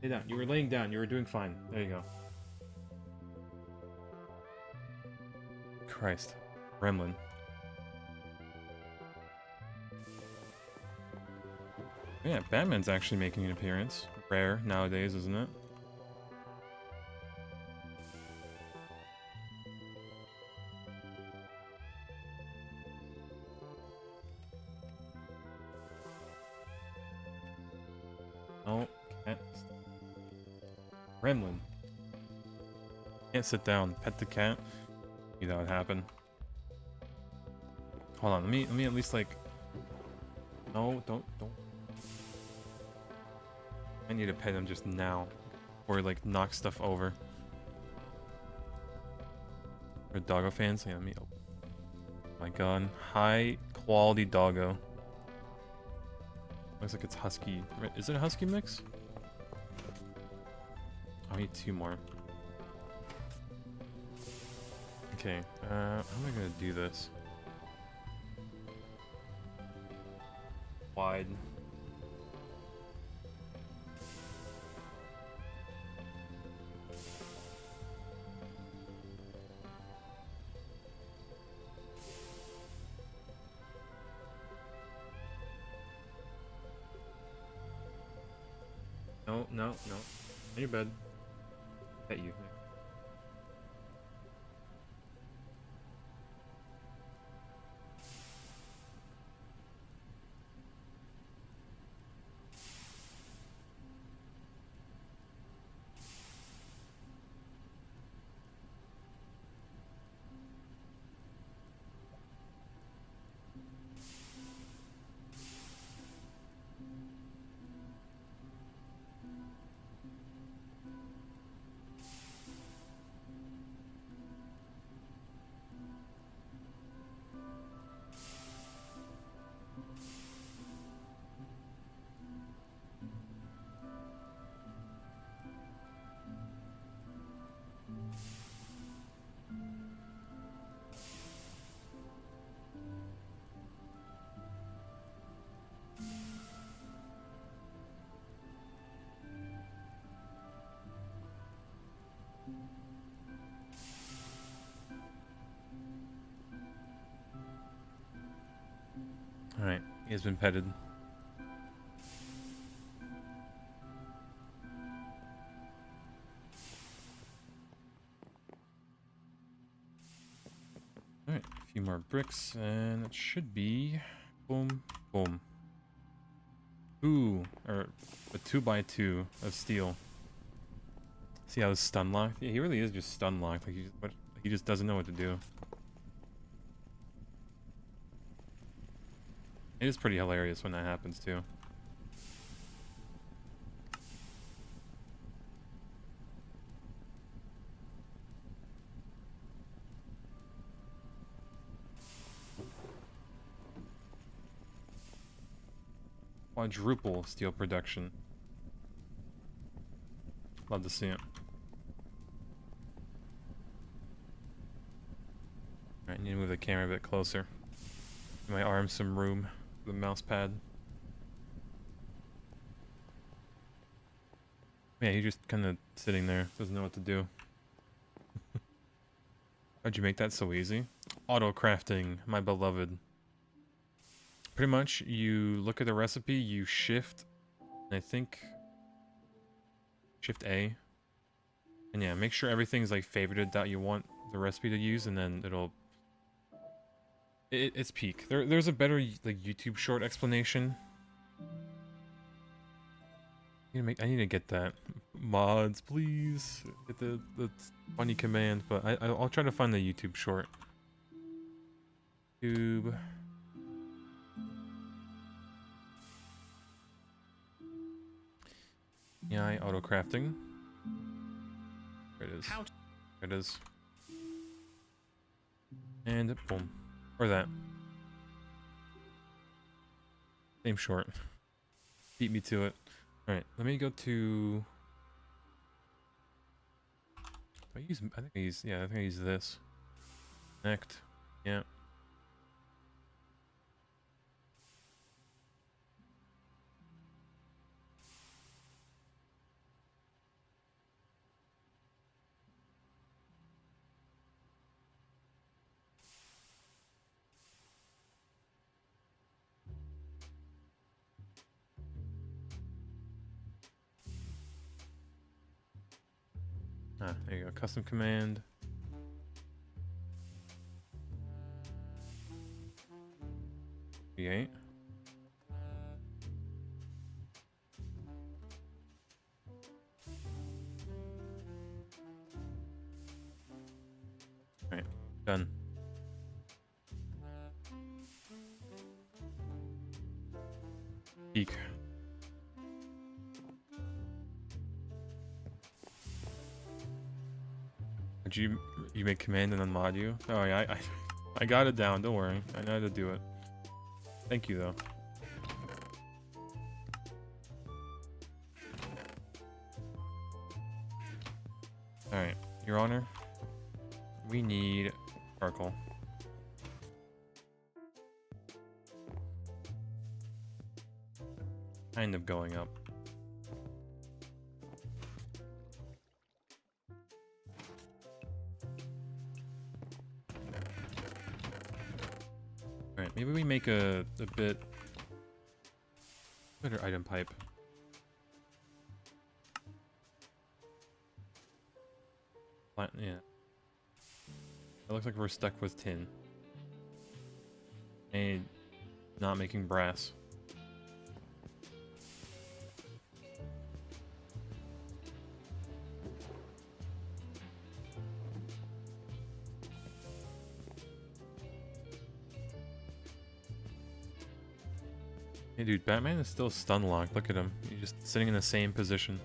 Speaker 1: Lay down. You were laying down. You were doing fine. There you go. Christ. Gremlin. Yeah, Batman's actually making an appearance. Rare nowadays, isn't it? Cat. Gremlin. Can't sit down. Pet the cat. You know what would happen. Hold on. Let me at least like. No, don't. I need to pet him just now, or like knock stuff over. For doggo fans, yeah. Oh my god, high quality doggo. Looks like it's husky. Is it a husky mix? I need 2 more. Okay, how am I gonna do this? Wide. No. In your bed. Pet you. Alright, he has been petted. Alright, a few more bricks, and it should be... Boom, boom. Ooh, or a 2x2 of steel. See how it's stun locked? Yeah, he really is just stun locked. Like he just doesn't know what to do. It is pretty hilarious when that happens too. Quadruple steel production. Love to see it. Alright, I need to move the camera a bit closer. Give my arm some room for the mouse pad. Yeah, he's just kind of sitting there, doesn't know what to do. How'd you make that so easy? Auto crafting, my beloved. Pretty much, you look at the recipe, you shift, and I think shift A, and yeah, make sure everything's like favorited that you want the recipe to use, and then it'll. It's peak. There's a better like YouTube short explanation. I need to get that. Mods, please. Get the funny command, but I'll try to find the YouTube short. YouTube. Yeah, auto crafting. There it is. There it is. And boom. Or that. Same short. Beat me to it. Alright, let me go to... Do I use... I think I use this. Connect. Yeah. Ah, there you go. Custom command. Create. Done. Peek. Did you make command and unmod you? Oh yeah, I got it down. Don't worry. I know how to do it. Thank you though. All right, Your Honor. We need charcoal. Kind of going up. Alright, maybe we make a bit better item pipe. Yeah. It looks like we're stuck with tin. And not making brass. Hey dude, Batman is still stun locked. Look at him. He's just sitting in the same position.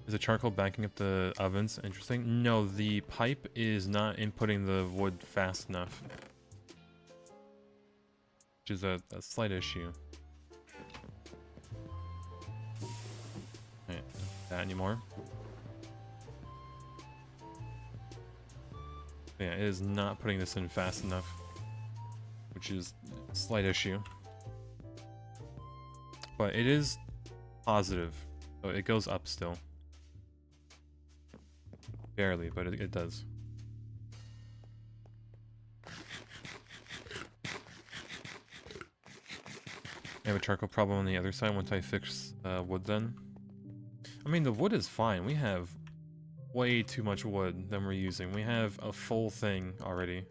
Speaker 1: Is the charcoal backing up the ovens? Interesting. No, the pipe is not inputting the wood fast enough. Which is a slight issue. Alright, not that anymore. Yeah, it is not putting this in fast enough. Which is a slight issue. But it is positive. So it goes up still. Barely, but it does. I have a charcoal problem on the other side once I fix wood then. I mean, the wood is fine. We have way too much wood than we're using. We have a full thing already.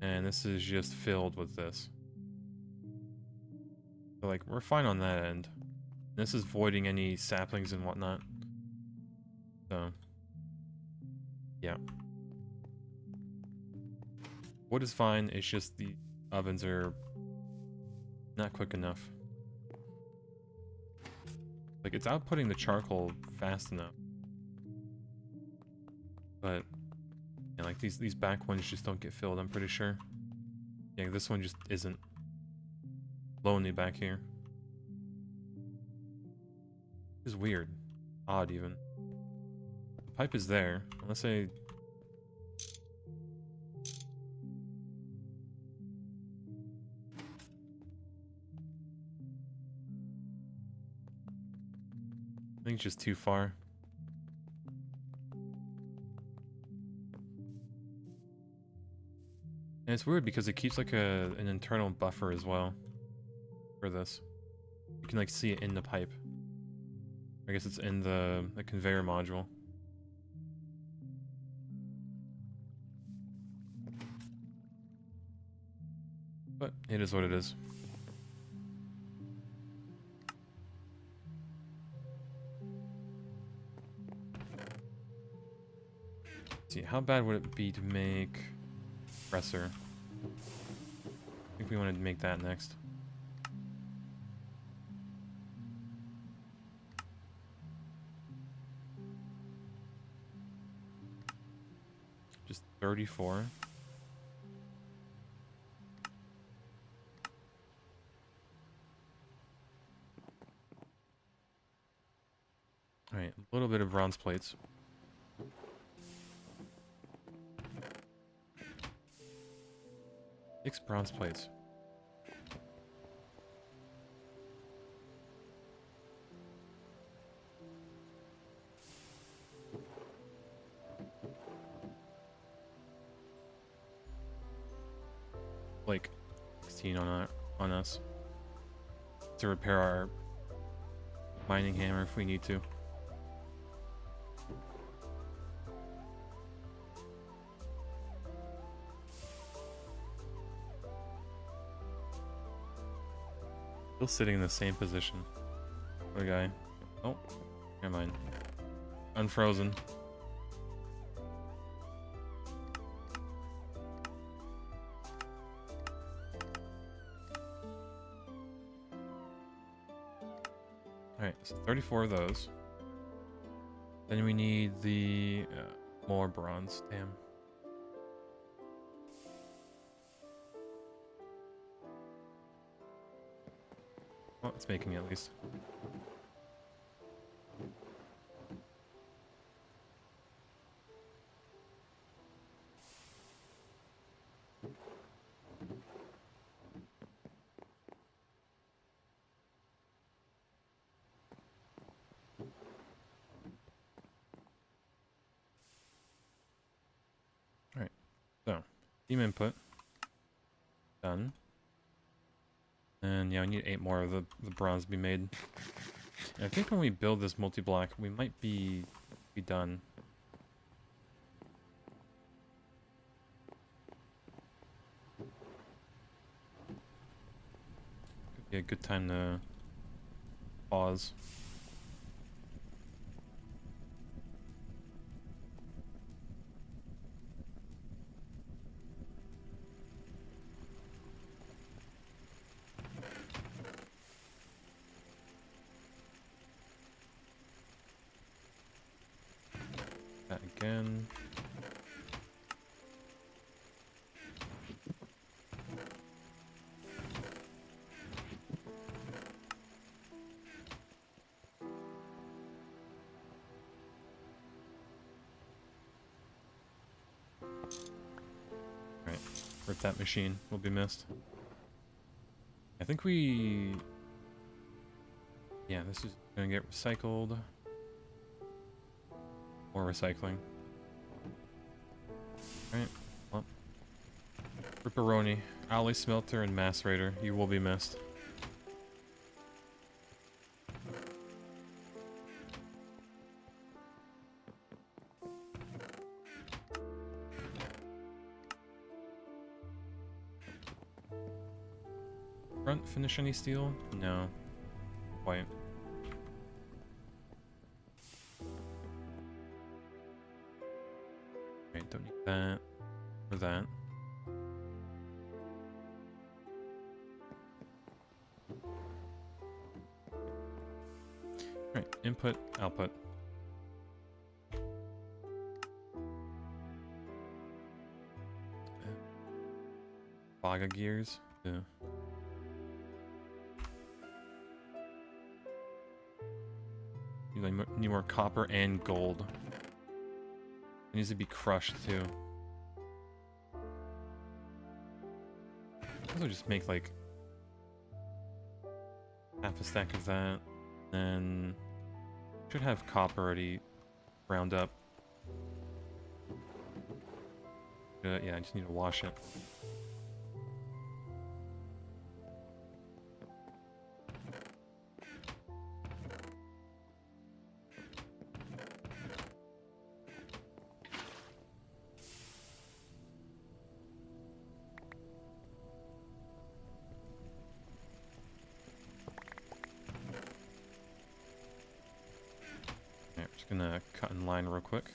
Speaker 1: And this is just filled with this. So, like, we're fine on that end. This is voiding any saplings and whatnot. So, yeah. Wood is fine, it's just the ovens are not quick enough. Like, it's outputting the charcoal fast enough. But, yeah, like, these back ones just don't get filled, I'm pretty sure. Yeah, this one just isn't. Lonely back here. It's weird. Odd, even. The pipe is there. Unless I... I think it's just too far. And it's weird because it keeps like an internal buffer as well for this. You can like see it in the pipe. I guess it's in the conveyor module. But it is what it is. Let's see, how bad would it be to make compressor? I think we wanted to make that next. Just 34. Alright, a little bit of bronze plates. Six bronze plates. Like 16 on us to repair our mining hammer if we need to. Still sitting in the same position. The guy. Oh, never mind. Unfrozen. 34 of those. Then we need the more bronze. Damn. Well, it's making it at least. Alright, so team input. Done. And yeah, I need 8 more of the bronze to be made. And I think when we build this multi-block, we might be done. Could be a good time to pause. That again. Alright, rip that machine will be missed. I think we... Yeah, this is gonna get recycled. More recycling. Alright, well. Ripperoni, Alley Smelter, and Macerator, you will be missed. Front finish any steel? No. White. Right, don't need that. Or that. Right, input, output. Baga gears. Yeah. Need more copper and gold. It needs to be crushed too. Also just make like half a stack of that. And should have copper already ground up. Yeah, I just need to wash it. Alright, just gonna cut in line real quick.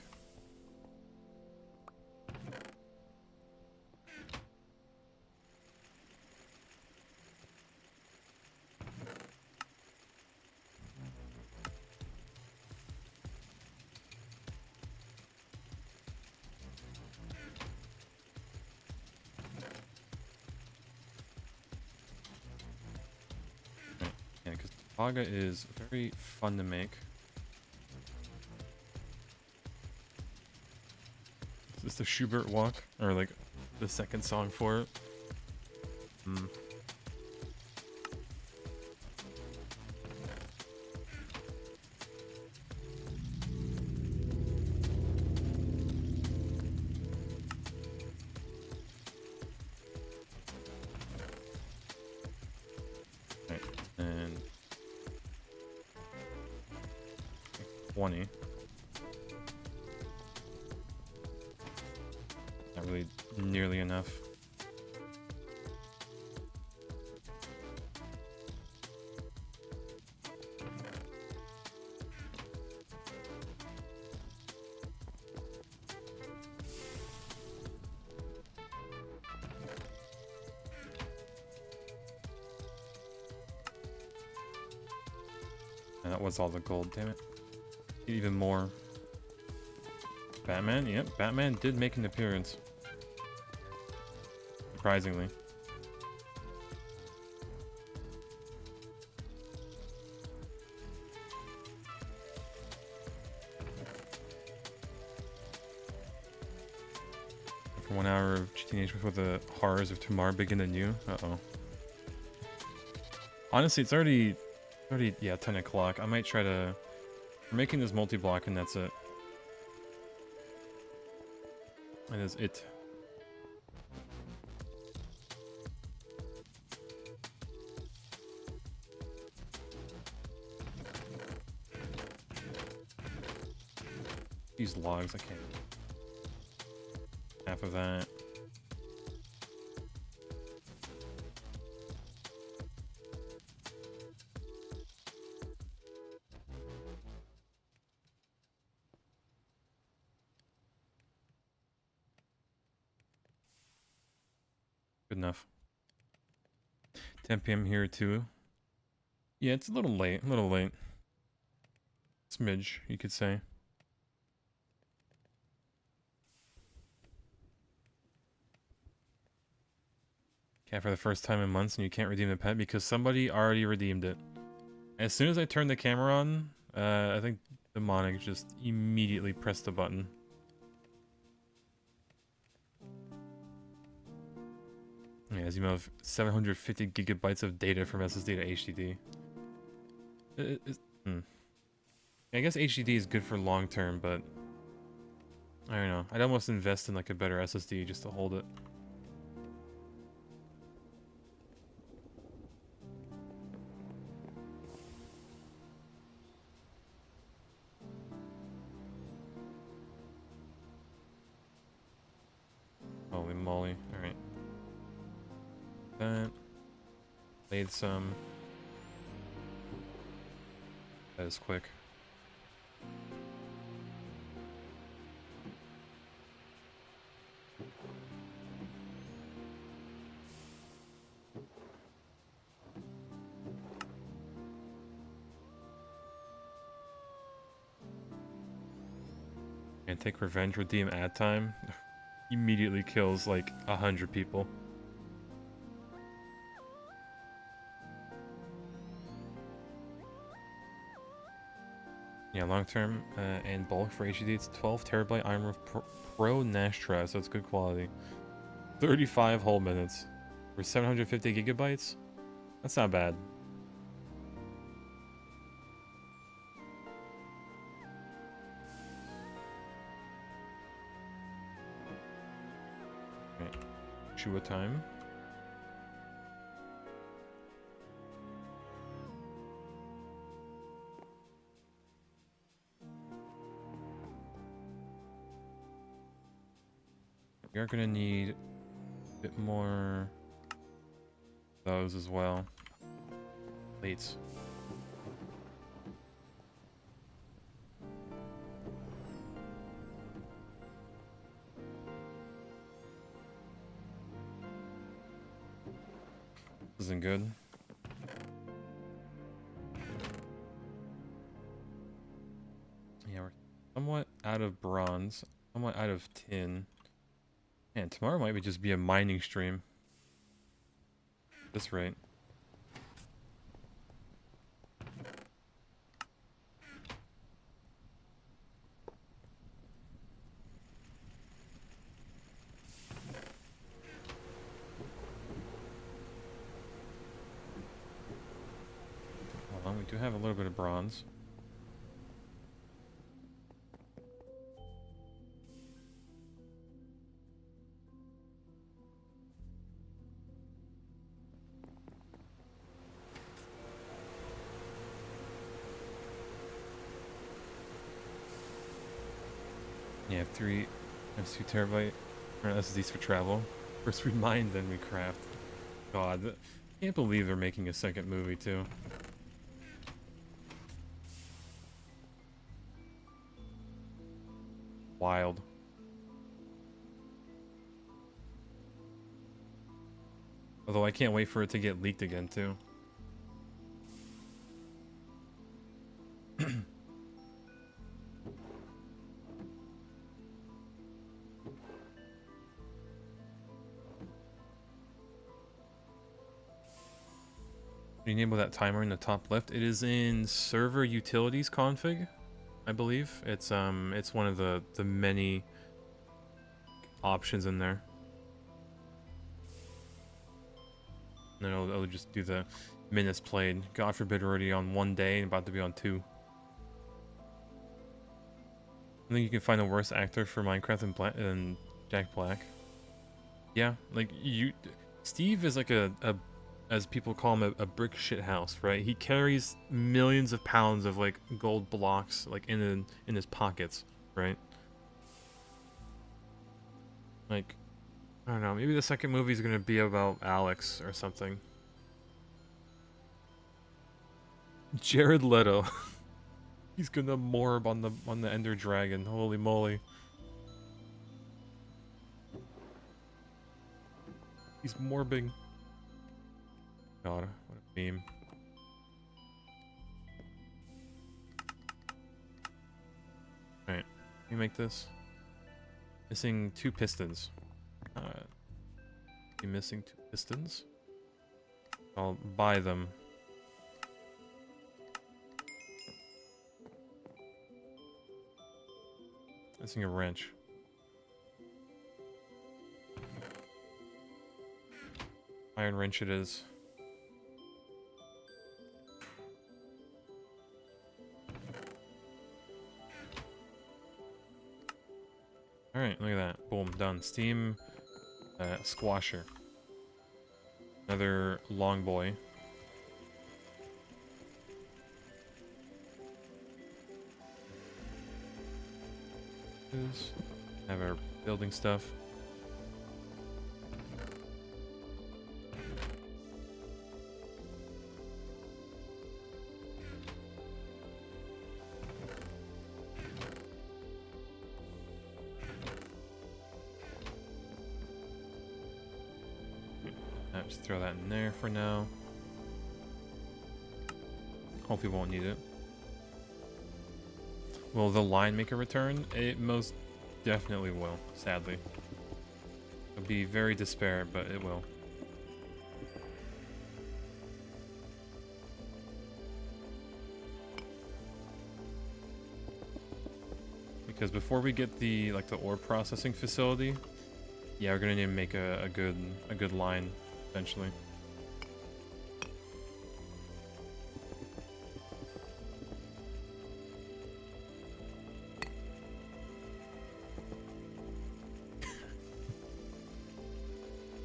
Speaker 1: Yeah, because Baga is very fun to make. Is this the Schubert Walk? Or like the second song for it? Hmm. Right, and 20. Not really nearly enough. that was all the gold, damn it. Even more. Batman? Yep, Batman did make an appearance. Surprisingly. For 1 hour of Teenage before the horrors of tomorrow begin anew. Uh-oh. Honestly, it's already, yeah, 10 o'clock. I might try to... We're making this multi-block and that's it. That is it. These logs, I can't. Half of that. Good enough. 10 p.m. here too. Yeah, it's a little late. A little late. Smidge, you could say. Cat for the first time in months and you can't redeem the pet because somebody already redeemed it. As soon as I turned the camera on, I think Demonic just immediately pressed the button. Yeah, as you know, 750 gigabytes of data from SSD to HDD. I guess HDD is good for long term, but I don't know. I'd almost invest in like a better SSD just to hold it. Holy moly. Alright. That. Made some. That is quick. And take revenge, redeem ad time. Immediately kills like 100 people. Yeah, long term and bulk for HDD, it's 12 terabyte Armor Pro Nash drive, so it's good quality. 35 whole minutes for 750 gigabytes. That's not bad. Right. Shua time. We are gonna need a bit more of those as well. Plates. Isn't good. Yeah, we're somewhat out of bronze, somewhat out of tin. Man, tomorrow might just be a mining stream. At this rate. Well, we do have a little bit of bronze. Yeah, 2 terabyte SSDs for travel. First we mine, then we craft. God, I can't believe they're making a second movie too. Wild. Although I can't wait for it to get leaked again too. Enable that timer in the top left. It is in server utilities config, I believe. It's one of the many options in there. And then it'll just do the minutes played. God forbid we're already on 1 day and about to be on 2. I think you can find a worse actor for Minecraft than Jack Black. Yeah, like Steve is like a as people call him, a brick shit house, right? He carries millions of pounds of like gold blocks like in his pockets, right? Like, I don't know, maybe the second movie is gonna be about Alex or something. Jared Leto. He's gonna morb on the Ender Dragon. Holy moly. He's morbing. God, what a meme. Alright, can you make this? Missing 2 pistons. You missing 2 pistons? I'll buy them. Missing a wrench. Iron wrench it is. Alright, look at that. Boom, done. Steam squasher. Another long boy. Have our building stuff. Just throw that in there for now. Hopefully won't need it. Will the line make a return? It most definitely will, sadly. It'll be very despair, but it will. Because before we get the ore processing facility, yeah, we're gonna need to make a good line eventually.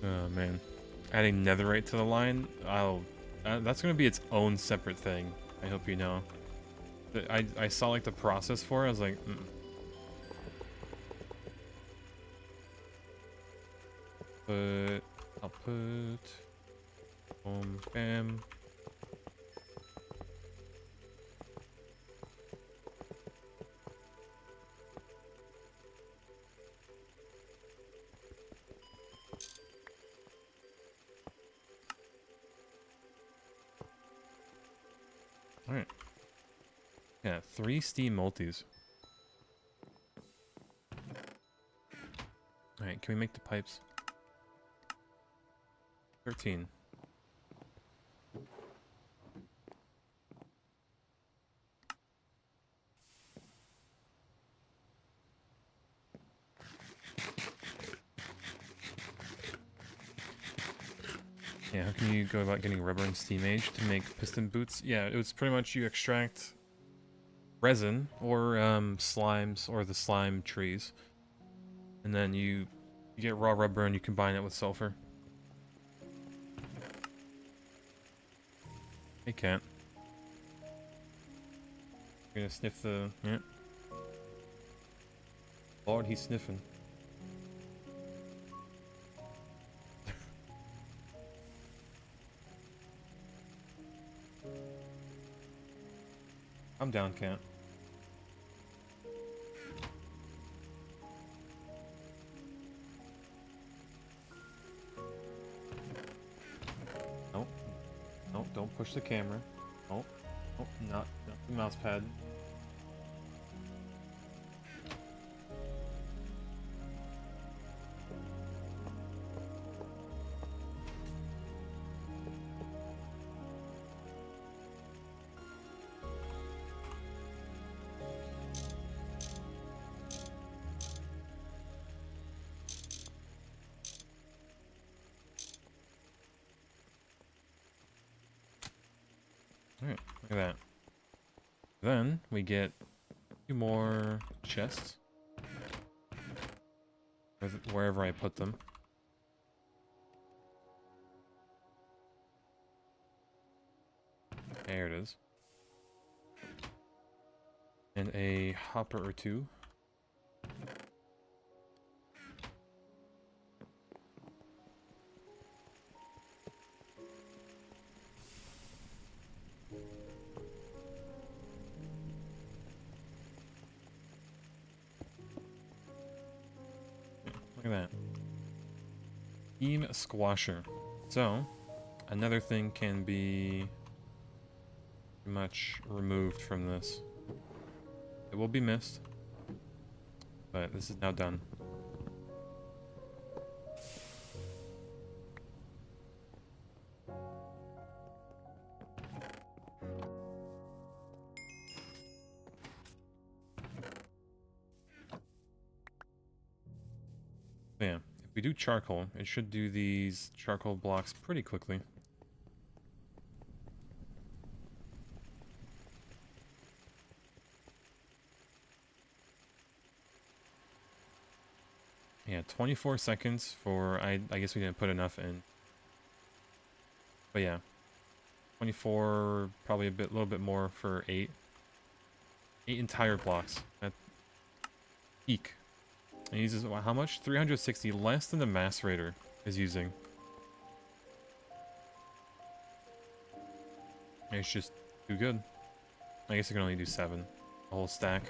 Speaker 1: Oh man, adding netherite to the line, that's gonna be its own separate thing. I hope you know. I saw like the process for it. I was like, I'll put boom, bam. All right. Yeah, 3 steam multis. All right, can we make the pipes? 13. Yeah, how can you go about getting rubber and steam age to make piston boots? Yeah, it was pretty much you extract resin or slimes or the slime trees, and then you get raw rubber and you combine it with sulfur. He can't. You're gonna sniff the... Yeah. Lord, he's sniffing. I'm down, Kent. Nope. Nope, don't push the camera. Nope. Nope, not the mouse pad. then we get a few more chests. Wherever I put them. There it is. And a hopper or two. Look at that. Beam Squasher. So, another thing can be pretty much removed from this. It will be missed, but this is now done. Yeah, if we do charcoal, it should do these charcoal blocks pretty quickly. Yeah, 24 seconds for, I guess we didn't put enough in. But yeah, 24, probably a little bit more for 8. 8 entire blocks at peak. And he uses, how much? 360, less than the Mass Raider is using. And it's just too good. I guess I can only do 7. A whole stack.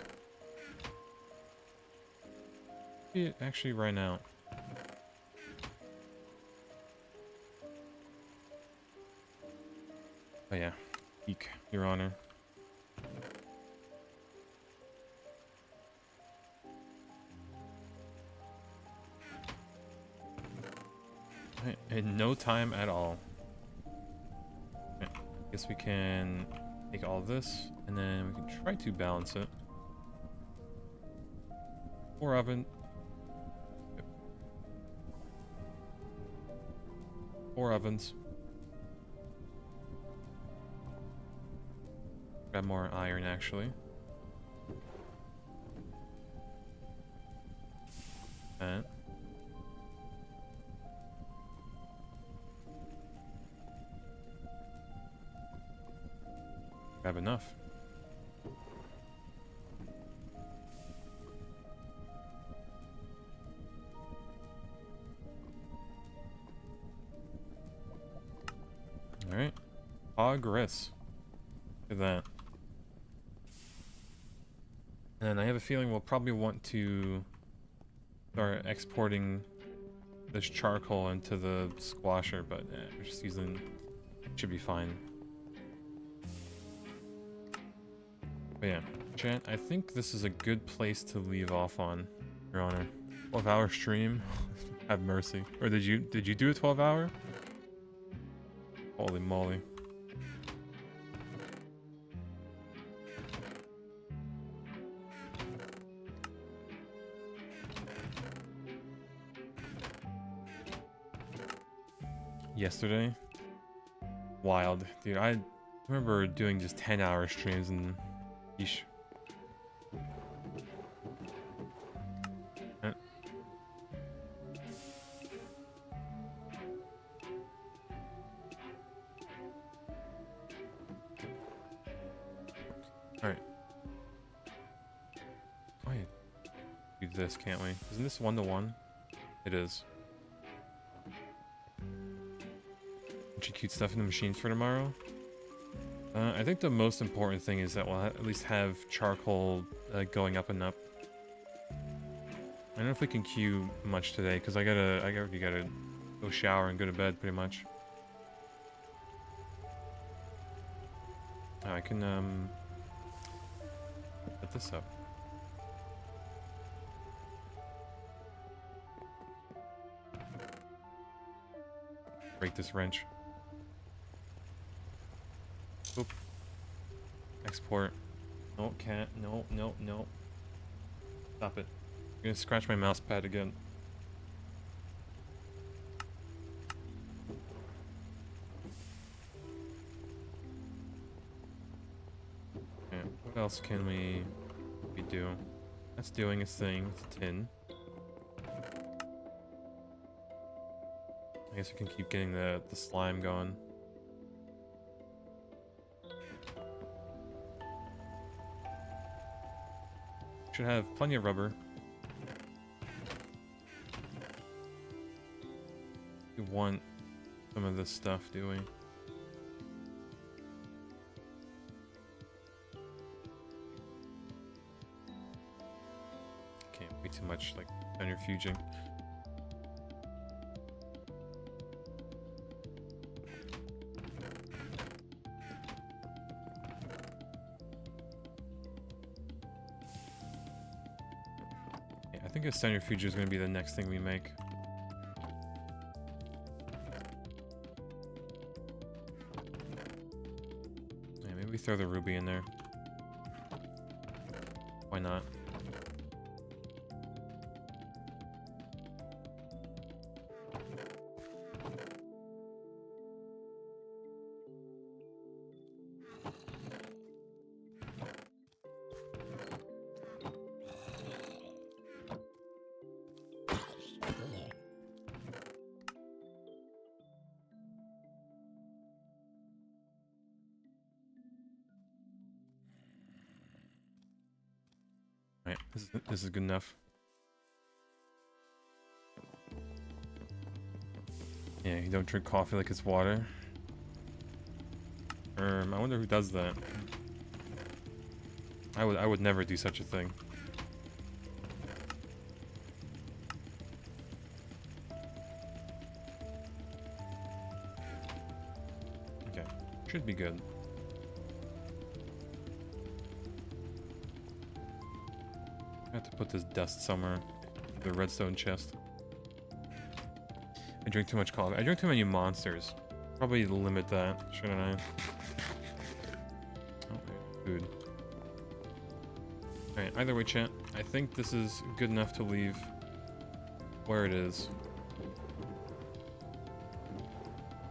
Speaker 1: It actually right now. Oh yeah, peak, Your Honor. In no time at all. Okay. Guess we can take all this, and then we can try to balance it. 4 oven. Yep. 4 ovens. Grab more iron, actually. That. Grab enough. Alright. Progress. Look at that. And I have a feeling we'll probably want to start exporting this charcoal into the squasher, but we're just using... should be fine. But yeah, chat, I think this is a good place to leave off on, Your Honor. 12-hour stream? Have mercy. Or did you do a 12-hour? Holy moly. Yesterday? Wild. Dude, I remember doing just 10-hour streams and... yeesh. Alright. Oh yeah. Do this, can't we? Isn't this 1-to-1? It is. Bunch of cute stuff in the machines for tomorrow. I think the most important thing is that we'll at least have charcoal going up and up. I don't know if we can queue much today because I already gotta go shower and go to bed pretty much. I can put this up. Break this wrench. Oop. Export. No, can't. No, no, no. Stop it. I'm gonna scratch my mouse pad again. Yeah, what else can we do? That's doing its thing. It's tin. I guess we can keep getting the slime going. Should have plenty of rubber. We want some of this stuff, do we? Can't be too much like centrifuging. Yeah, I think a centrifuge is going to be the next thing we make. Yeah, maybe we throw the ruby in there. Why not? Right, this is good enough. Yeah, you don't drink coffee like it's water. I wonder who does that. I would never do such a thing. Okay, should be good. I have to put this dust somewhere. The redstone chest. I drink too much coffee. I drink too many monsters. Probably limit that, shouldn't I? Oh, food. Alright, either way, chat. I think this is good enough to leave where it is.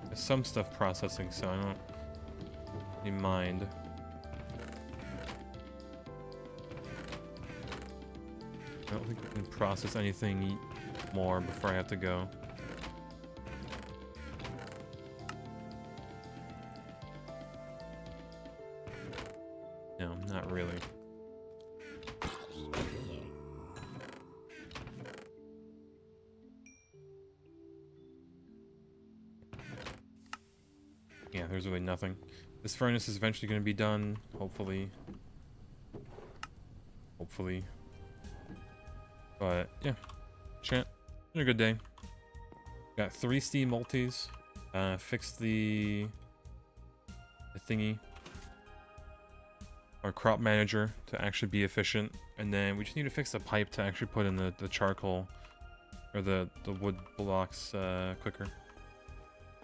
Speaker 1: There's some stuff processing, so I don't really mind. I don't think we can process anything more before I have to go. No, not really. Yeah, there's really nothing. This furnace is eventually going to be done, hopefully. Hopefully. But, yeah. Chat, been a good day. Got 3 Steam multis. Fixed the thingy. Our crop manager to actually be efficient. And then we just need to fix the pipe to actually put in the charcoal. Or the wood blocks quicker.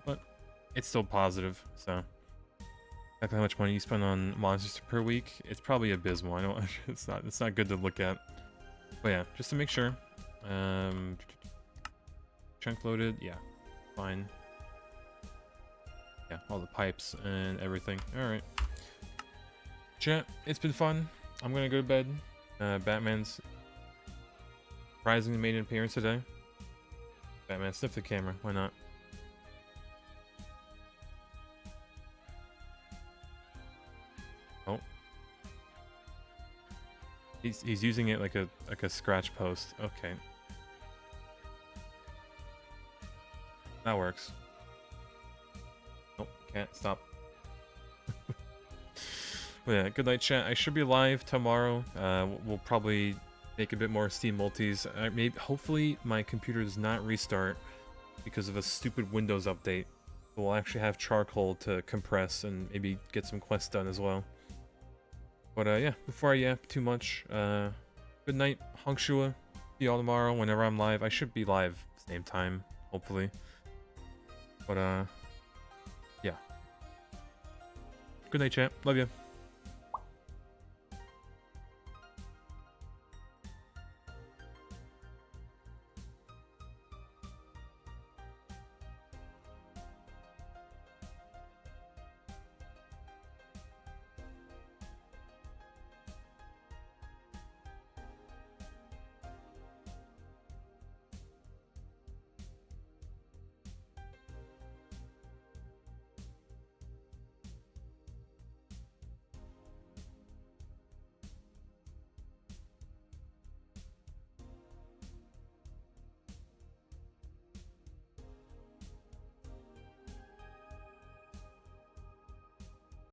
Speaker 1: But it's still positive, so. Exactly how much money you spend on monsters per week, it's probably abysmal. I don't. It's not good to look at. But yeah, just to make sure. Chunk loaded, yeah, fine. Yeah, all the pipes and everything. All right, chat. It's been fun. I'm gonna go to bed. Batman's surprisingly made an appearance today. Batman, sniff the camera. Why not? Oh. He's using it like a scratch post. Okay. That works. Nope, can't stop. But yeah, good night, chat. I should be live tomorrow. We'll probably make a bit more Steam multis. Maybe, hopefully, my computer does not restart because of a stupid Windows update. We'll actually have charcoal to compress and maybe get some quests done as well. But yeah, before I yap too much, good night, Hongshua. See y'all tomorrow whenever I'm live. I should be live same time, hopefully. But yeah. Good night, chat. Love you.